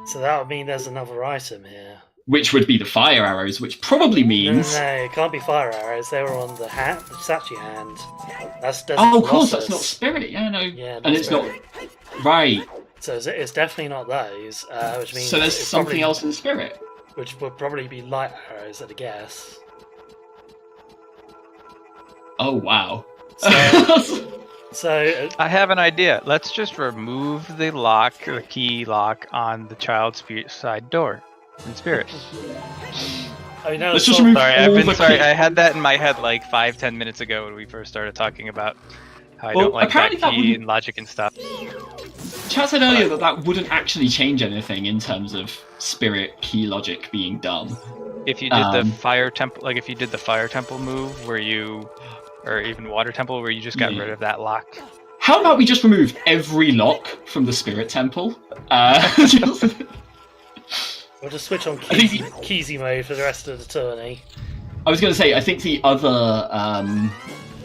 So that would mean there's another item here. Which would be the fire arrows, which probably means. No, it can't be fire arrows. They were on the statue hand. That's of course, that's not spirit. Yeah, no. Yeah, and it's spirit. Not. Right. So it's definitely not those, which means. So there's something else in spirit. Which would probably be light arrows, at a guess. Oh wow. So I have an idea. Let's just remove the key lock on the child's side door in spirit. Oh, no, let's just remove Sorry, I had that in my head like 5-10 minutes ago when we first started talking about how I don't like that key and logic and stuff. Chat said earlier that wouldn't actually change anything in terms of spirit key logic being dumb. If you did the fire temple, like if you did the fire temple move where you, or even water temple where you just got rid of that lock. How about we just remove every lock from the spirit temple? We'll just switch on Keezy mode for the rest of the tourney. I was going to say, I think the other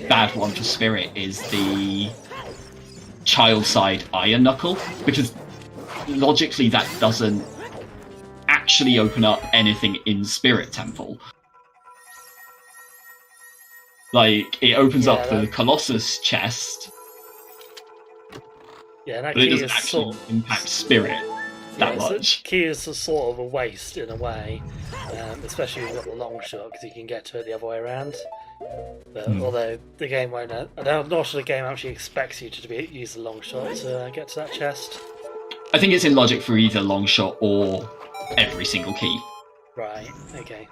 bad one for spirit is the child side iron knuckle, because logically that doesn't actually open up anything in spirit temple. Like, it opens up the Colossus chest, but it doesn't actually impact spirit that much. Key is a sort of a waste in a way, especially when you've got the long shot, because you can get to it the other way around. But although the game won't, I'm not sure the game actually expects you to use the long shot to get to that chest. I think it's in logic for either long shot or every single key. Right. Okay.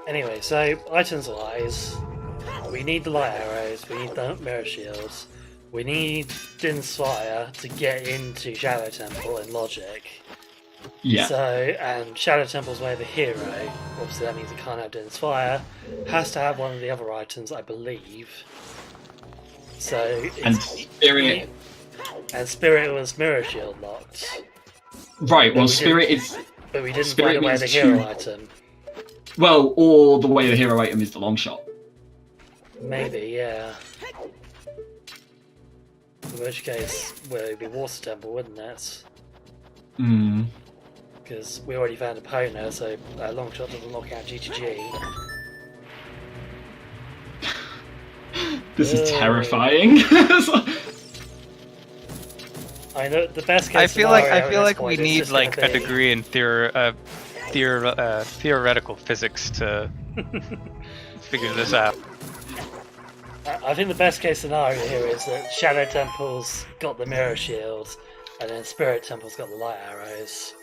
Anyway, so items-wise, we need the light arrows, we need the mirror shields, we need Din's Fire to get into Shadow Temple in logic. Yeah. So, and Shadow Temple's way of the hero, obviously that means it can't have Din's Fire, has to have one of the other items, I believe. So, and Spirit. And Spirit was Mirror Shield locked. Right, well, Spirit is. But we didn't find the way of the hero item. Well, or the way of the hero item is the long shot. Maybe, yeah. In which case, well, it'd be Water Temple, wouldn't it? Hmm. Because we already found a Pona, so long shot doesn't lock out GTG. This is terrifying. I know the best case. I feel like we need like a degree in theoretical physics to figure this out. I think the best case scenario here is that Shadow Temple's got the mirror shield, and then Spirit Temple's got the light arrows,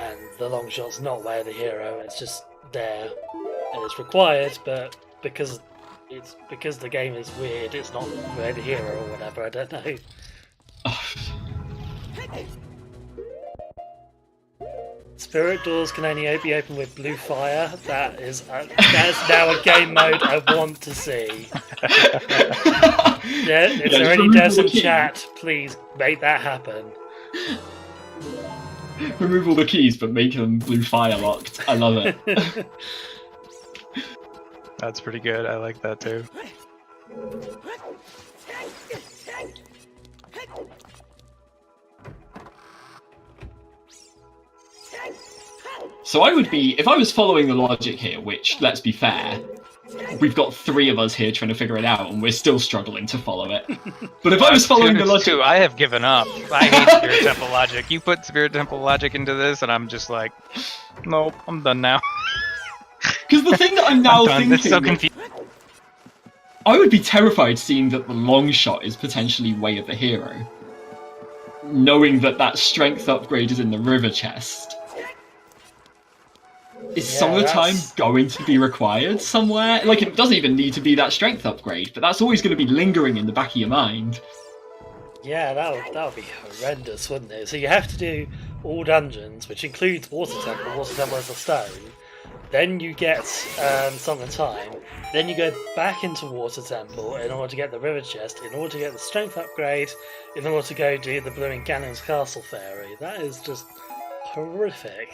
and the long shot's not way of the hero. It's just there, and it's required, but because the game is weird, it's not way of the hero or whatever. I don't know. Spirit doors can only be opened with blue fire. That is now a game mode I want to see. Yeah, if there any devs in chat, please make that happen. Remove all the keys, but make them blue fire locked. I love it. That's pretty good. I like that too. So I would be, if I was following the logic here, which, let's be fair, we've got 3 of us here trying to figure it out, and we're still struggling to follow it. But if I was following the logic... I have given up. I hate Spirit Temple logic. You put Spirit Temple logic into this, and I'm just like, nope, I'm done now. Because the thing that I'm now thinking... It's so confusing. I would be terrified seeing that the long shot is potentially way of the hero. Knowing that strength upgrade is in the river chest. Is summertime going to be required somewhere? Like, it doesn't even need to be that strength upgrade, but that's always going to be lingering in the back of your mind. Yeah, that would be horrendous, wouldn't it? So you have to do all dungeons, which includes Water Temple. Water Temple is a stone. Then you get Song of Time. Then you go back into Water Temple in order to get the river chest, in order to get the strength upgrade, in order to go do the Blue in Ganon's Castle Fairy. That is just horrific.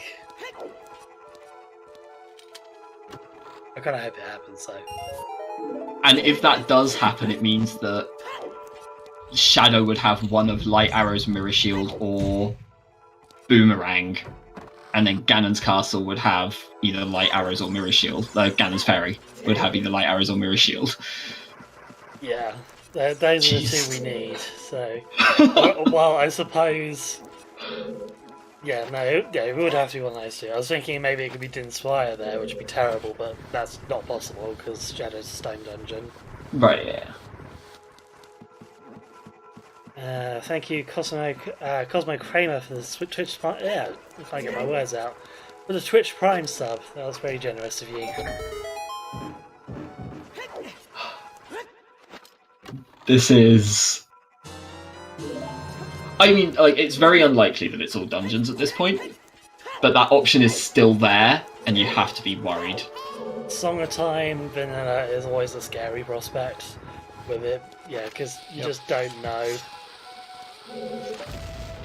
I kind of hope it happens, though. And if that does happen, it means that Shadow would have one of Light Arrow's Mirror Shield or Boomerang, and then Ganon's Castle would have either Light Arrows or Mirror Shield. Ganon's Ferry would have either Light Arrows or Mirror Shield. Yeah, those are the two we need. So, well, I suppose. Yeah, no, it would have to be one of those two. I was thinking maybe it could be Din Spire there, which would be terrible, but that's not possible because Shadow's a stone dungeon. Right, yeah. Thank you, Cosmo Kramer, for the Twitch Prime. Yeah, if I get my words out. For the Twitch Prime sub. That was very generous of you. This is... I mean, like, it's very unlikely that it's all dungeons at this point, but that option is still there, and you have to be worried. Song of Time vanilla is always a scary prospect with it, yeah, because you just don't know.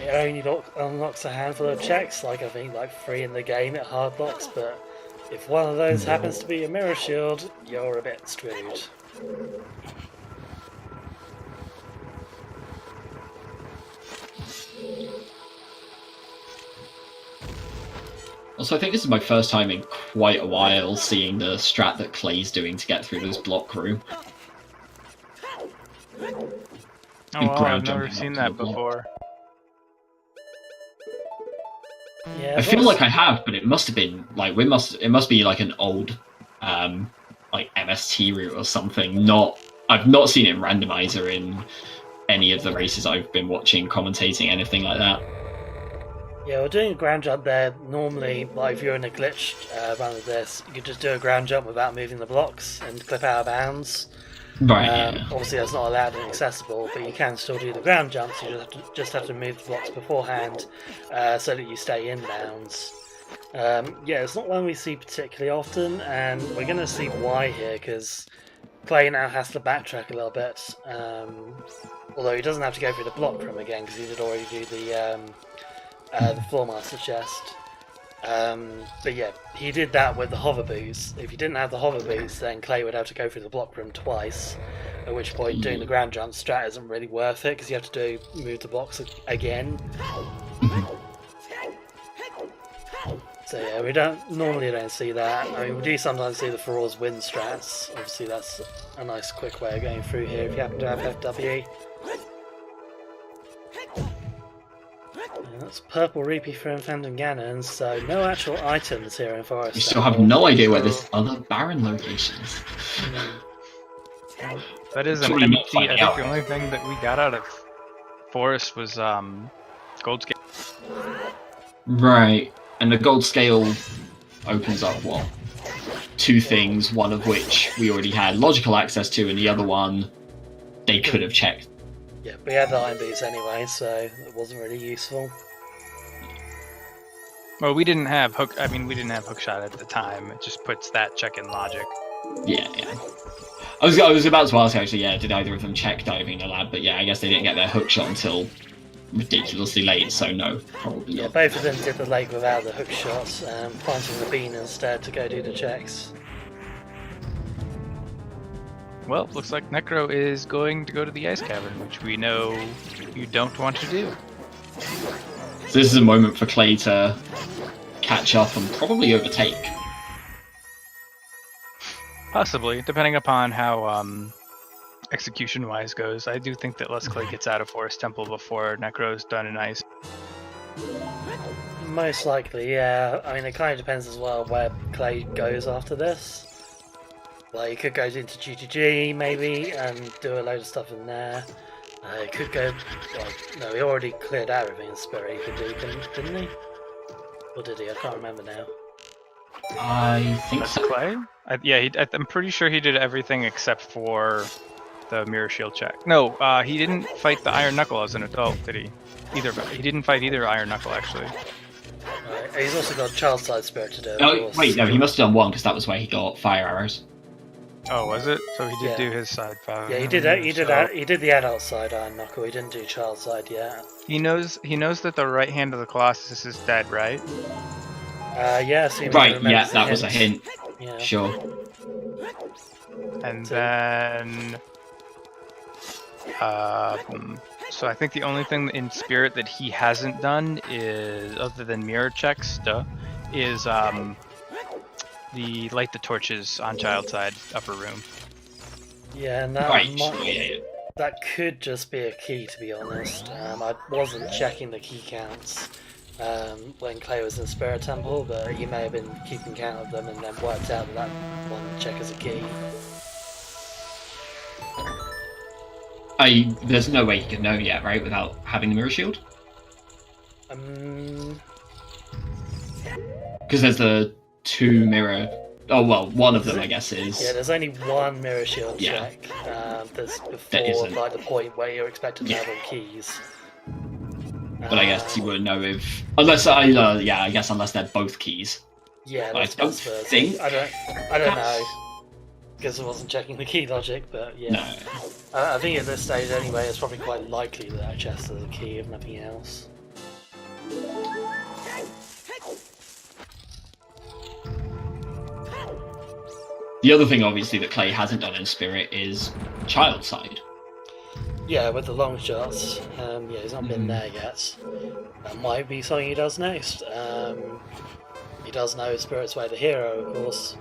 It only unlocks a handful of checks, like I think like 3 in the game at hard blocks, but if one of those happens to be a mirror shield, you're a bit screwed. Also, I think this is my first time in quite a while seeing the strat that Clay's doing to get through this block room. Oh, wow, I've never seen that before. Yeah, I feel like I have, but it must have been like it must be like an old like MST route or something. I've not seen it in Randomizer in any of the races I've been watching, commentating, anything like that. Yeah, we're doing a ground jump there. Normally, like if you're in a glitched run of this, you could just do a ground jump without moving the blocks and clip out of bounds. Right. Yeah. Obviously, that's not allowed and accessible, but you can still do the ground jumps. You just have to move the blocks beforehand so that you stay in bounds. Yeah, it's not one we see particularly often, and we're going to see why here, because Clay now has to backtrack a little bit. Although he doesn't have to go through the block room again, because he did already do the Floor Master chest. But yeah, he did that with the hover boots. If you didn't have the hover boots, then Clay would have to go through the block room twice, at which point doing the ground jump strat isn't really worth it, because you have to move the blocks again. So yeah, we normally don't see that. I mean, we do sometimes see the Feroz win strats. Obviously that's a nice quick way of going through here if you happen to have FW. That's Purple Reapy from Phantom Ganon, so no actual items here in Forest. You still have no idea where this other Baron location is. That is an empty. I think the only thing that we got out of Forest was Gold Scale. Right, and the Gold Scale opens up what? 2 things, one of which we already had logical access to, and the other one they could have checked. Yeah, we had the Iron Boots anyway, so it wasn't really useful. Well, we didn't have hookshot at the time. It just puts that check in logic. Yeah. I was about to ask actually. Yeah, did either of them check diving in the lab? But yeah, I guess they didn't get their hookshot until ridiculously late. So no, probably not. Yeah, both of them did the lake without the hookshot, planting the bean instead to go do the checks. Well, looks like Necro is going to go to the ice cavern, which we know you don't want to do. So this is a moment for Clay to catch up and probably overtake. Possibly, depending upon how execution-wise goes. I do think that Letsklay gets out of Forest Temple before Necro's done in ice. Most likely, yeah. I mean, it kind of depends as well where Clay goes after this. Like, he could go into GTG, maybe, and do a load of stuff in there. He could go... Well, no, he already cleared out everything in Spirit he could do, didn't he? Or did he? I can't remember now. I think so. Clay? I'm pretty sure he did everything except for the Mirror Shield check. No, he didn't fight the Iron Knuckle as an adult, did he? He didn't fight either Iron Knuckle, actually. Right. He's also got Child Side Spirit to do. Oh, wait, no, he must have done one, because that was where he got fire arrows. Oh, was it? So he did do his side fire. Yeah, he did the adult side Iron Knuckle. He didn't do child side yet. He knows that the right hand of the Colossus is dead, right? Yeah, so Right, yeah, that was a hint. Yeah. Sure. And then... so I think the only thing in Spirit that he hasn't done is, other than mirror checks, is the light the torches on child side upper room. Yeah, and that, Right. that could just be a key, to be honest. I wasn't checking the key counts when Clay was in Spirit Temple, but he may have been keeping count of them and then worked out that one check is a key. There's no way he could know yet, right, without having the mirror shield? Because there's the 2 mirror... Oh, well, one of them, I guess, is... Yeah, there's only one mirror shield check. That's before like, the point where you're expected to have all keys. But I guess you wouldn't know if... Unless, I guess unless they're both keys. Yeah, but that's I don't think... I don't know. Because I wasn't checking the key logic, but yeah. No. I think at this stage anyway, it's probably quite likely that chest is a key, if nothing else. The other thing, obviously, that Clay hasn't done in Spirit is child side. Yeah, with the long shots. Yeah, he's not been there yet. That might be something he does next. He does know Spirit's Way the hero, of course.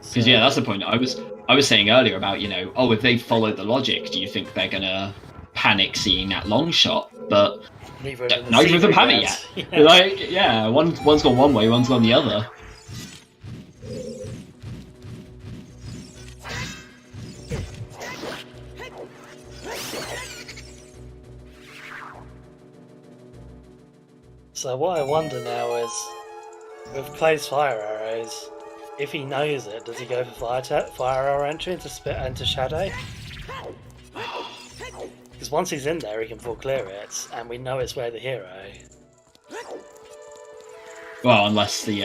Because yeah, that's the point. I was saying earlier about, if they followed the logic, do you think they're gonna panic seeing that long shot? But neither of them have it yet. Yeah. One's gone one way, one's gone the other. So what I wonder now is, with Clay's fire arrows, if he knows it, does he go for fire arrow entry into Shadow? Because once he's in there, he can full clear it, and we know it's where the hero. Well, unless the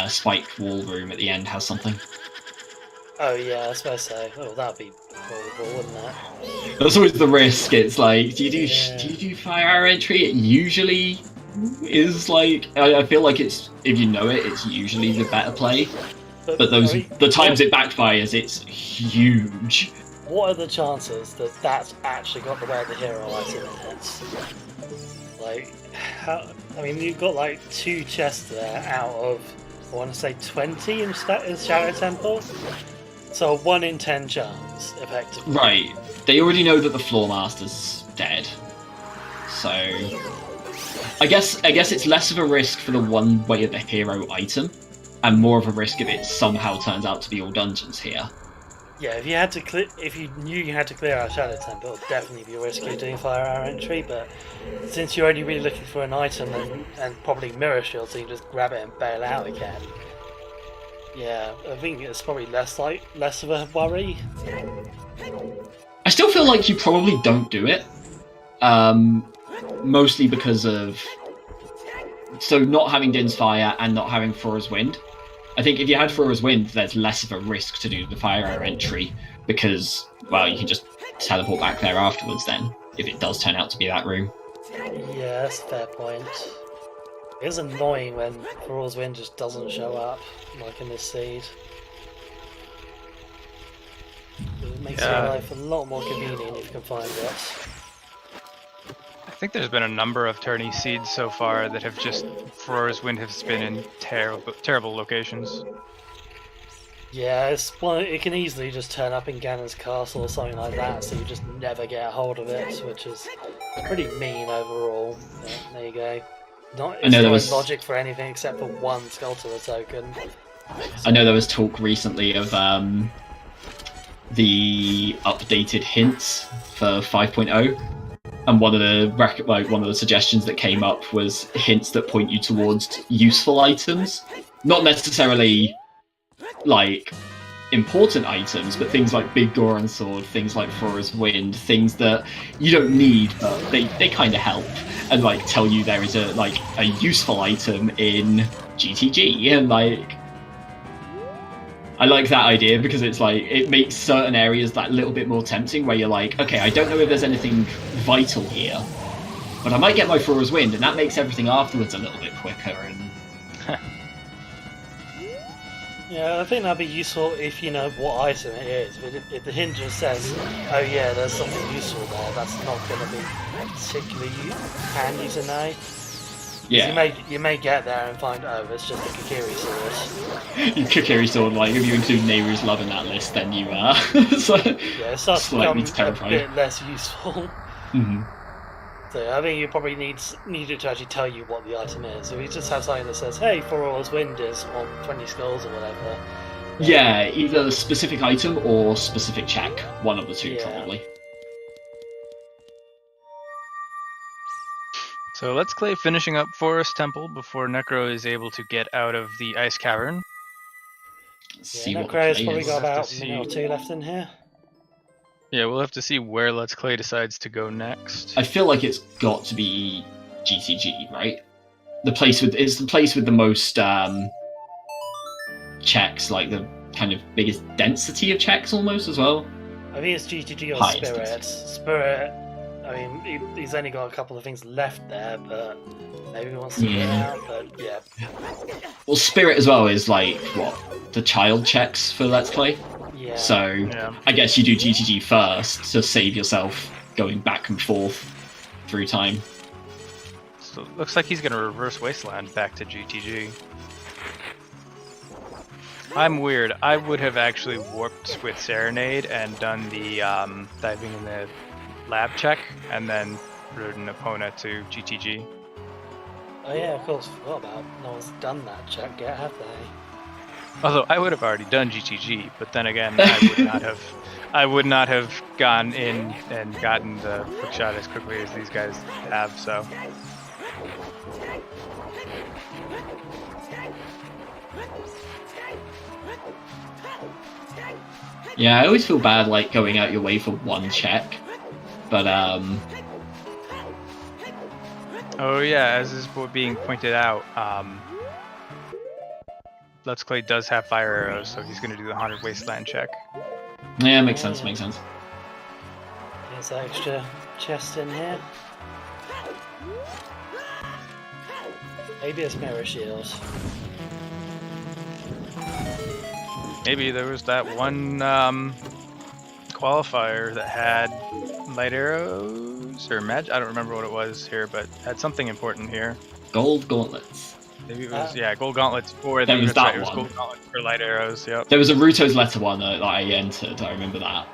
spiked wall room at the end has something. Oh yeah, I suppose so. Oh, that'd be horrible, wouldn't it? That's always the risk. It's like, do you do fire arrow entry? It usually is like, I feel like it's, if you know it, it's usually the better play. But the times it backfires, it's huge. What are the chances that that's actually got the way of the hero item in it? Like, I mean, you've got like 2 chests there out of, I want to say 20 in Shadow Temple. So a 1 in 10 chance, effectively. Right. They already know that the Floor Master's dead. So I guess it's less of a risk for the one way of the hero item, and more of a risk if it somehow turns out to be all dungeons here. Yeah, if you knew you had to clear out Shadow Temple, it would definitely be risky doing fire arrow entry, but since you're only really looking for an item and probably mirror shield, so you can just grab it and bail out again. Yeah, I think it's probably less of a worry. I still feel like you probably don't do it. Mostly because of not having Din's Fire and not having Flora's Wind. I think if you had Flora's Wind, there's less of a risk to do the fire arrow entry because, well, you can just teleport back there afterwards then, if it does turn out to be that room. Yeah, that's a fair point. It is annoying when Flora's Wind just doesn't show up, like in this seed. It makes your life a lot more convenient if you can find it. I think there's been a number of tourney seeds so far that have just, Flora's Wind has been in terrible locations. Yeah, it can easily just turn up in Ganon's castle or something like that, so you just never get a hold of it, which is pretty mean overall. But there you go. It's not logic for anything except for 1 Skulltula token. I know there was talk recently of the updated hints for 5.0. And one of the suggestions that came up was hints that point you towards useful items, not necessarily like important items, but things like Big Goron Sword, things like Flora's Wind, things that you don't need, but they kind of help and like tell you there is a useful item in GTG, and like I like that idea because it's like it makes certain areas that little bit more tempting where you're like, okay, I don't know if there's anything vital here, But I might get my Thrower's Wind, and that makes everything afterwards a little bit quicker. And Yeah, I think that'd be useful if you know what item it is. But if the hint just says, "Oh yeah, there's something useful there," that's not going to be particularly handy to know. yeah, You may get there and find, oh, it's just a Kikiri sword. you Kikiri sword, like if you include Nehru's Love in that list, then you are so Yeah, it starts to slightly become terrifying. a bit less useful. Mm-hmm. So I think you probably need it to actually tell you what the item is. If you just have something that says, "Hey, Thorol's Wind is on 20 skulls" or whatever. Yeah, either a specific item or specific check. One of the two, Yeah. probably. So Letsklay finishing up Forest Temple before Necro is able to get out of the ice cavern. Let's see what the Necro's play probably is. got We'll have about to a minute or two left in here. Yeah, we'll have to see where Letsklay decides to go next. I feel like it's got to be GTG, right? It's the place with the most checks, like the kind of biggest density of checks almost as well. I think it's GTG or Highest Spirit. density. Spirit, I mean, he's only got a couple of things left there, but maybe he wants to get out, but yeah. Well, Spirit as well is like, what, the child checks for Let's Play? Yeah. So, Yeah. I guess you do GTG first to save yourself going back and forth through time. So it looks like he's going to reverse Wasteland back to GTG. I'm weird. I would have actually warped with Serenade and done the diving in the lab check, and then ridden Epona to GTG. Oh yeah, of course, forgot about. No one's done that check yet, have they? Although I would have already done GTG, but then again, I would not have gone in and gotten the quick shot as quickly as these guys have. So Yeah, I always feel bad like going out your way for one check, but oh yeah, as is being pointed out, Letsklay does have fire arrows, so he's going to do the Haunted Wasteland check. yeah, makes sense, makes sense. There's that extra chest in here. Maybe it's Mirror Shield. Maybe there was that one qualifier that had light arrows or magic. I don't remember what it was here, but had something important here. Gold gauntlets. Maybe it was gold gauntlets for There was that It was one. gold gauntlets for light arrows. Yep. There was a Ruto's letter one that I entered, I remember that.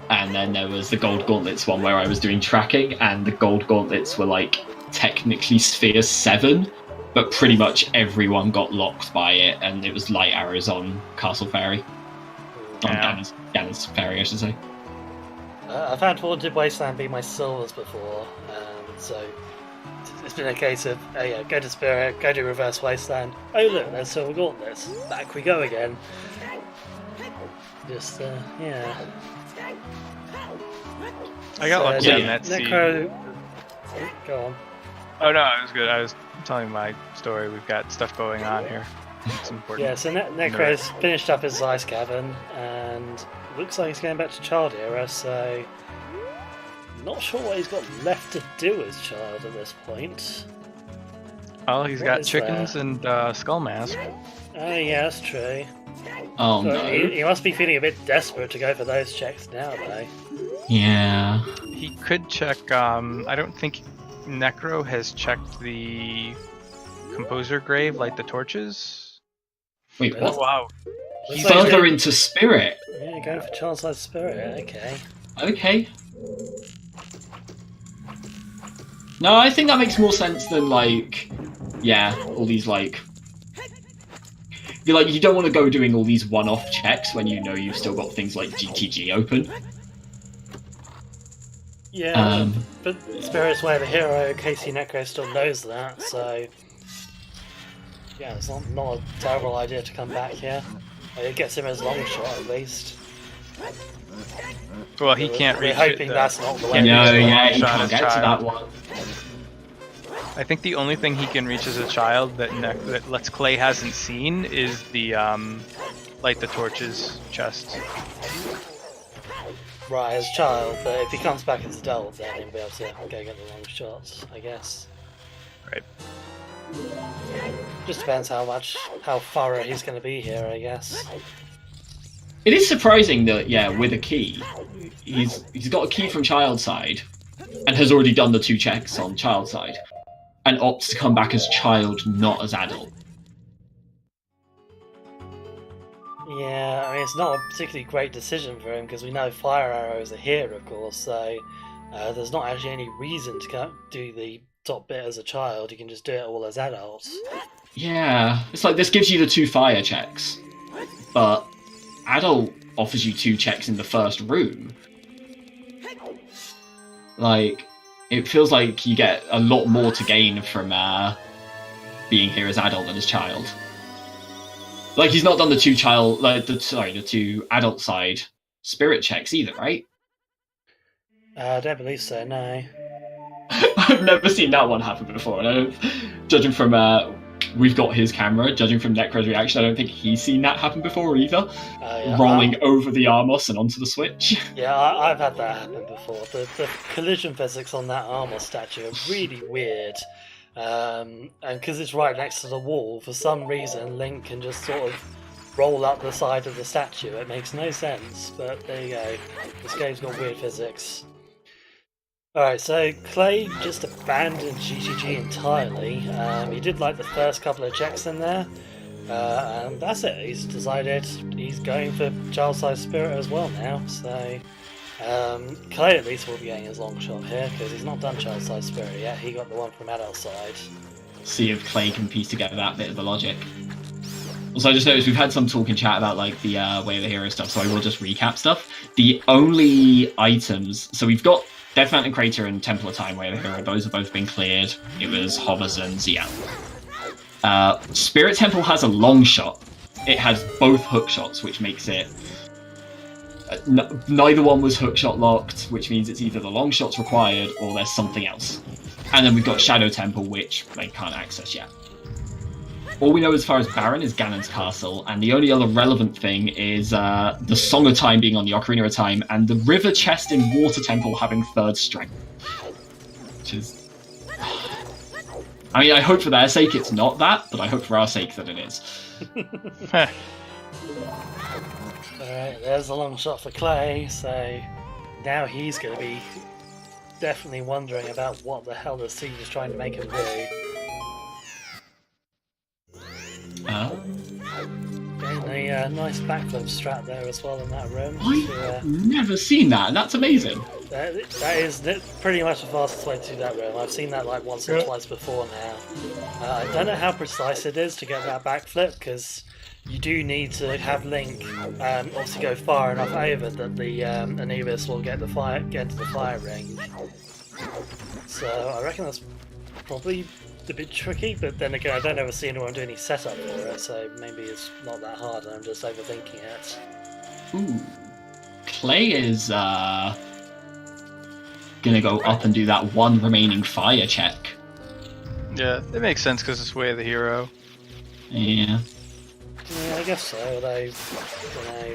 And then there was the gold gauntlets one where I was doing tracking, and the gold gauntlets were like technically sphere 7, but pretty much everyone got locked by it, and it was light arrows on Castle Fairy. On Yeah. Ganon's Fairy, I should say. I've had Haunted Wasteland be my silvers before, so it's been a case of, oh yeah, go to Spirit, go to Reverse Wasteland. Oh look, there's Silver Gauntlets. Back we go again. Just, yeah. I got lucky yeah, on that seed. Necro... Go on. Oh no, it was good. I was telling my story. We've got stuff going on here. It's important. Yeah, so Necro's finished up his ice cavern, and looks like he's going back to Child Era, so... Not sure what he's got left to do as Child at this point. Well, he's What got is chickens that? and Skull Mask. Oh yeah, that's true. Oh So no. he must be feeling a bit desperate to go for those checks now, though. Yeah. He could check. I don't think Necro has checked the Composer Grave, like the torches. Wait, Oh, what? wow. Looks He's like he's Further going- into Spirit. Yeah, going for Child's Spirit, okay. Okay. No, I think that makes more sense than like, yeah, all these like. You're like, you don't want to go doing all these one-off checks when you know you've still got things like GTG open. Yeah, but Spirit's Way of the Hero, KCNecro still knows that, so... Yeah, it's not a terrible idea to come back here. It gets him his long shot, at least. Well, he can't We're reach hoping it. that's not the way No, it is. yeah, you shot can't as get to child. that one. I think the only thing he can reach as a child that Letsklay hasn't seen is the Light the Torches chest. right as child, but if he comes back as adult, then he'll be able to go get the long shots, I guess. Right. Just depends how thorough he's going to be here, I guess. It is surprising that, yeah, with a key, he's got a key from child side, and has already done the 2 checks on child side, and opts to come back as child, not as adult. Yeah, I mean, it's not a particularly great decision for him, because we know Fire Arrow is a here, of course, so there's not actually any reason to do the top bit as a child. You can just do it all as adults. Yeah, it's like this gives you the 2 fire checks, but adult offers you 2 checks in the first room. Like, it feels like you get a lot more to gain from being here as adult than as child. Like, he's not done the 2 child, like the 2 adult side spirit checks either, right? I don't believe so, no. I've never seen that one happen before, and I don't, judging from we've got his camera, judging from Necro's reaction, I don't think he's seen that happen before either. Yeah, rolling over the Armos and onto the Switch. Yeah, I've had that happen before. The collision physics on that Armor statue are really weird. And because it's right next to the wall, for some reason Link can just sort of roll up the side of the statue. It makes no sense, but there you go. This game's got weird physics. Alright, so Clay just abandoned GGG entirely. He did like the first couple of checks in there, and that's it. He's decided he's going for child-sized spirit as well now, so Clay at least will be getting his long shot here, because he's not done child-sized spirit yet. He got the one from adult side. See if Clay can piece together that bit of the logic. Also, I just noticed we've had some talk in chat about like the Way of the Hero stuff, so I will just recap stuff. The only items, so we've got Death Mountain Crater and Temple of Time, Way of the Hero, those have both been cleared. It was Hovers and Xian. Spirit Temple has a long shot. It has both hook shots, which makes it... neither one was hook shot locked, which means it's either the long shot's required or there's something else. And then we've got Shadow Temple, which they can't access yet. All we know as far as Baron is Ganon's Castle, and the only other relevant thing is the Song of Time being on the Ocarina of Time, and the River Chest in Water Temple having 3rd strength. Which is... I mean, I hope for their sake it's not that, but I hope for our sake that it is. Alright, there's a long shot for Clay, so now he's going to be definitely wondering about what the hell the Siege is trying to make him do. Getting a nice backflip strat there as well in that room. I've never seen that, and that's amazing. That is pretty much the fastest way to do that room. I've seen that like once or twice before now. I don't know how precise it is to get that backflip, because you do need to have Link obviously go far enough over that the Anubis will get to the fire ring. So I reckon that's probably a bit tricky, but then again I don't ever see anyone do any setup for it, so maybe it's not that hard and I'm just overthinking it. Ooh. Clay is gonna go up and do that one remaining fire check. Yeah, it makes sense because it's Way of the Hero. Yeah. Yeah, I guess so, although, you know,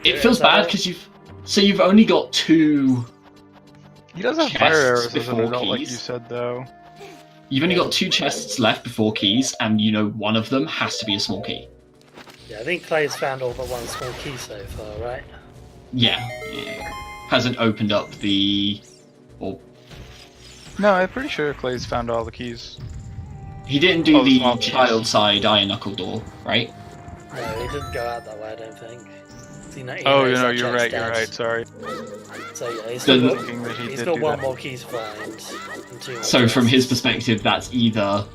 it feels bad because you've only got 2. He does have fire arrows as an adult, like you said, though. You've only got 2 chests left before keys, and you know one of them has to be a small key. Yeah, I think Clay's found all but one small key so far, right? Yeah. Hasn't opened up the... Or... No, I'm pretty sure Clay's found all the keys. He didn't do the child side iron knuckle door, right? No, he didn't go out that way, I don't think. You're right, sorry. So yeah, he's got one more key to find. And 2 more so chests. From his perspective, that's either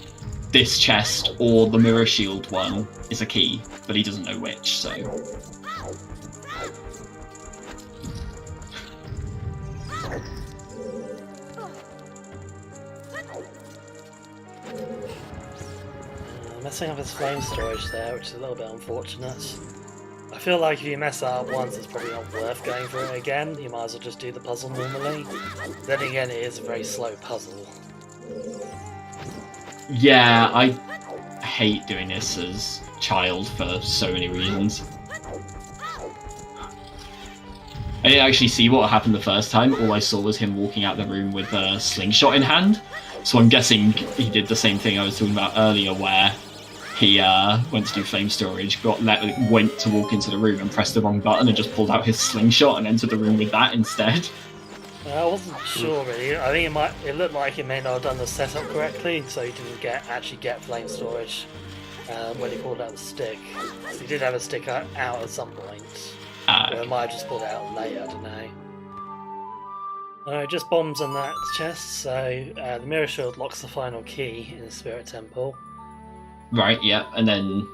this chest or the mirror shield one is a key, but he doesn't know which, so... Messing up his flame storage there, which is a little bit unfortunate. I feel like if you mess that up once, it's probably not worth going for it again. You might as well just do the puzzle normally. Then again, it is a very slow puzzle. Yeah, I hate doing this as child for so many reasons. I didn't actually see what happened the first time. All I saw was him walking out the room with a slingshot in hand. So I'm guessing he did the same thing I was talking about earlier, where he went to do flame storage, went to walk into the room and pressed the wrong button and just pulled out his slingshot and entered the room with that instead. I wasn't sure really. I think it looked like he may not have done the setup correctly, so he didn't actually get flame storage when he pulled out the stick. So he did have a stick out at some point. Or it might have just pulled it out later, I don't know. Just bombs on that chest, so the mirror shield locks the final key in the spirit temple. Right, yeah, and then...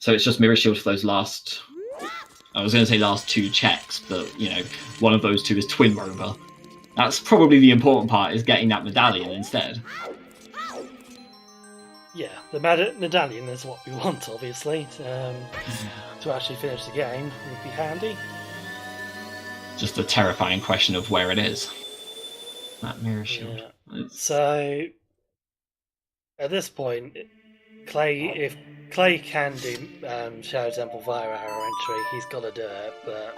So it's just mirror shield for those last... I was going to say last 2 checks, but, you know, one of those 2 is Twin Rover. That's probably the important part, is getting that medallion instead. Yeah, the medallion is what we want, obviously. To actually finish the game would be handy. Just a terrifying question of where it is. That mirror shield. Yeah. So, at this point, if Clay can do Shadow Temple via arrow entry, he's got to do it, but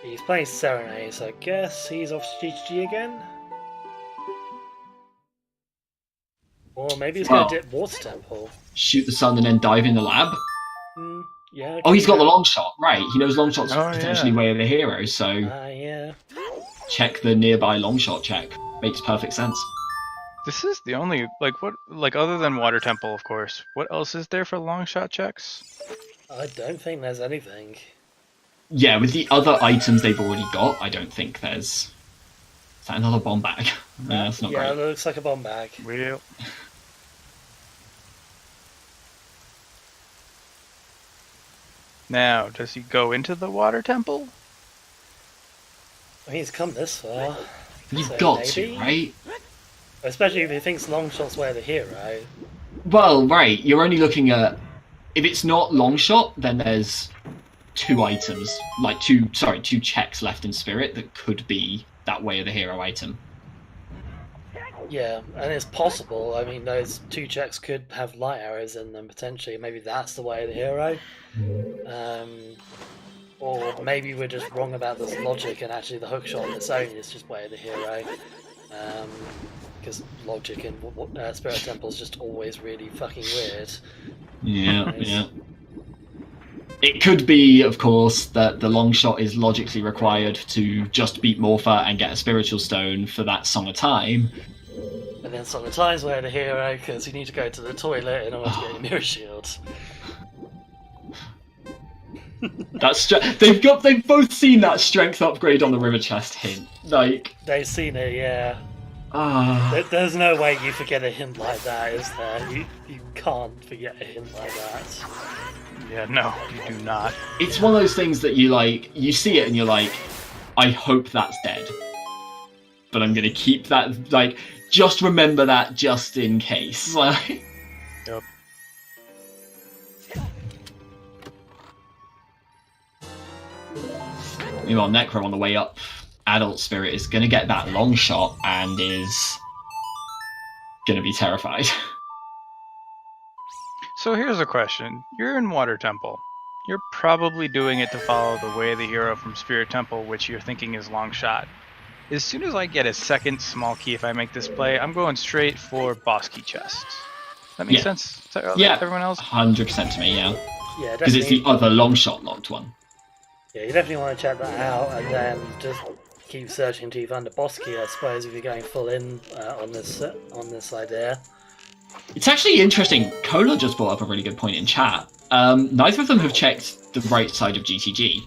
he's playing Serenade, so I guess he's off GG again? Or maybe he's going to dip Water Temple. Shoot the sun and then dive in the lab? Yeah. Oh, he's got the long shot, right. He knows long shot's potentially way of the hero, so yeah. Check the nearby long shot check. Makes perfect sense. This is the only, other than Water Temple, of course, what else is there for long shot checks? I don't think there's anything. Yeah, with the other items they've already got, I don't think there's... Is that another bomb bag? That's not great. Yeah, it looks like a bomb bag. Well... Now, does he go into the Water Temple? I mean, he's come this far. You've got to, right? Especially if he thinks Longshot's way of the hero. Well, right, you're only looking at... If it's not Longshot, then there's 2 items, two checks left in Spirit that could be that way of the hero item. Yeah, and it's possible. I mean, those 2 checks could have light arrows in them, potentially. Maybe that's the way of the hero. Or maybe we're just wrong about this logic, and actually the hookshot on its own is just way of the hero. Because logic in Spirit Temple is just always really fucking weird. Yeah, yeah. It could be, of course, that the long shot is logically required to just beat Morpha and get a spiritual stone for that Song of Time. And then Song of Time's way of the hero, because you need to go to the toilet in order to get a mirror shield. That's they've both seen that strength upgrade on the river chest hint. They've seen it, yeah. There's no way you forget a hint like that, is there? You can't forget a hint like that. Yeah, no, you do not. It's one of those things that you see it and you're like, I hope that's dead. But I'm gonna keep that, just remember that just in case. Yep. Meanwhile, Necro on the way up, Adult Spirit is gonna get that long shot and is gonna be terrified. So here's a question. You're in Water Temple. You're probably doing it to follow the way of the hero from Spirit Temple, which you're thinking is long shot. As soon as I get a second small key, if I make this play, I'm going straight for boss key chests. That makes sense to everyone else? 100% to me, yeah. Yeah, because it's the other long shot locked one. Yeah, you definitely want to check that out, and then just keep searching until you find a boss key, I suppose, if you're going full in on this idea. It's actually interesting. Cola just brought up a really good point in chat. Neither of them have checked the right side of GTG.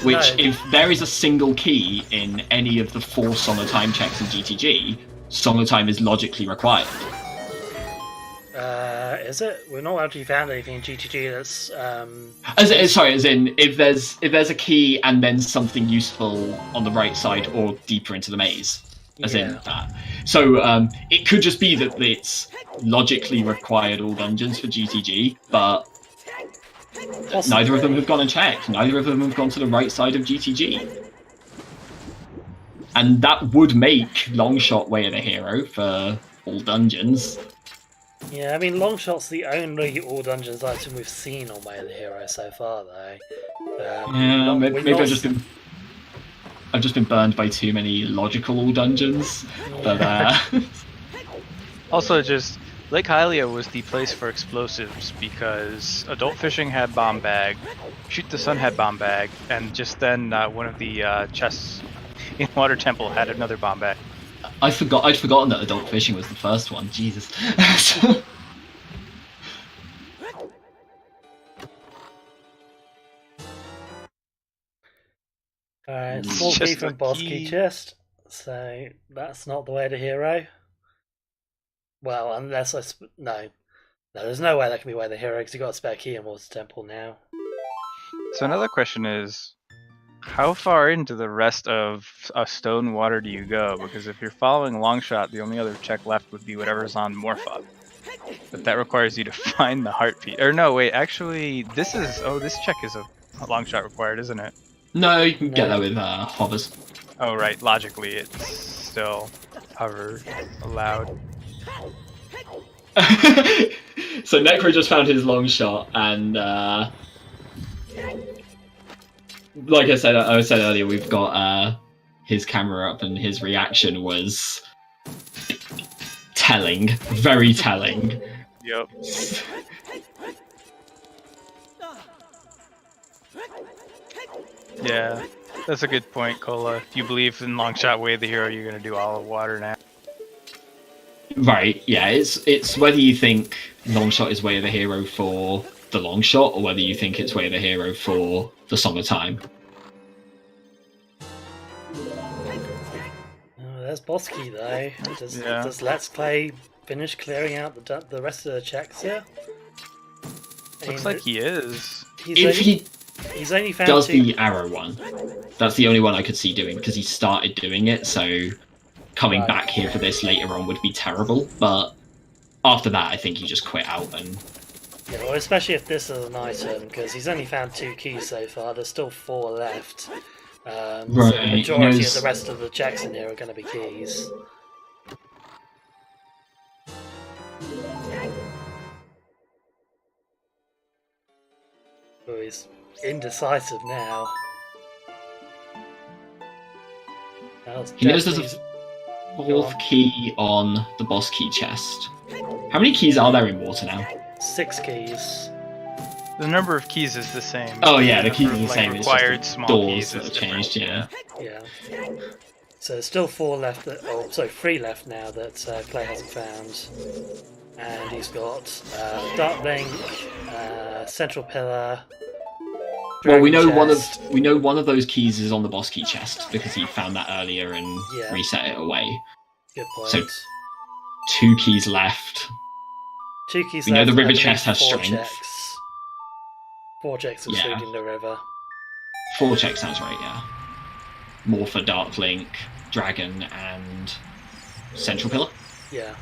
Which, if there is a single key in any of the 4 Song of Time checks in GTG, Song of Time is logically required. Is it? We've not actually found anything in GTG that's... As in, if there's a key and then something useful on the right side or deeper into the maze. As in that. So, it could just be that it's logically required all dungeons for GTG, but... Possibly. Neither of them have gone and checked. Neither of them have gone to the right side of GTG. And that would make Longshot way of the hero for all dungeons. Yeah, I mean, Longshot's the only all dungeons item we've seen on Way of the Hero so far, though. Yeah, maybe I've just been burned by too many logical dungeons. Yeah. But Also, just Lake Hylia was the place for explosives because Adult Fishing had bomb bag, Shoot the Sun had bomb bag, and just then one of the chests in Water Temple had another bomb bag. I'd forgotten that Adult Fishing was the first one. Jesus. Alright, small key Just from a boss key. key chest, so that's not the way to hero. Well, unless no, there's no way that can be way to hero because you got a spare key in Water Temple now. So another question is, how far into the rest of a stone water do you go? Because if you're following Longshot, the only other check left would be whatever's on Morpha. But that requires you to find the heartbeat. Or no, wait, actually, this check is a Longshot required, isn't it? No, you can get that with hovers. Oh, right, logically, it's still hover allowed. So Necro just found his long shot, and like I said earlier, we've got his camera up, and his reaction was telling, very telling. Yep. Yeah, that's a good point, Cola. If you believe in Longshot Way the hero, you're gonna do all of water now. Right, yeah, it's whether you think Longshot is Way of the Hero for the long shot, or whether you think it's Way of the Hero for the Song of Time. Oh, there's boss key though. Does Letsklay finish clearing out the rest of the checks here? Looks like he is. He's only found does two... the arrow one. That's the only one I could see doing, because he started doing it, so coming back here for this later on would be terrible. But after that, I think he just quit out. And yeah, well, especially if this is an item, because he's only found 2 keys so far. There's still 4 left. So the majority of the rest of the checks in here are going to be keys. Oh, he's indecisive now. He knows there's a 4th key on the boss key chest. How many keys are there in water now? 6 keys. The number of keys is the same. Oh yeah, the keys are the same. Required it's just small doors keys that is have changed. Yeah. Yeah. So there's still 4 left. Sorry, 3 left now that Clay hasn't found. And he's got Dark Link, Central Pillar. Well, we know chest. one of those keys is on the boss key chest because he found that earlier and reset it away. Good point. So 2 keys left. 2 keys we left. know the river chest has 4 strength. Checks. 4 checks including the river. 4 checks sounds right. Yeah. More for Dark Link, Dragon, and Central Pillar. Yeah.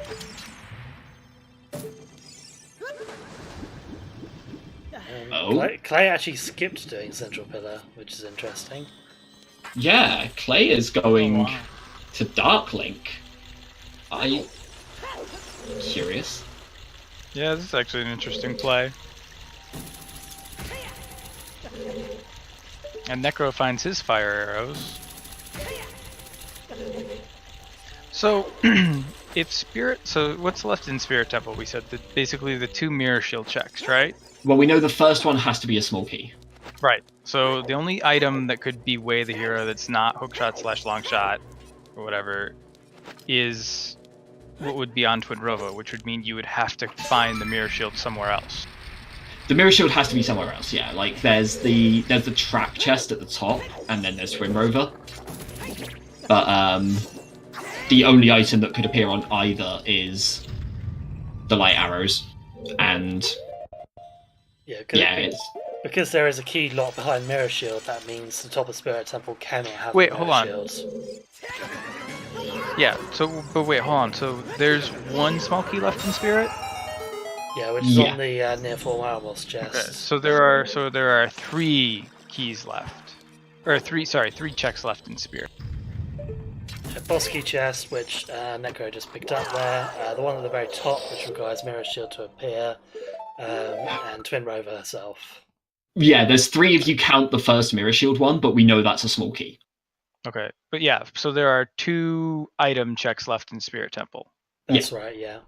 Clay actually skipped doing Central Pillar, which is interesting. Yeah, Clay is going to Dark Link. Curious. Yeah, this is actually an interesting play. And Necro finds his fire arrows. So, so what's left in Spirit Temple? We said that basically the 2 mirror shield checks, right? Well, we know the first one has to be a small key. Right. So the only item that could be Way the Hero that's not hookshot / longshot or whatever is what would be on Twin Rova, which would mean you would have to find the mirror shield somewhere else. The mirror shield has to be somewhere else, yeah. Like there's the trap chest at the top, and then there's Twin Rover. But the only item that could appear on either is the light arrows, and because there is a key locked behind Mirror Shield. That means the top of Spirit Temple cannot have shields. Yeah. So, but wait, hold on. So there's 1 small key left in Spirit. Yeah, which is on the near full Marbles chest. Okay, so there are 3 keys left, or 3 checks left in Spirit. A boss key chest, which Necro just picked up there. The one at the very top, which requires Mirror Shield to appear, and Twin Rover herself. Yeah, there's 3 if you count the first Mirror Shield one, but we know that's a small key. Okay, but yeah, so there are 2 item checks left in Spirit Temple. That's right, yeah.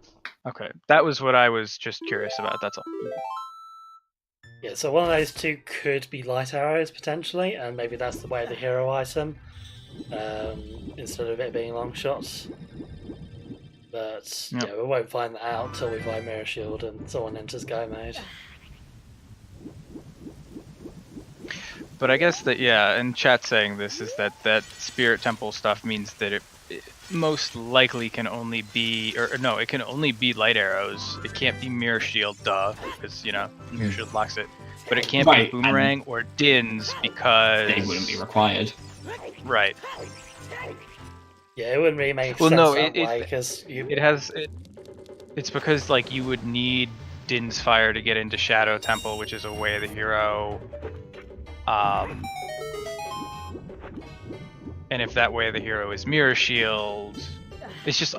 Okay, that was what I was just curious about, that's all. Yeah, so one of those 2 could be light arrows, potentially, and maybe that's the way of the hero item, instead of it being long shots. But, yeah, we won't find that out until we find Mirror Shield and someone enters Go mode. But I guess that, yeah, and chat saying this is that Spirit Temple stuff means that it most likely can only be, or no, it can only be light arrows. It can't be Mirror Shield, duh, because, you know, Mirror Shield blocks it. But it can't be Boomerang or Dins because... They wouldn't be required. Right. Yeah, it wouldn't really make sense that way, because it's because, like, you would need Din's Fire to get into Shadow Temple, which is a way of the hero. And if that way of the hero is Mirror Shield, it's just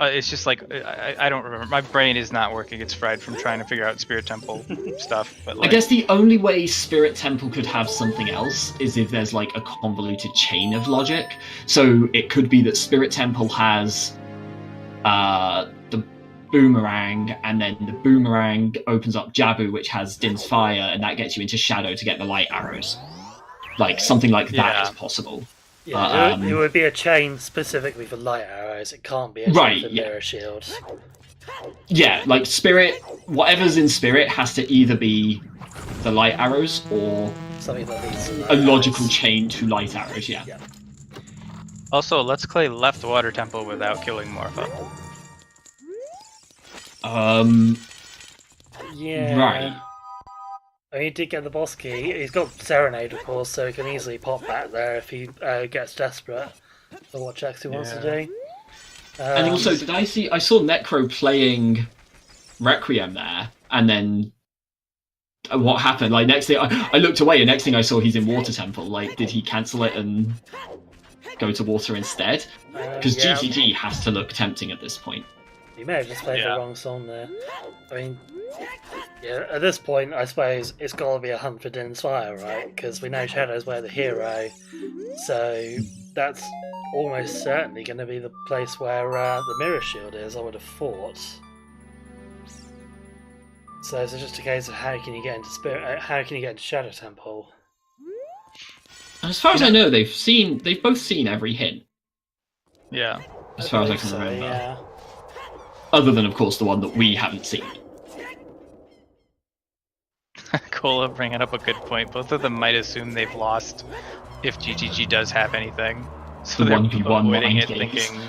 like I don't remember. My brain is not working. It's fried from trying to figure out Spirit Temple stuff. But like, I guess the only way Spirit Temple could have something else is if there's like a convoluted chain of logic. So it could be that Spirit Temple has the Boomerang, and then the Boomerang opens up Jabu, which has Din's Fire, and that gets you into Shadow to get the light arrows. Like something like that is possible. Yeah, it would be a chain specifically for light arrows. It can't be a chain for Mirror Shield. Yeah, like Spirit, whatever's in Spirit has to either be the light arrows or something that leads to a logical chain to light arrows. Yeah. Also, Letsklay left Water Temple without killing Morpha. Yeah. Right. I mean, he did get the boss key. He's got Serenade, of course, so he can easily pop back there if he gets desperate for what checks he wants to do. And also, I saw Necro playing Requiem there, and then what happened? Like, next thing, I looked away, and next thing I saw, he's in Water Temple. Like, did he cancel it and go to Water instead? Because GGG has to look tempting at this point. He may have just played the wrong song there. I mean, yeah, at this point, I suppose it's got to be a hunt for Din's Fire, right? Because we know Shadow's where the hero, so that's almost certainly going to be the place where the Mirror Shield is, I would have thought. So it's just a case of how can you get into how can you get into Shadow Temple? As far as I know, they've both seen every hint. Yeah. As far as I can remember. Yeah. Other than, of course, the one that we haven't seen. Cola bringing up a good point. Both of them might assume they've lost if GGG does have anything. So the they're 1v1 avoiding it, games. thinking...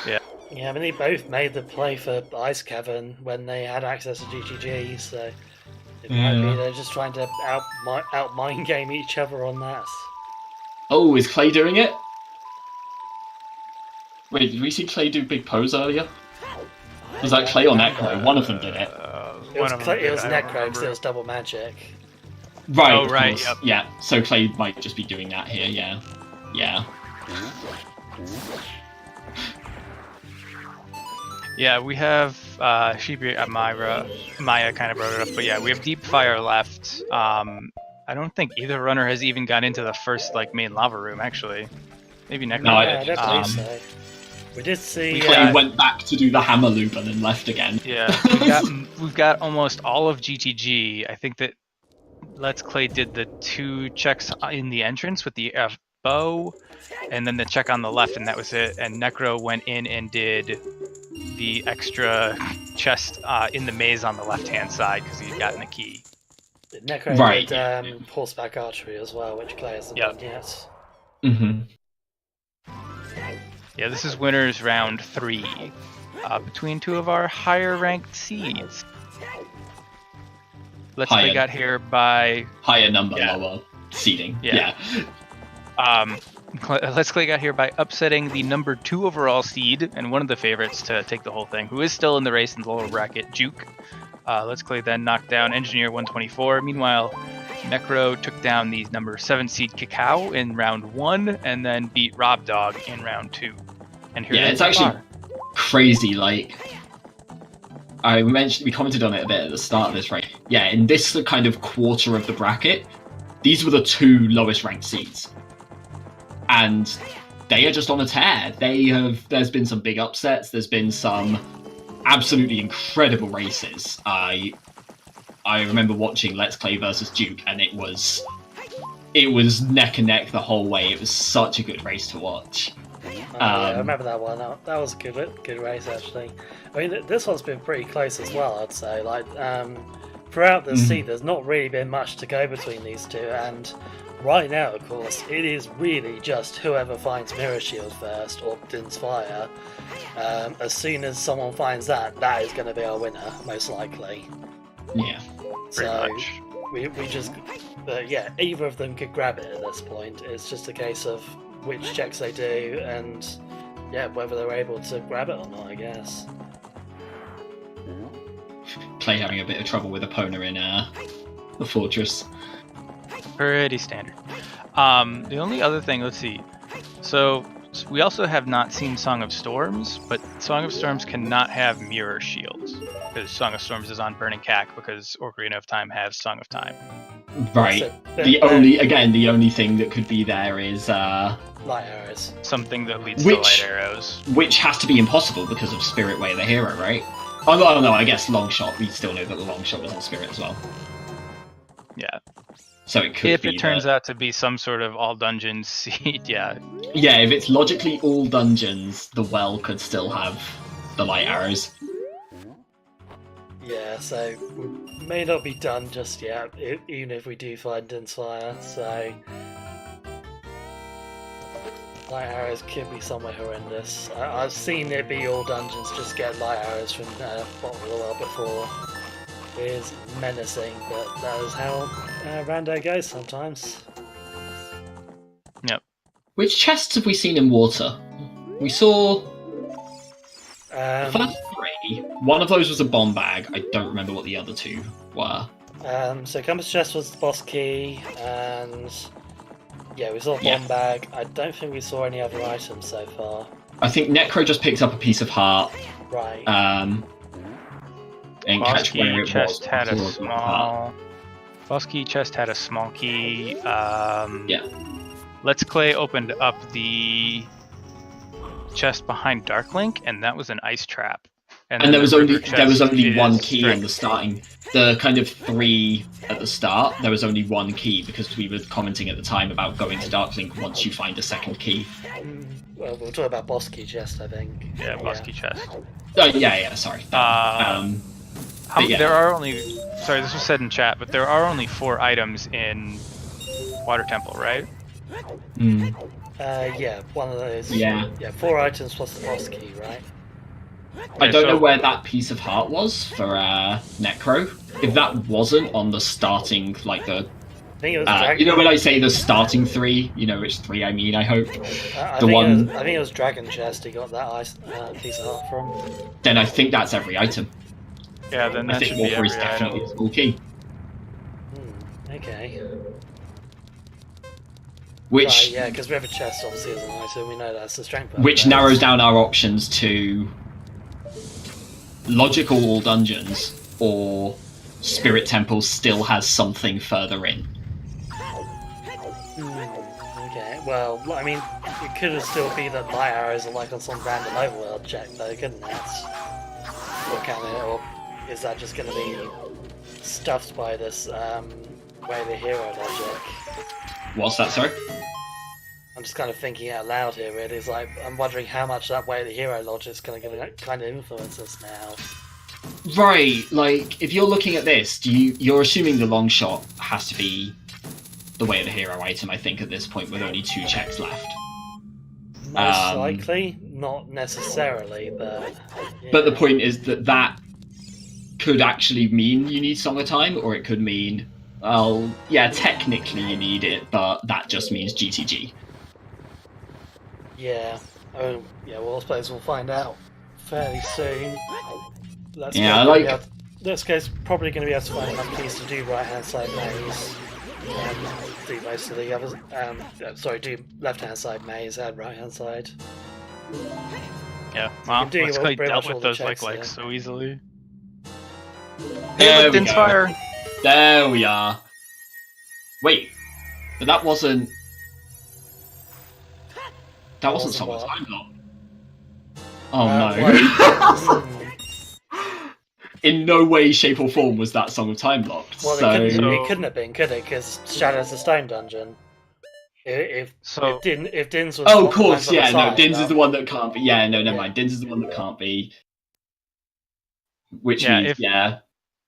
Yeah. Yeah, I mean, they both made the play for Ice Cavern when they had access to GGG, so it might be they're just trying to out mind game each other on that. Oh, is Clay doing it? Wait, did we see Clay do Big Pose earlier? Was that Clay or Necro? One of them did it. It was Necro because it was double magic. Right. Oh, right. Yep. Yeah. So Clay might just be doing that here. Yeah. Yeah. Yeah, we have Maya kind of brought it up, but yeah, we have Deep Fire left. I don't think either runner has even gone into the first main lava room actually. Maybe Necro. No, I don't believe so. We did see. Clay went back to do the hammer loop and then left again. Yeah, we've got almost all of GTG. I think that Letsklay did the 2 checks in the entrance with the bow, and then the check on the left, and that was it. And Necro went in and did the extra chest in the maze on the left-hand side because he'd gotten the key. Necro did horseback archery as well, which Clay hasn't done yet. Mm-hmm. Yeah, this is winners round 3 between 2 of our higher ranked seeds. Letsklay got here by higher number, lower seeding. Yeah. Letsklay got here by upsetting the number 2 overall seed and one of the favorites to take the whole thing, who is still in the race in the lower bracket, Juke. Letsklay then knocked down Engineer 124. Meanwhile, Necro took down the number 7 seed Cacao in round 1 and then beat Rob Dog in round 2. And here it's actually crazy. We commented on it a bit at the start of this, right? Yeah, in this kind of quarter of the bracket, these were the 2 lowest ranked seeds, and they are just on a tear. There's been some big upsets. There's been some absolutely incredible races. I remember watching Letsklay versus Duke, and it was neck and neck the whole way. It was such a good race to watch. I remember that one. That was a good race, actually. I mean, this one's been pretty close as well, I'd say. Like, throughout the seed, there's not really been much to go between these two, and right now, of course, it is really just whoever finds Mirror Shield first, or Din's Fire. As soon as someone finds that is going to be our winner, most likely. Yeah, so we just... yeah, either of them could grab it at this point. It's just a case of which checks they do, and yeah, whether they're able to grab it or not, I guess. Clay having a bit of trouble with Epona in the Fortress. Pretty standard. The only other thing, let's see. So we also have not seen Song of Storms, but Song of Storms cannot have Mirror Shields, because Song of Storms is on Burning Cack, because Ocarina of Time has Song of Time. Right. So, the only thing that could be there is light arrows. Something that leads to light arrows. Which has to be impossible because of Spirit Way of the Hero, right? Oh no, I guess Long Shot. We still know that the Long Shot was on Spirit as well. Yeah. So it could if be it turns out to be some sort of all dungeons seed, yeah. Yeah, if it's logically all dungeons, the well could still have the light arrows. Yeah, so we may not be done just yet, even if we do find Din's Fire, so... light arrows could be somewhere horrendous. I've seen it be all dungeons just get light arrows from bottom of the well before. It is menacing, but that is how Rando goes sometimes. Yep. Which chests have we seen in water? We saw... first 3. One of those was a bomb bag. I don't remember what the other 2 were. So Compass Chest was the boss key, and yeah, we saw a bomb bag. I don't think we saw any other items so far. I think Necro just picked up a piece of heart. Right. And Boss catch where key it chest was. had a small... Boss key chest had a small key. Yeah. Letsklay opened up the chest behind Darklink, and that was an ice trap. And there was only one key strength. in the starting. The kind of 3 at the start, there was only one key because we were commenting at the time about going to Darklink once you find a second key. Well, we'll talk about boss key chest, I think. Yeah, boss key chest. Oh, yeah, sorry. There are only... Sorry, this was said in chat, but there are only 4 items in Water Temple, right? Yeah, one of those. Yeah. Yeah, 4 items plus the boss key, right? I don't know where that piece of heart was for Necro. If that wasn't on the starting, like the... I think it was Dragon... you know when I say the starting 3, you know which 3 I mean, I hope? I think it was Dragon Chest he got that piece of heart from. Then I think that's every item. Yeah, then I that think should be Water is every definitely item. a small key. Okay. Which... Right, yeah, because River Chest obviously is an item, we know that's the strength bone. Which narrows down our options to logical all dungeons, or Spirit Temple still has something further in. Okay, well, I mean, it could have still be that light arrows are like on some random overworld check, though, couldn't it? Or can it? Or is that just going to be stuffed by this Way of the Hero logic? What's that, sorry? I'm just kind of thinking out loud here, really. It's like, I'm wondering how much that Way of the Hero logic is going to kind of influence us now. Right, like, if you're looking at this, you're assuming the long shot has to be the Way of the Hero item, I think, at this point, with only 2 checks left. Most likely, not necessarily, but... Yeah. But the point is that could actually mean you need Song of Time, or it could mean, well, yeah, technically you need it, but that just means GTG. Yeah. Oh, yeah, well, I suppose we'll find out fairly soon. Letskley's probably going to be able to find enough keys to do right-hand side maze. Do most of the others. Do left-hand side maze and right-hand side. Yeah, wow, Letskley dealt with those like so easily. Hey, look, Din's Fire! There we are. Wait, But that wasn't Song of what? Time Lock. Oh no. In no way, shape or form was that Song of Time locked. Well, so... it couldn't have been, could it? Because Shadow's a stone dungeon. If Din's was... Oh, of course, yeah, no, Din's is the one that can't be. Yeah, no, never mind. Din's is the one that can't be. Which means,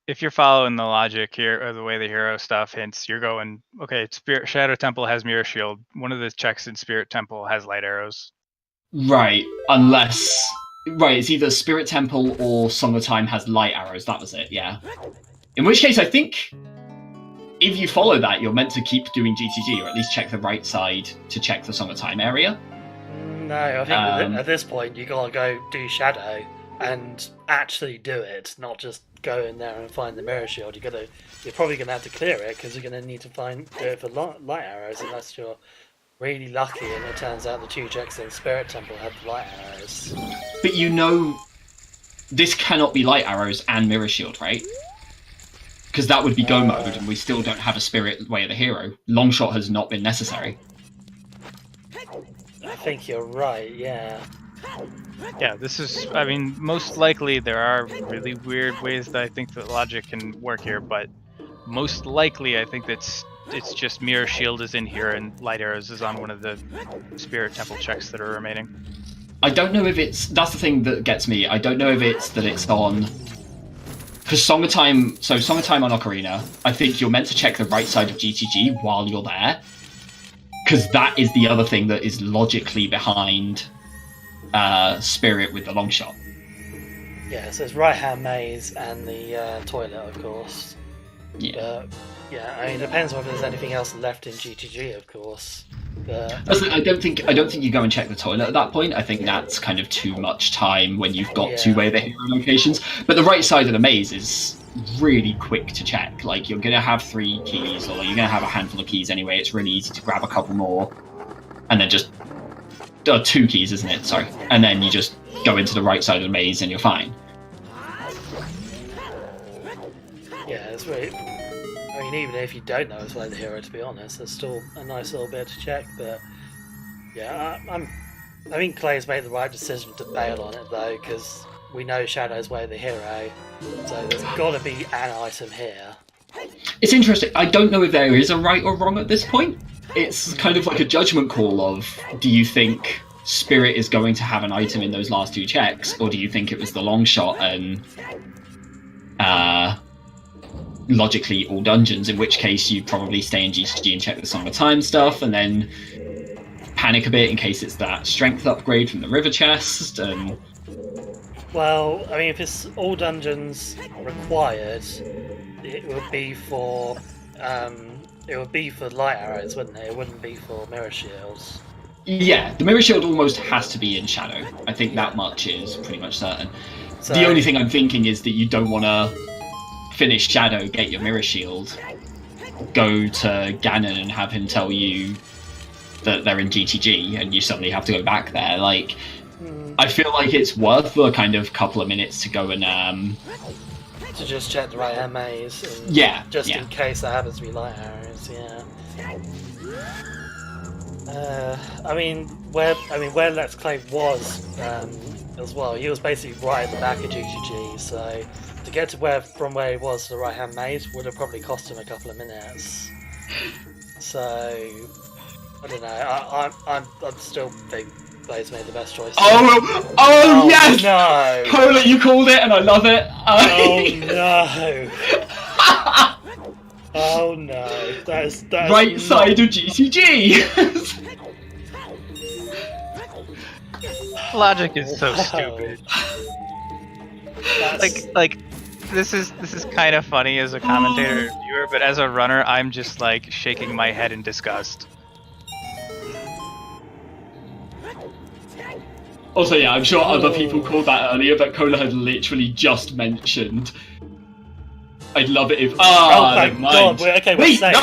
if you're following the logic here, or the way the hero stuff hints, you're going, okay, Shadow Temple has Mirror Shield. One of the checks in Spirit Temple has light arrows. Right, unless... Right, it's either Spirit Temple or Song of Time has light arrows. That was it, yeah. In which case, I think if you follow that, you're meant to keep doing GTG, or at least check the right side to check the Song of Time area. No, I think at this point, you gotta go do Shadow and actually do it, not just go in there and find the Mirror Shield. You're probably gonna have to clear it, because you're gonna need to do it for light arrows, unless you're really lucky and it turns out the 2 checks in Spirit Temple have light arrows. But this cannot be light arrows and Mirror Shield, right? Because that would be go mode, and we still don't have a Spirit Way of the Hero. Longshot has not been necessary. I think you're right, yeah. Yeah, this is, I mean, most likely there are really weird ways that I think that logic can work here, but most likely I think it's just Mirror Shield is in here and Light Arrows is on one of the Spirit Temple checks that are remaining. I don't know if that's the thing that gets me. I don't know if it's that it's on... Because Song of Time on Ocarina, I think you're meant to check the right side of GTG while you're there. Because that is the other thing that is logically behind Spirit with the long shot. Yeah, so it's right-hand maze and the toilet, of course. Yeah. Yeah, I mean, it depends whether there's anything else left in GTG, of course. But... I don't think you go and check the toilet at that point. I think that's kind of too much time when you've got 2 Way of the Hero locations. But the right side of the maze is really quick to check. Like, you're going to have 3 keys, or you're going to have a handful of keys anyway. It's really easy to grab a couple more, and then just... 2 keys, isn't it? Sorry. And then you just go into the right side of the maze and you're fine. Yeah, it's really... I mean, even if you don't know it's like the hero, to be honest, there's still a nice little bit to check. But yeah, I think Clay's made the right decision to bail on it though, because we know Shadow's way of the hero, so there's got to be an item here. It's interesting. I don't know if there is a right or wrong at this point. It's kind of like a judgment call of, do you think Spirit is going to have an item in those last 2 checks, or do you think it was the long shot and logically all dungeons, in which case you'd probably stay in GTG and check the Song of Time stuff, and then panic a bit in case it's that strength upgrade from the river chest. And well, I mean, if it's all dungeons required, it would be for light arrows, wouldn't it? It wouldn't be for mirror shields. Yeah, the mirror shield almost has to be in Shadow. I think that much is pretty much certain. So, the only thing I'm thinking is that you don't want to finish Shadow, get your mirror shield, go to Ganon and have him tell you that they're in GTG, and you suddenly have to go back there. Like, I feel like it's worth a kind of couple of minutes to go and to just check the right hand maze. And just in case that happens to be light arrows. Yeah. I mean, where Letsklay was as well, he was basically right at the back of GTG, so to get to from where he was to the right hand maze would have probably cost him a couple of minutes. So I don't know. I'm still think Clay's made the best choice. Oh yes! No! Cola, you called it, and I love it. Oh no! Oh no! That's right side of GTG. Logic is so stupid. Like this is kind of funny as a commentator or viewer, but as a runner, I'm just like shaking my head in disgust. Also, yeah, I'm sure other people called that earlier, but Cola had literally just mentioned. I'd love it if. Oh my god! We're Wait, safe.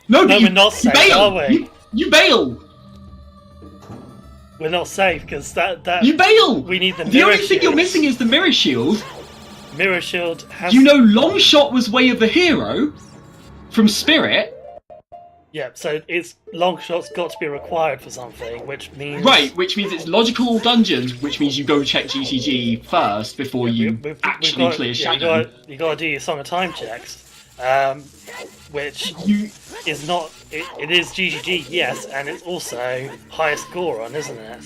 No, we're not safe, bail. Are we? You bail. We're not safe because that. You bail. We need the mirror shield. The only shield. thing you're missing is the mirror shield. Mirror shield has. You know, Longshot was Way of the Hero from Spirit. Yeah, so it's long shot's got to be required for something, which means which means it's logical dungeons, which means you go check GTG first before you actually clear Shannon. You got to do your Song of Time checks, which is not. It is GGG, yes, and it's also highest score on, isn't it?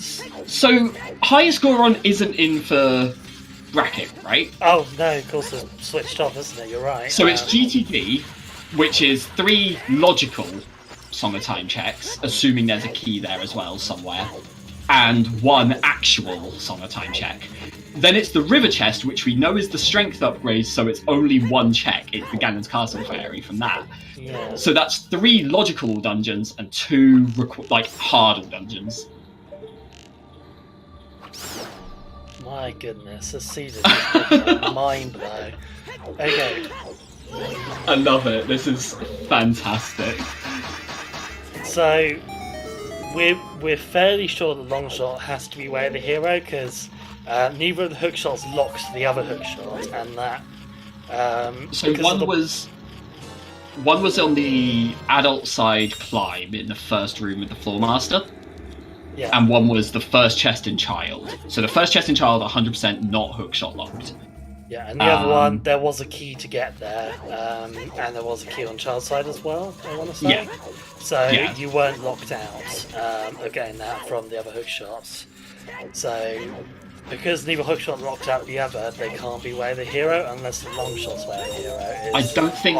So highest score on isn't in for bracket, right? Oh no, of course it's switched off, isn't it? You're right. So it's GTG, which is 3 logical Song of Time checks, assuming there's a key there as well somewhere, and 1 actual Song of Time check. Then it's the River Chest, which we know is the strength upgrade, so it's only 1 check. It's the Ganon's Castle Fairy from that. Yeah. So that's 3 logical dungeons and 2 hard dungeons. My goodness, this season is mind blow. Okay. I love it. This is fantastic. So we're fairly sure that Longshot has to be Way of the Hero because neither of the hook shots locks the other hook shot, and that. So one was on the adult side climb in the first room with the floor master. Yeah. And one was the first chest in Child. So the first chest in Child, 100% not hookshot locked. Yeah, and the other one, there was a key to get there, and there was a key on Child's side as well, I want to say. Yeah. So you weren't locked out of getting that from the other hook shots. So because neither hook shot locked out the other, they can't be Way of the Hero unless the long shot's Way of the Hero. I don't think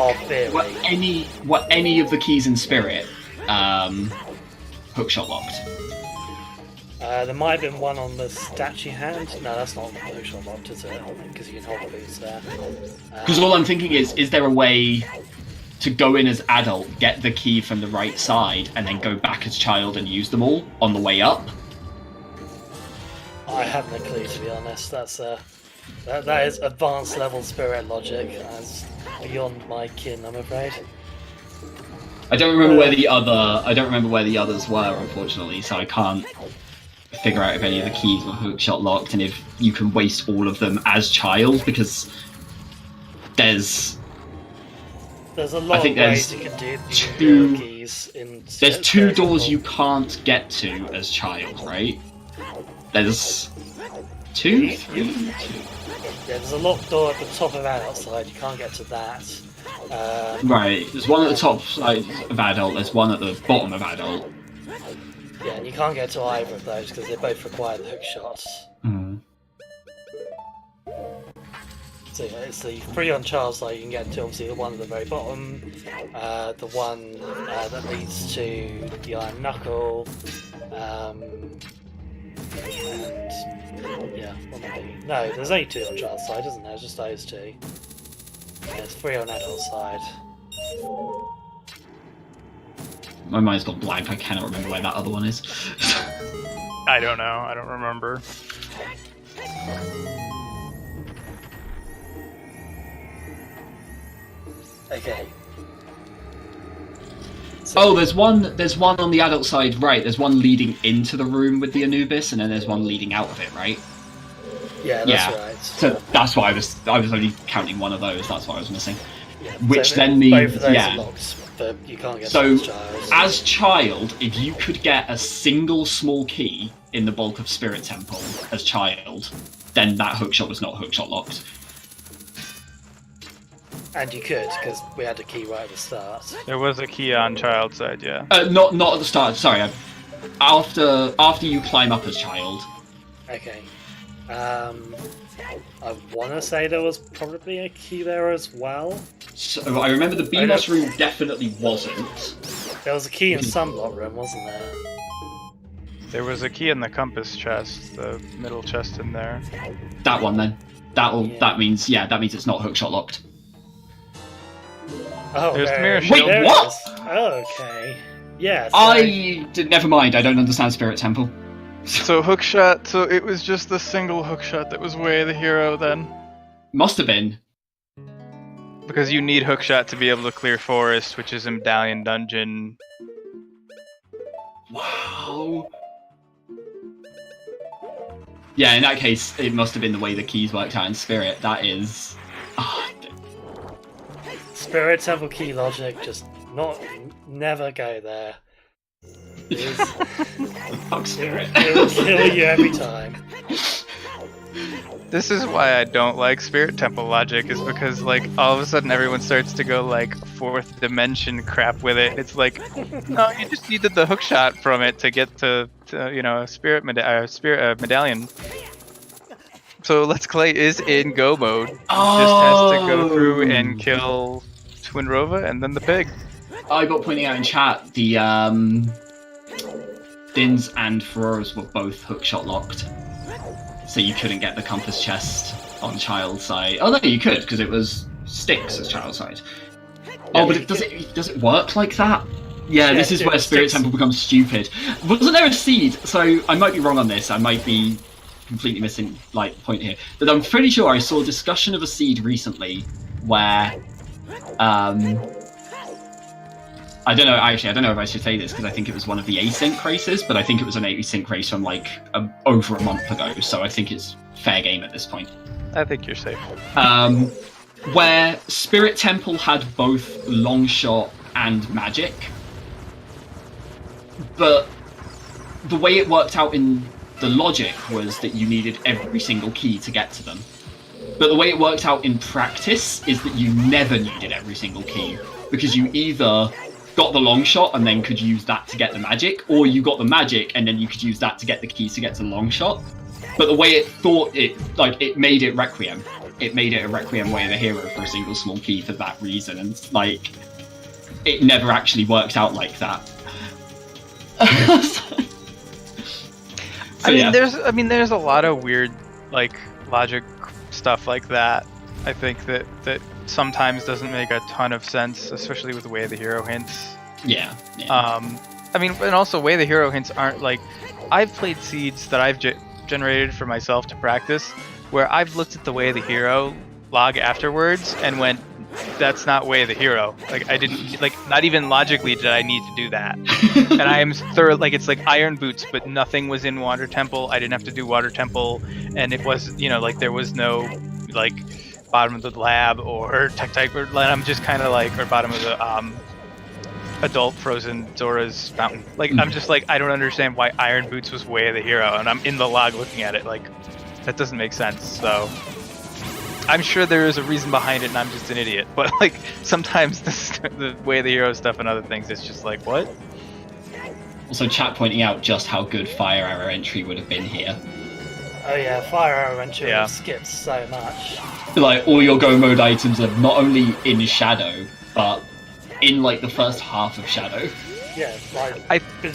what any of the keys in Spirit hookshot locked. There might have been one on the statue hand. No, that's not hookshot locked, is it? Because you can hold the boots there. Because all I'm thinking is there a way to go in as adult, get the key from the right side, and then go back as child and use them all on the way up? I have no clue, to be honest. That's that is advanced level Spirit logic. That's beyond my kin, I'm afraid. I don't remember where the others were, unfortunately, so I can't figure out if any of the keys were hookshot locked and if you can waste all of them as child, because there's a lot of ways you can do the keys in. There's 2 doors you can't get to as child, right? There's 2? 3? 2. Yeah, there's a locked door at the top of adult side. You can't get to that. Right. There's one at the top side of adult. There's one at the bottom of adult. Yeah, and you can't get to either of those because they both require the hook shots. Mm. So yeah, it's the 3 on Child's side you can get to, obviously the one at the very bottom, the one that leads to the Iron Knuckle, and yeah, no, there's only 2 on Child's side, isn't there? It's just those 2. Yeah, there's 3 on adult side. My mind's gone blank. I cannot remember where that other one is. I don't know. I don't remember. Okay. So, there's one on the adult side, right? There's one leading into the room with the Anubis, and then there's one leading out of it, right? Yeah, that's right. So that's why I was only counting one of those. That's what I was missing. Yeah, Which so then means both of those are locked, but you can't get so to Child. as child, if you could get a single small key in the bulk of Spirit Temple as child, then that hookshot was not hookshot locked. And you could, because we had a key right at the start. There was a key on Child's side, yeah. Not at the start. Sorry, after you climb up as child. Okay. I want to say there was probably a key there as well. So I remember the BMOS room definitely wasn't. There was a key in Sunblock room, wasn't there? There was a key in the compass chest, the middle chest in there. That one then. That means it's not hookshot locked. Oh, there's the mirror Wait, shield. what? Okay. Yeah. So... Never mind. I don't understand Spirit Temple. So hookshot. So it was just the single hookshot that was Way of the Hero then. Must have been. Because you need hookshot to be able to clear forest, which is a medallion dungeon. Wow. Yeah, in that case, it must have been the way the keys worked out in Spirit. That is... Spirit Temple key logic just Never go there. Fuck Spirit. It will kill you every time. This is why I don't like Spirit Temple logic, is because like all of a sudden everyone starts to go like fourth dimension crap with it. It's like, no, you just needed the hook shot from it to get to a spirit medallion. So Letsklay is in go mode. Just has to go through and kill Twinrova and then the pig. I got pointing out in chat the Dins and Feroras were both hookshot locked. So you couldn't get the compass chest on child side. Oh no, you could, because it was sticks as child side. Oh, but does it work like that? Yeah, this is where Spirit Temple becomes stupid. Wasn't there a seed? So I might be wrong on this. I might be completely missing point here. But I'm pretty sure I saw a discussion of a seed recently where I don't know if I should say this because I think it was one of the async races, but I think it was an async race from over a month ago, so I think it's fair game at this point. I think you're safe. Where Spirit Temple had both long shot and magic, but the way it worked out in the logic was that you needed every single key to get to them. But the way it worked out in practice is that you never needed every single key, because you either got the long shot and then could use that to get the magic, or you got the magic and then you could use that to get the keys to get to the long shot. But the way it made it Requiem. It made it a Requiem way of the hero for a single small key for that reason, and it never actually worked out like that. There's a lot of weird logic stuff like that. I think that sometimes doesn't make a ton of sense, especially with the way the hero hints. Yeah. And also way the hero hints aren't I've played seeds that I've generated for myself to practice, where I've looked at the way the hero log afterwards and went, that's not way the hero. I didn't not even logically did I need to do that. And I am thorough. It's like Iron Boots, but nothing was in Water Temple. I didn't have to do Water Temple, and it was there was no bottom of the lab or tech or I'm just kind of or bottom of the adult frozen Zora's fountain. I'm just I don't understand why Iron Boots was way the hero, and I'm in the log looking at it that doesn't make sense. So I'm sure there is a reason behind it, and I'm just an idiot. But sometimes the way the hero stuff and other things, it's just what? Also, chat pointing out just how good Fire Arrow entry would have been here. Oh yeah, Fire Arrow entry would have skipped so much. All your go mode items are not only in Shadow, but in the first half of Shadow. Yeah,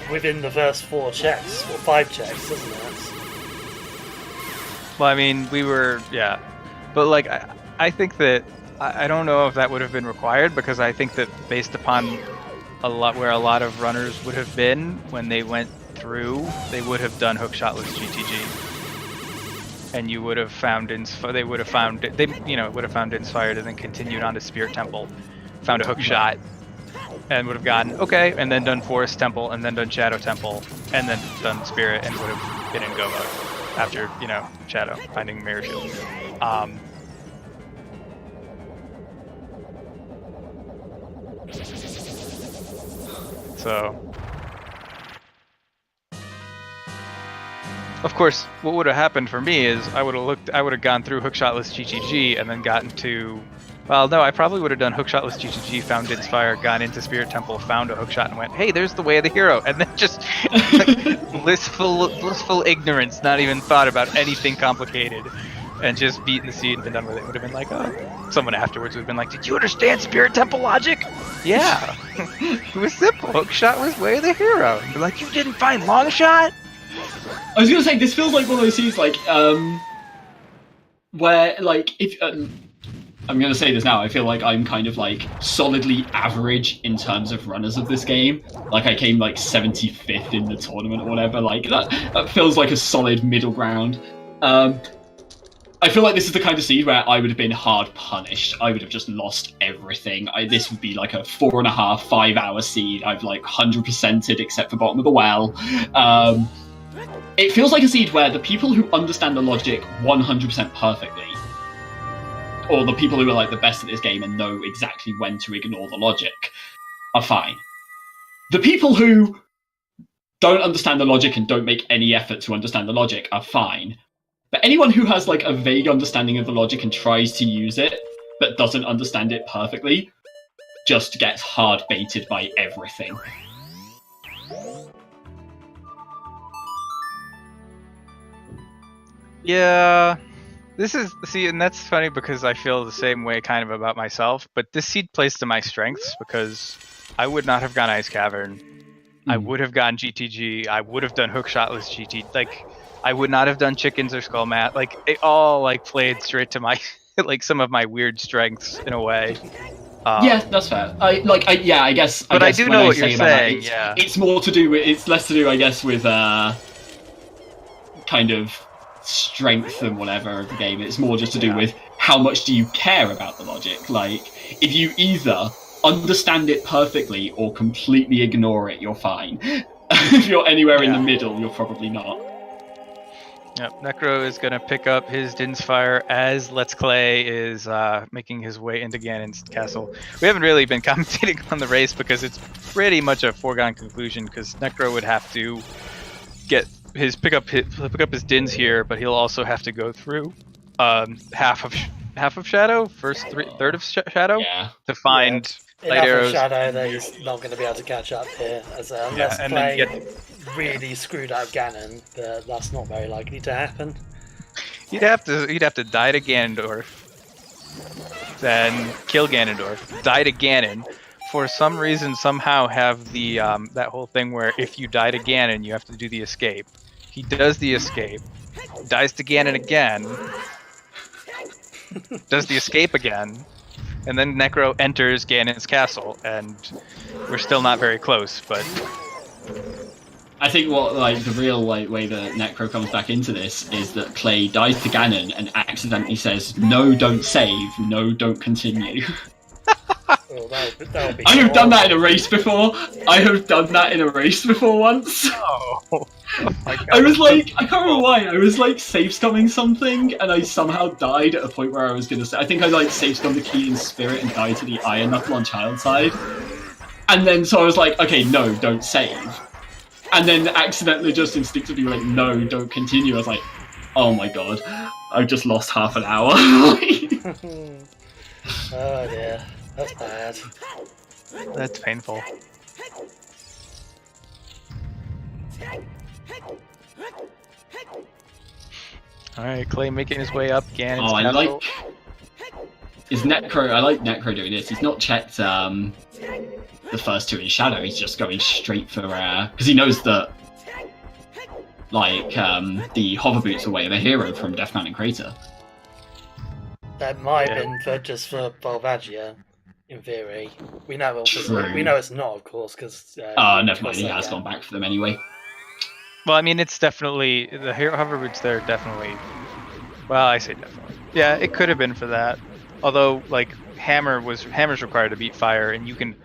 within the first 4 checks, or 5 checks, isn't it? Well, we were, yeah. But I think that I don't know if that would have been required, because I think that based upon where a lot of runners would have been when they went through, they would have done hookshotless GTG, and you would have found they would have found Inspired and then continued on to Spirit Temple, found a hookshot, and would have gotten okay, and then done Forest Temple, and then done Shadow Temple, and then done Spirit, and would have been in go mode after Shadow finding Mirror Shield. So, of course, what would have happened for me is I would have gone through hookshotless GTG and then gotten to, well, no, I probably would have done hookshotless GTG, found Inspire, gone into Spirit Temple, found a hookshot, and went, hey, there's the way of the hero, and then just blissful ignorance, not even thought about anything complicated, and just beaten the seed and been done with it. Would have been oh, someone afterwards would have been did you understand Spirit Temple logic? Yeah, it was simple. Hookshot was way of the hero. You're you didn't find Longshot? I was gonna say, this feels like one of those scenes where if I'm gonna say this now, I feel like I'm kind of solidly average in terms of runners of this game. I came 75th in the tournament or whatever. That feels like a solid middle ground. I feel like this is the kind of seed where I would have been hard punished. I would have just lost everything. This would be a 4.5, 5 hour seed. I've 100%ed except for bottom of the well. It feels like a seed where the people who understand the logic 100% perfectly, or the people who are the best at this game and know exactly when to ignore the logic, are fine. The people who don't understand the logic and don't make any effort to understand the logic are fine. But anyone who has like a vague understanding of the logic and tries to use it, but doesn't understand it perfectly, just gets hard baited by everything. Yeah, and that's funny because I feel the same way kind of about myself, but this seed plays to my strengths because I would not have gone Ice Cavern. I would have gone GTG. I would have done Hookshotless GT. Like, I would not have done Chickens or Skull Mat. Like, it all like played straight to my like some of my weird strengths in a way. Yeah, that's fair. I guess. But I do know what you're saying. It's more to do with. It's less to do, I guess, with kind of strength and whatever of the game. It's more just to do with how much do you care about the logic. Like, if you either understand it perfectly or completely ignore it, you're fine. If you're anywhere in the middle, you're probably not. Yep, Necro is going to pick up his Din's Fire as Letsklay is making his way into Ganon's castle. We haven't really been commentating on the race because it's pretty much a foregone conclusion because Necro would have to pick up his Dins here, but he'll also have to go through half of Shadow, third of Shadow to find light arrows. Shadow that he's not going to be able to catch up here, unless Clay really screwed up Ganon, but that's not very likely to happen. You'd have to die to Ganondorf, then kill Ganondorf, die to Ganon. For some reason, somehow have the that whole thing where if you die to Ganon, you have to do the escape. He does the escape, dies to Ganon again, does the escape again, and then Necro enters Ganon's castle, and we're still not very close, but I think the real way that Necro comes back into this is that Clay dies to Ganon and accidentally says, "No, don't save. No, don't continue." That would be I have done that in a race before. Once. Oh my God. I was like, I can't remember why. I was like safe scumming something, and I somehow died at a point where I was gonna say. I think I like safe scummed the key in spirit and died to the Iron Knuckle on child side. And then so I was like, okay, no, don't save. And then accidentally just instinctively like, no, don't continue. I was like, oh my God, I've just lost half an hour. Oh dear, that's bad. That's painful. Alright, Clay making his way up again. I like Necro doing this. He's not checked the first two in Shadow. He's just going straight for because he knows that the hover boots are way of a hero from Death Mountain Crater. That might have been just for Volvagia, in theory. We know it's not, of course, because... never mind, he has gone back for them anyway. Well, I mean, it's definitely... The hover boots there definitely... Well, I say definitely. Yeah, it could have been for that. Although, like, Hammer's required to beat fire, and you can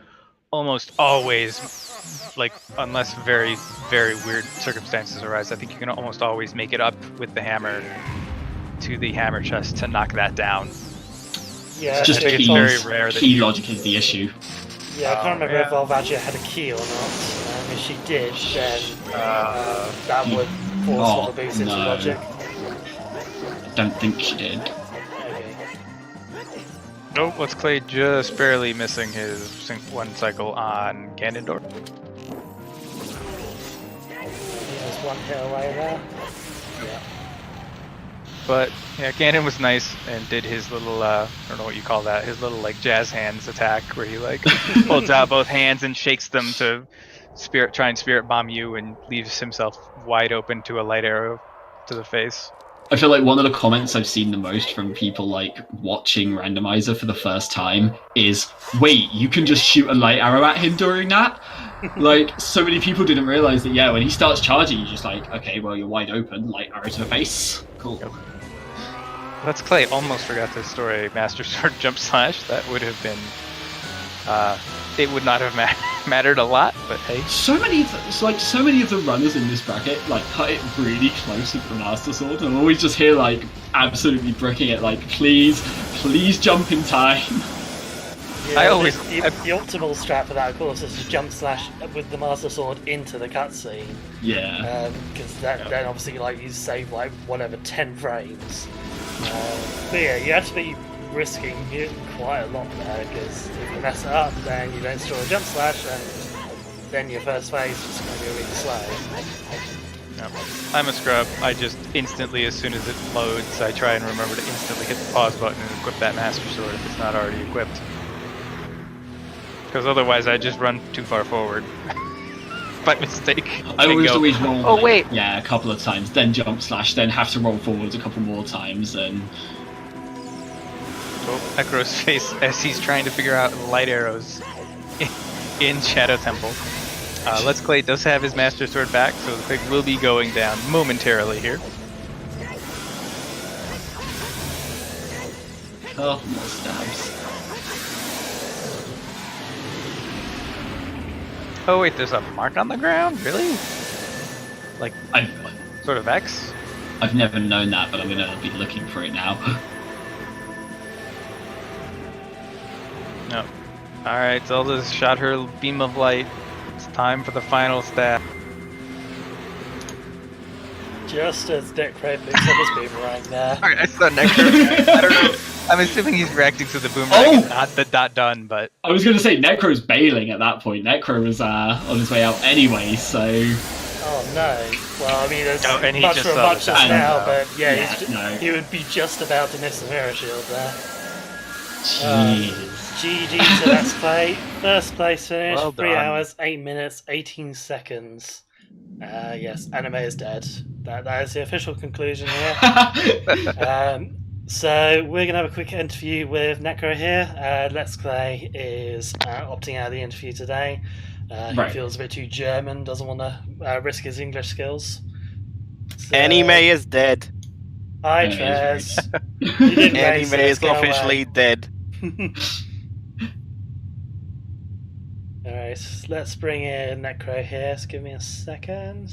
almost always, like, unless very, very weird circumstances arise, I think you can almost always make it up with the hammer to the hammer chest to knock that down. Yeah, it's just it's very rare that key logic is the issue. Yeah, I can't remember if Volvagia had a key or not. If she did, then that would force all the boots into logic. I don't think she did. Okay. Nope, Letsklay just barely missing his one cycle on Ganondorf. He was one hit away there. Yeah. But yeah, Ganon was nice and did his little I don't know what you call that, his little like jazz hands attack where he like holds out both hands and shakes them to try and spirit bomb you and leaves himself wide open to a light arrow to the face. I feel like one of the comments I've seen the most from people like watching Randomizer for the first time is, wait, you can just shoot a light arrow at him during that? Like, so many people didn't realize that, when he starts charging, you're just like, okay, well, you're wide open, light arrow to the face. Cool. Yep. Letsklay almost forgot this story, Master Sword Jump Slash. That would have been, it would not have mattered a lot, but hey. So many of the runners in this bracket, like, cut it really close with the Master Sword, and I always just hear, like, absolutely bricking it, like, please jump in time. Yeah, I always the optimal strat for that, of course, is to jump slash with the Master Sword into the cutscene. Yeah. Because then obviously like you save like whatever 10 frames. But yeah, you have to be risking quite a lot there, because if you mess it up, then you don't store a jump slash, and then your first phase is going to be really slow. No, I'm a scrub. I just instantly, as soon as it loads, I try and remember to instantly hit the pause button and equip that Master Sword if it's not already equipped. Because otherwise I just run too far forward. By mistake. I always roll. Oh, wait! Yeah, a couple of times, then jump slash, then have to roll forwards a couple more times, and... Oh, Necro's face as he's trying to figure out light arrows in Shadow Temple. Letsklay does have his Master Sword back, so the pig will be going down momentarily here. Oh, more stabs. Oh wait, there's a mark on the ground? Really? Like, sort of X? I've never known that, but I'm gonna be looking for it now. No. Alright, Zelda's shot her beam of light. It's time for the final stab. Just as Necro picks up his boomerang there. Alright, I saw Necro. I don't know. I'm assuming he's reacting to the boomerang and not the dot done, but... I was gonna say, Necro's bailing at that point. Necro was on his way out anyway, so... Oh no. Well, I mean, there's and he much just for a saw the muchness dot. now, but yeah, no. he would be just about to miss the mirror shield there. Jeez. GG to Letsklay. First place finish, Well 3 done. hours, 8 minutes, 18 seconds. Yes, anime is dead. That is the official conclusion here. So we're going to have a quick interview with Necro here. Letsklay is opting out of the interview today. He feels a bit too German, doesn't want to risk his English skills. So, Anime is dead. Hi, Trez. You did race Anime this, is go away. officially dead. Alright, let's bring in Necro here. Just give me a second.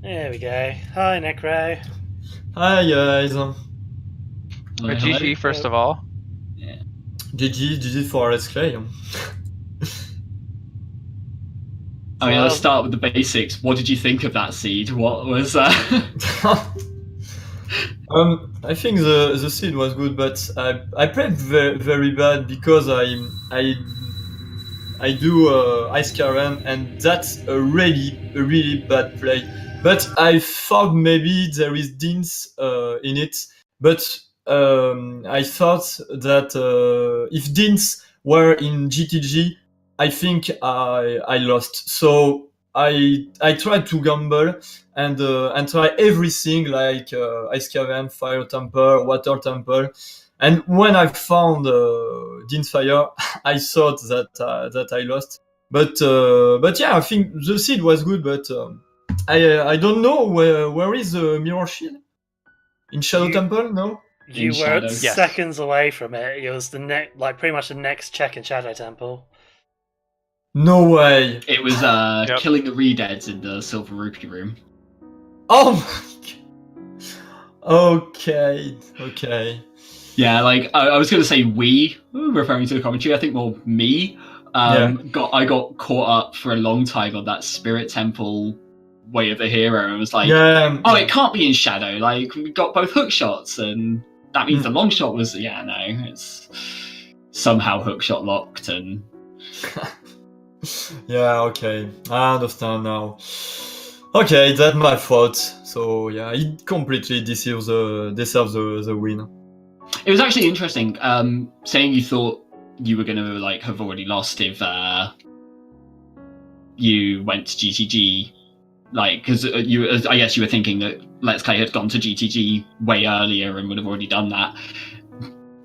There we go. Hi, Necro. Hi guys. GG first of all. GG for Letsklay. I mean, let's start with the basics. What did you think of that seed? What was that? I think the seed was good, but I played very, very bad because I do Ice Caravan, and that's a really bad play. But I thought maybe there is Dins in it, but I thought that if Dins were in GTG, I think I lost. So I tried to gamble and try everything like Ice Cavern, Fire Temple, Water Temple. And when I found Din's Fire, I thought that I lost. But yeah, I think the seed was good, but I don't know where is the Mirror Shield? In Shadow Temple? No? You In were Shadow. seconds away from it. It was pretty much the next check in Shadow Temple. No way. It was killing the Redeads in the Silver Rupee room. Oh my god. Okay. Yeah, like I was going to say we, referring to the commentary. I think more me. I got caught up for a long time on that Spirit Temple way of the hero, and was like, oh, it can't be in Shadow. Like we got both hook shots, and that means the long shot was it's somehow hook shot locked and. Yeah, okay. I understand now. Okay, that's my fault. So yeah, it completely deserves the win. It was actually interesting, saying you thought you were gonna like have already lost if you went to GTG, like because I guess you were thinking that Letsklay had gone to GTG way earlier and would have already done that.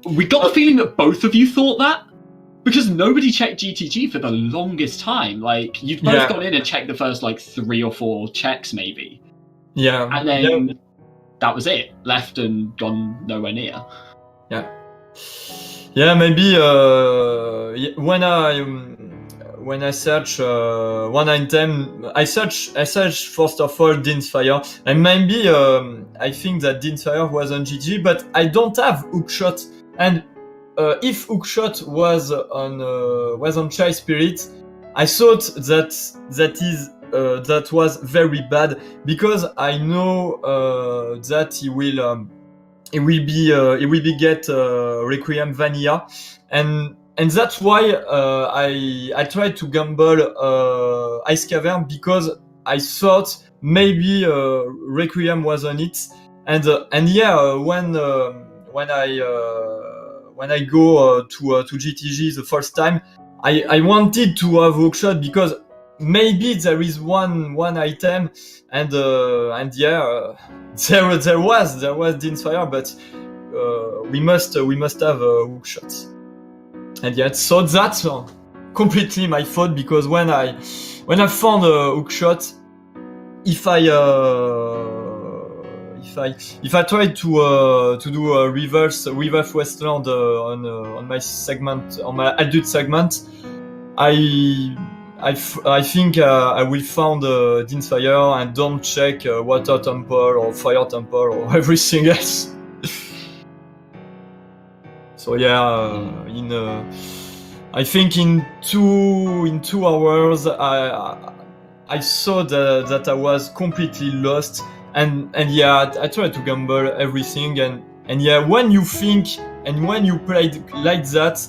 We got the feeling that both of you thought that. Because nobody checked GTG for the longest time. Like, you'd both gone in and checked the first, 3 or 4 checks, maybe. Yeah. And then that was it. Left and gone nowhere near. Yeah. Yeah, maybe when I search one item, I search first of all Din's Fire, and maybe I think that Din's Fire was on GTG, but I don't have hookshot, and if Hookshot was on Child Spirit, I thought that was very bad, because I know that he will be get Requiem Vanilla, and that's why I tried to gamble Ice Cavern, because I thought maybe Requiem was on it, and when I go to GTG the first time, I wanted to have Hookshot, because maybe there is one item, and there was Dean's Fire, but we must have Hookshot. And yeah, so that's completely my fault, because when I found Hookshot, if I tried to do a reverse Westland on my segment, on my adult segment, I think I will found Dean's Fire and don't check Water Temple or Fire Temple or everything else. So yeah, I think in 2 hours I saw that I was completely lost, and yeah, I tried to gamble everything, and yeah, when you think and when you played like that,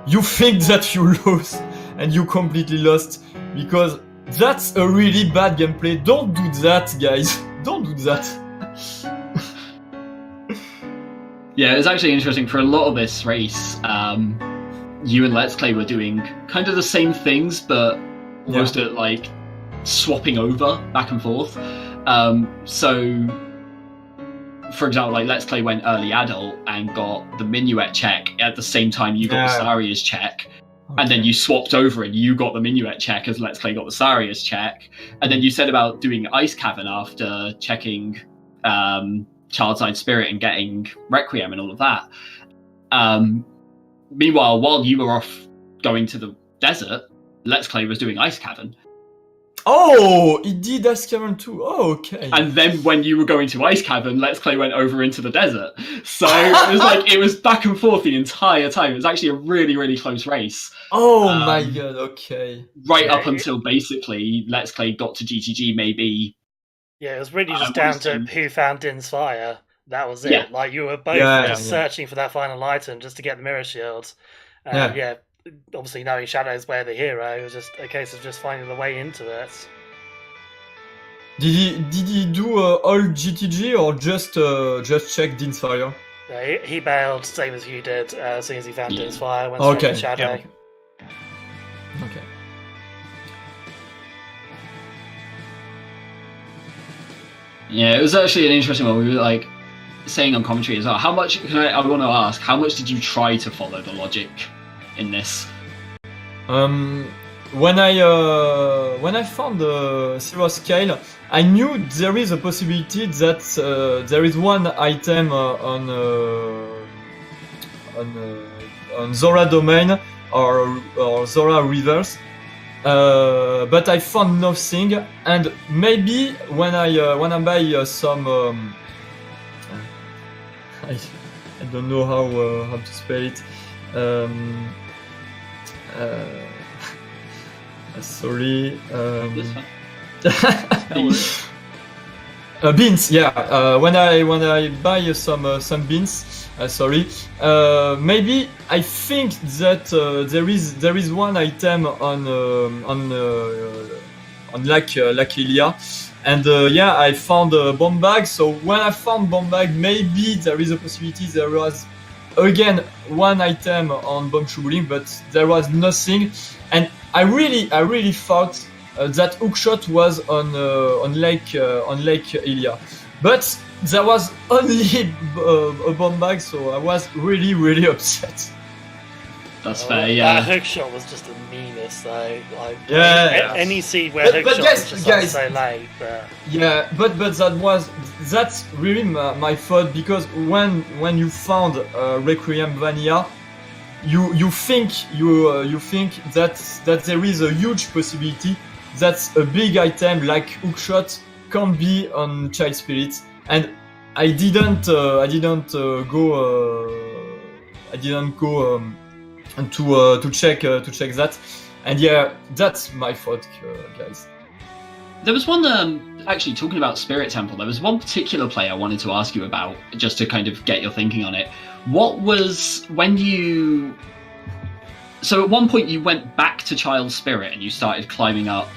you think that you lose and you completely lost, because that's a really bad gameplay. Don't do that, guys. Don't do that. Yeah, it was actually interesting. For a lot of this race, you and Letsklay were doing kind of the same things, but almost at like swapping over back and forth. So, for example, like Letsklay went early adult and got the Minuet check at the same time you got the Saria's check. Okay. And then you swapped over and you got the Minuet check as Letsklay got the Saria's check. And then you said about doing Ice Cavern after checking Childside Spirit and getting Requiem and all of that. Meanwhile, while you were off going to the desert, Letsklay was doing Ice Cavern. Oh, he did Ice Cavern too. Oh, okay. And then when you were going to Ice Cavern, Letsklay went over into the desert. So it was like, it was back and forth the entire time. It was actually a really, really close race. Oh my god, okay. Right up until basically Letsklay got to GTG maybe. Yeah, it was really just down to who found Din's Fire. That was it. Yeah. Like, you were both searching for that final item just to get the Mirror Shield. Yeah, obviously knowing Shadow's where the hero, it was just a case of just finding the way into it. Did he do all GTG or just check Din's Fire? Yeah, he bailed, same as you did, as soon as he found Din's Fire, went straight to Shadow. Okay. Yeah, it was actually an interesting one. We were like saying on commentary as well. How much? I want to ask. How much did you try to follow the logic in this? When I found the Silver Scale, I knew there is a possibility that there is one item on Zora Domain or Zora Rivers. But I found nothing, and maybe when I buy some, I don't know how to spell it. Sorry. Beans. Yeah. When I buy some beans. Sorry. Maybe I think that there is one item on Lake Lilia, and I found a bomb bag. So when I found bomb bag, maybe there is a possibility there was again one item on Bomb Shubulin, but there was nothing. And I really thought that Hookshot was on Lake Ilia, but there was only a bomb bag, so I was really upset. That's fair, yeah. That hookshot was just the meanest, though. Like, any seed where hookshot was just so late. But... Yeah, but that's really my fault, because when you found Requiem Vanilla, you think that there is a huge possibility that a big item like hookshot can be on Child Spirit, and I didn't didn't go to check that, and yeah, that's my fault, guys. There was one, actually talking about Spirit Temple, there was one particular play I wanted to ask you about, just to kind of get your thinking on it. What was, when you... So at one point you went back to Child Spirit and you started climbing up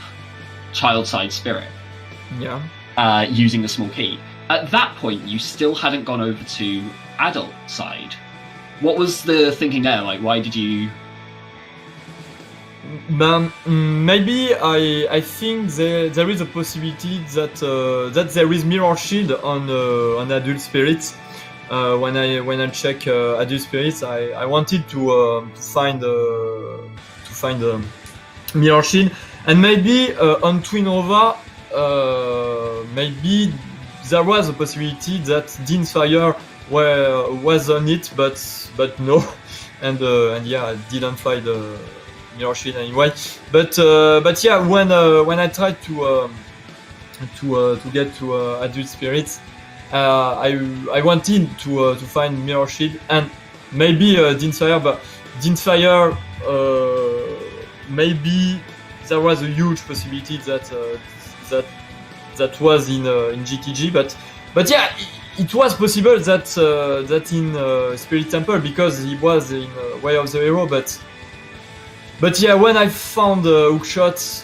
Child Side Spirit. Yeah. Using the small key. At that point, you still hadn't gone over to Adult Side. What was the thinking there? Like, why did you... Maybe I think there is a possibility that there is mirror shield on Adult Spirits. When I check Adult Spirits, I wanted to find mirror shield, and maybe on Twin Ova, maybe there was a possibility that Dean's Fire was on it, but no, and yeah, I didn't find mirror shield anyway. But yeah, when I tried to get to Adult Spirits, I wanted to find mirror shield and maybe Dean's Fire, but Dean's Fire, maybe there was a huge possibility that was in GTG, but yeah, it was possible that in Spirit Temple, because he was in Way of the Hero, but yeah, when I found Hookshot,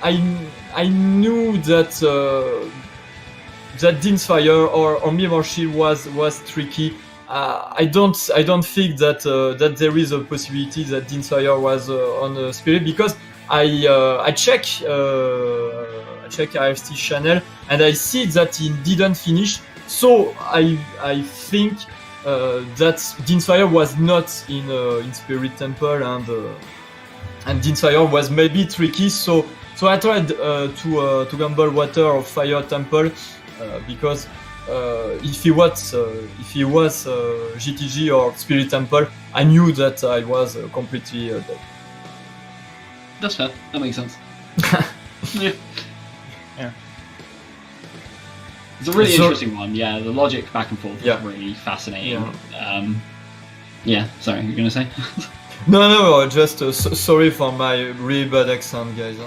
I knew that Dean's Fire or Mirror Shield was tricky. I don't think that there is a possibility that Dean's Fire was on Spirit, because I check RFT channel and I see that he didn't finish. So I think that Dean's Fire was not in Spirit Temple, and Dean's Fire was maybe tricky. So I tried to gamble Water or Fire Temple, because if he was GTG or Spirit Temple, I knew that I was completely dead. That's fair. That makes sense. Yeah. It's a really interesting one. Yeah, the logic back and forth is really fascinating. Yeah. Sorry, you were gonna say? No, just sorry for my really bad accent, guys.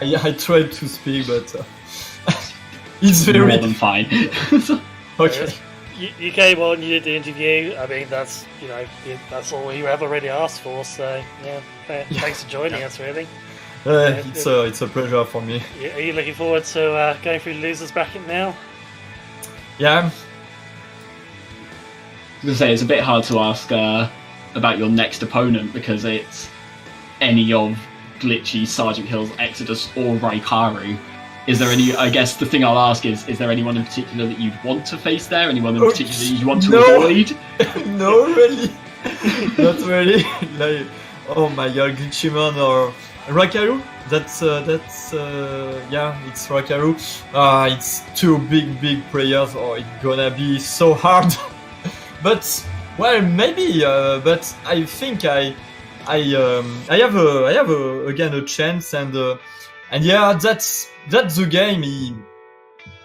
I tried to speak, but it's very more than fine. Okay. You came on, you did the interview. I mean, that's that's all you ever really asked for. So yeah, thanks for joining us. Really, it's a pleasure for me. Are you looking forward to going through the losers bracket now? Yeah. I was gonna say it's a bit hard to ask about your next opponent, because it's any of Glitchy, Sergeant Hill's, Exodus, or Raikaru. Is there any? I guess the thing I'll ask is there anyone in particular that you'd want to face there? Anyone in particular that you want to avoid? No, really, not really. Like, oh my god, Glitchyman or Raikaru. That's yeah, it's Raikaru. It's two big players. Oh, it's gonna be so hard. But well, maybe. But I think I have again a chance, and yeah, that's the game.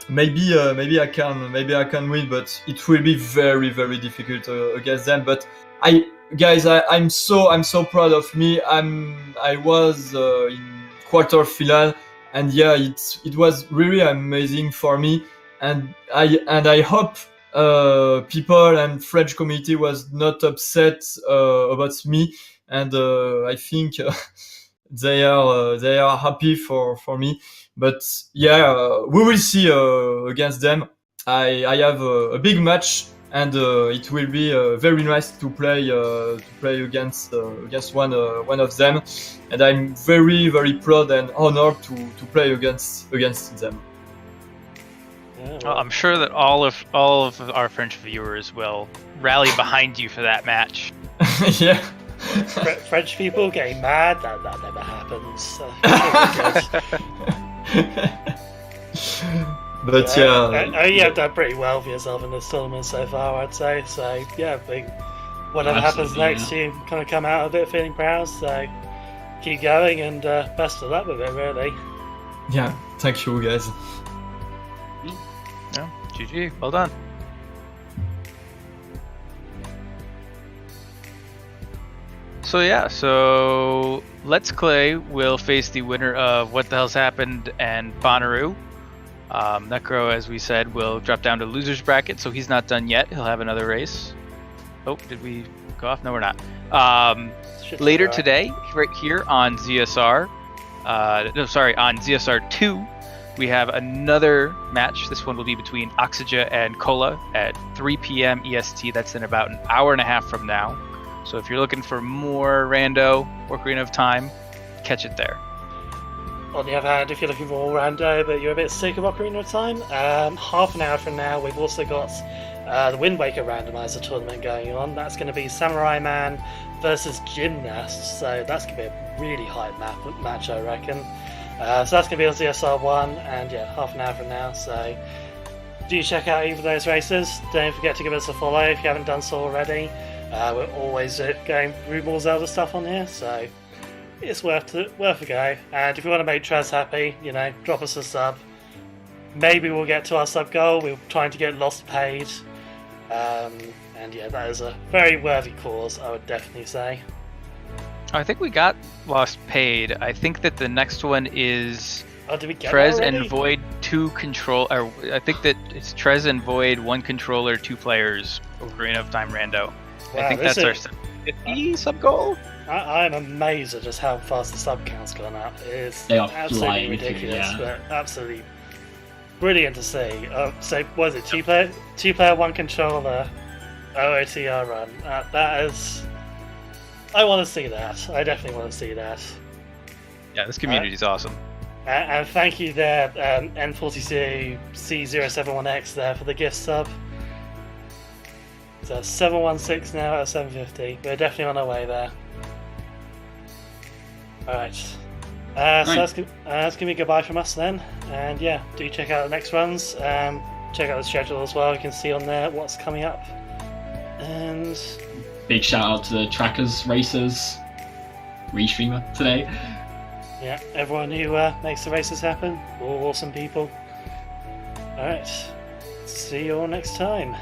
Maybe I can win, but it will be very difficult against them. But I'm so proud of me. I was in quarterfinal, and yeah, it was really amazing for me, and I hope people and French community was not upset about me, and I think they are happy for me. But yeah, we will see against them. I have a big match, and it will be very nice to play against one of them, and I'm very proud and honored to play against them. Well, I'm sure that all of our French viewers will rally behind you for that match. Yeah. French people getting mad, that never happens. But yeah, you've done pretty well for yourself in this tournament so far, I'd say. So yeah, I think whatever happens next, you kind of come out of it feeling proud. So keep going, and best of luck with it, really. Yeah, thank you, guys. Yeah, GG, well done. So Letsklay will face the winner of What the Hell's Happened and Bonnaroo. Necro, as we said, will drop down to loser's bracket, so he's not done yet. He'll have another race. Oh, did we go off? No, we're not. Later today, right here on ZSR, on ZSR 2, we have another match. This one will be between Oxygen and Cola at 3 p.m. EST. That's in about an hour and a half from now. So if you're looking for more Rando, Ocarina of Time, catch it there. On the other hand, if you're looking for more Rando, but you're a bit sick of Ocarina of Time, half an hour from now, we've also got the Wind Waker Randomizer tournament going on. That's going to be Samurai Man versus Gymnast, so that's going to be a really hype match, I reckon. So that's going to be on ZSR 1, and yeah, half an hour from now, so do check out either of those races. Don't forget to give us a follow if you haven't done so already. We're always going through more Zelda stuff on here, so it's worth a go. And if you want to make Trez happy, drop us a sub. Maybe we'll get to our sub goal. We're trying to get Lost paid. And yeah, that is a very worthy cause, I would definitely say. I think we got Lost paid. I think that the next one is did we get Trez and Void 2 control. Or I think that it's Trez and Void 1 controller 2 players. Ocarina of Time Rando. Wow, I think that's our 50 sub goal. I'm amazed at just how fast the sub count's gone up. They are absolutely ridiculous, but absolutely brilliant to see. So, was it 2-player, 1 controller, OoTR run? That is. I want to see that. I definitely want to see that. Yeah, this community's awesome. And thank you there, N42C071X there for the gift sub. So 716 now out of 750. We're definitely on our way there. Alright. So that's going to be goodbye from us then. And yeah, do check out the next runs. Check out the schedule as well. You can see on there what's coming up. And big shout out to the Trackers Racers restreamer today. Yeah, everyone who makes the races happen. All awesome people. Alright. See you all next time.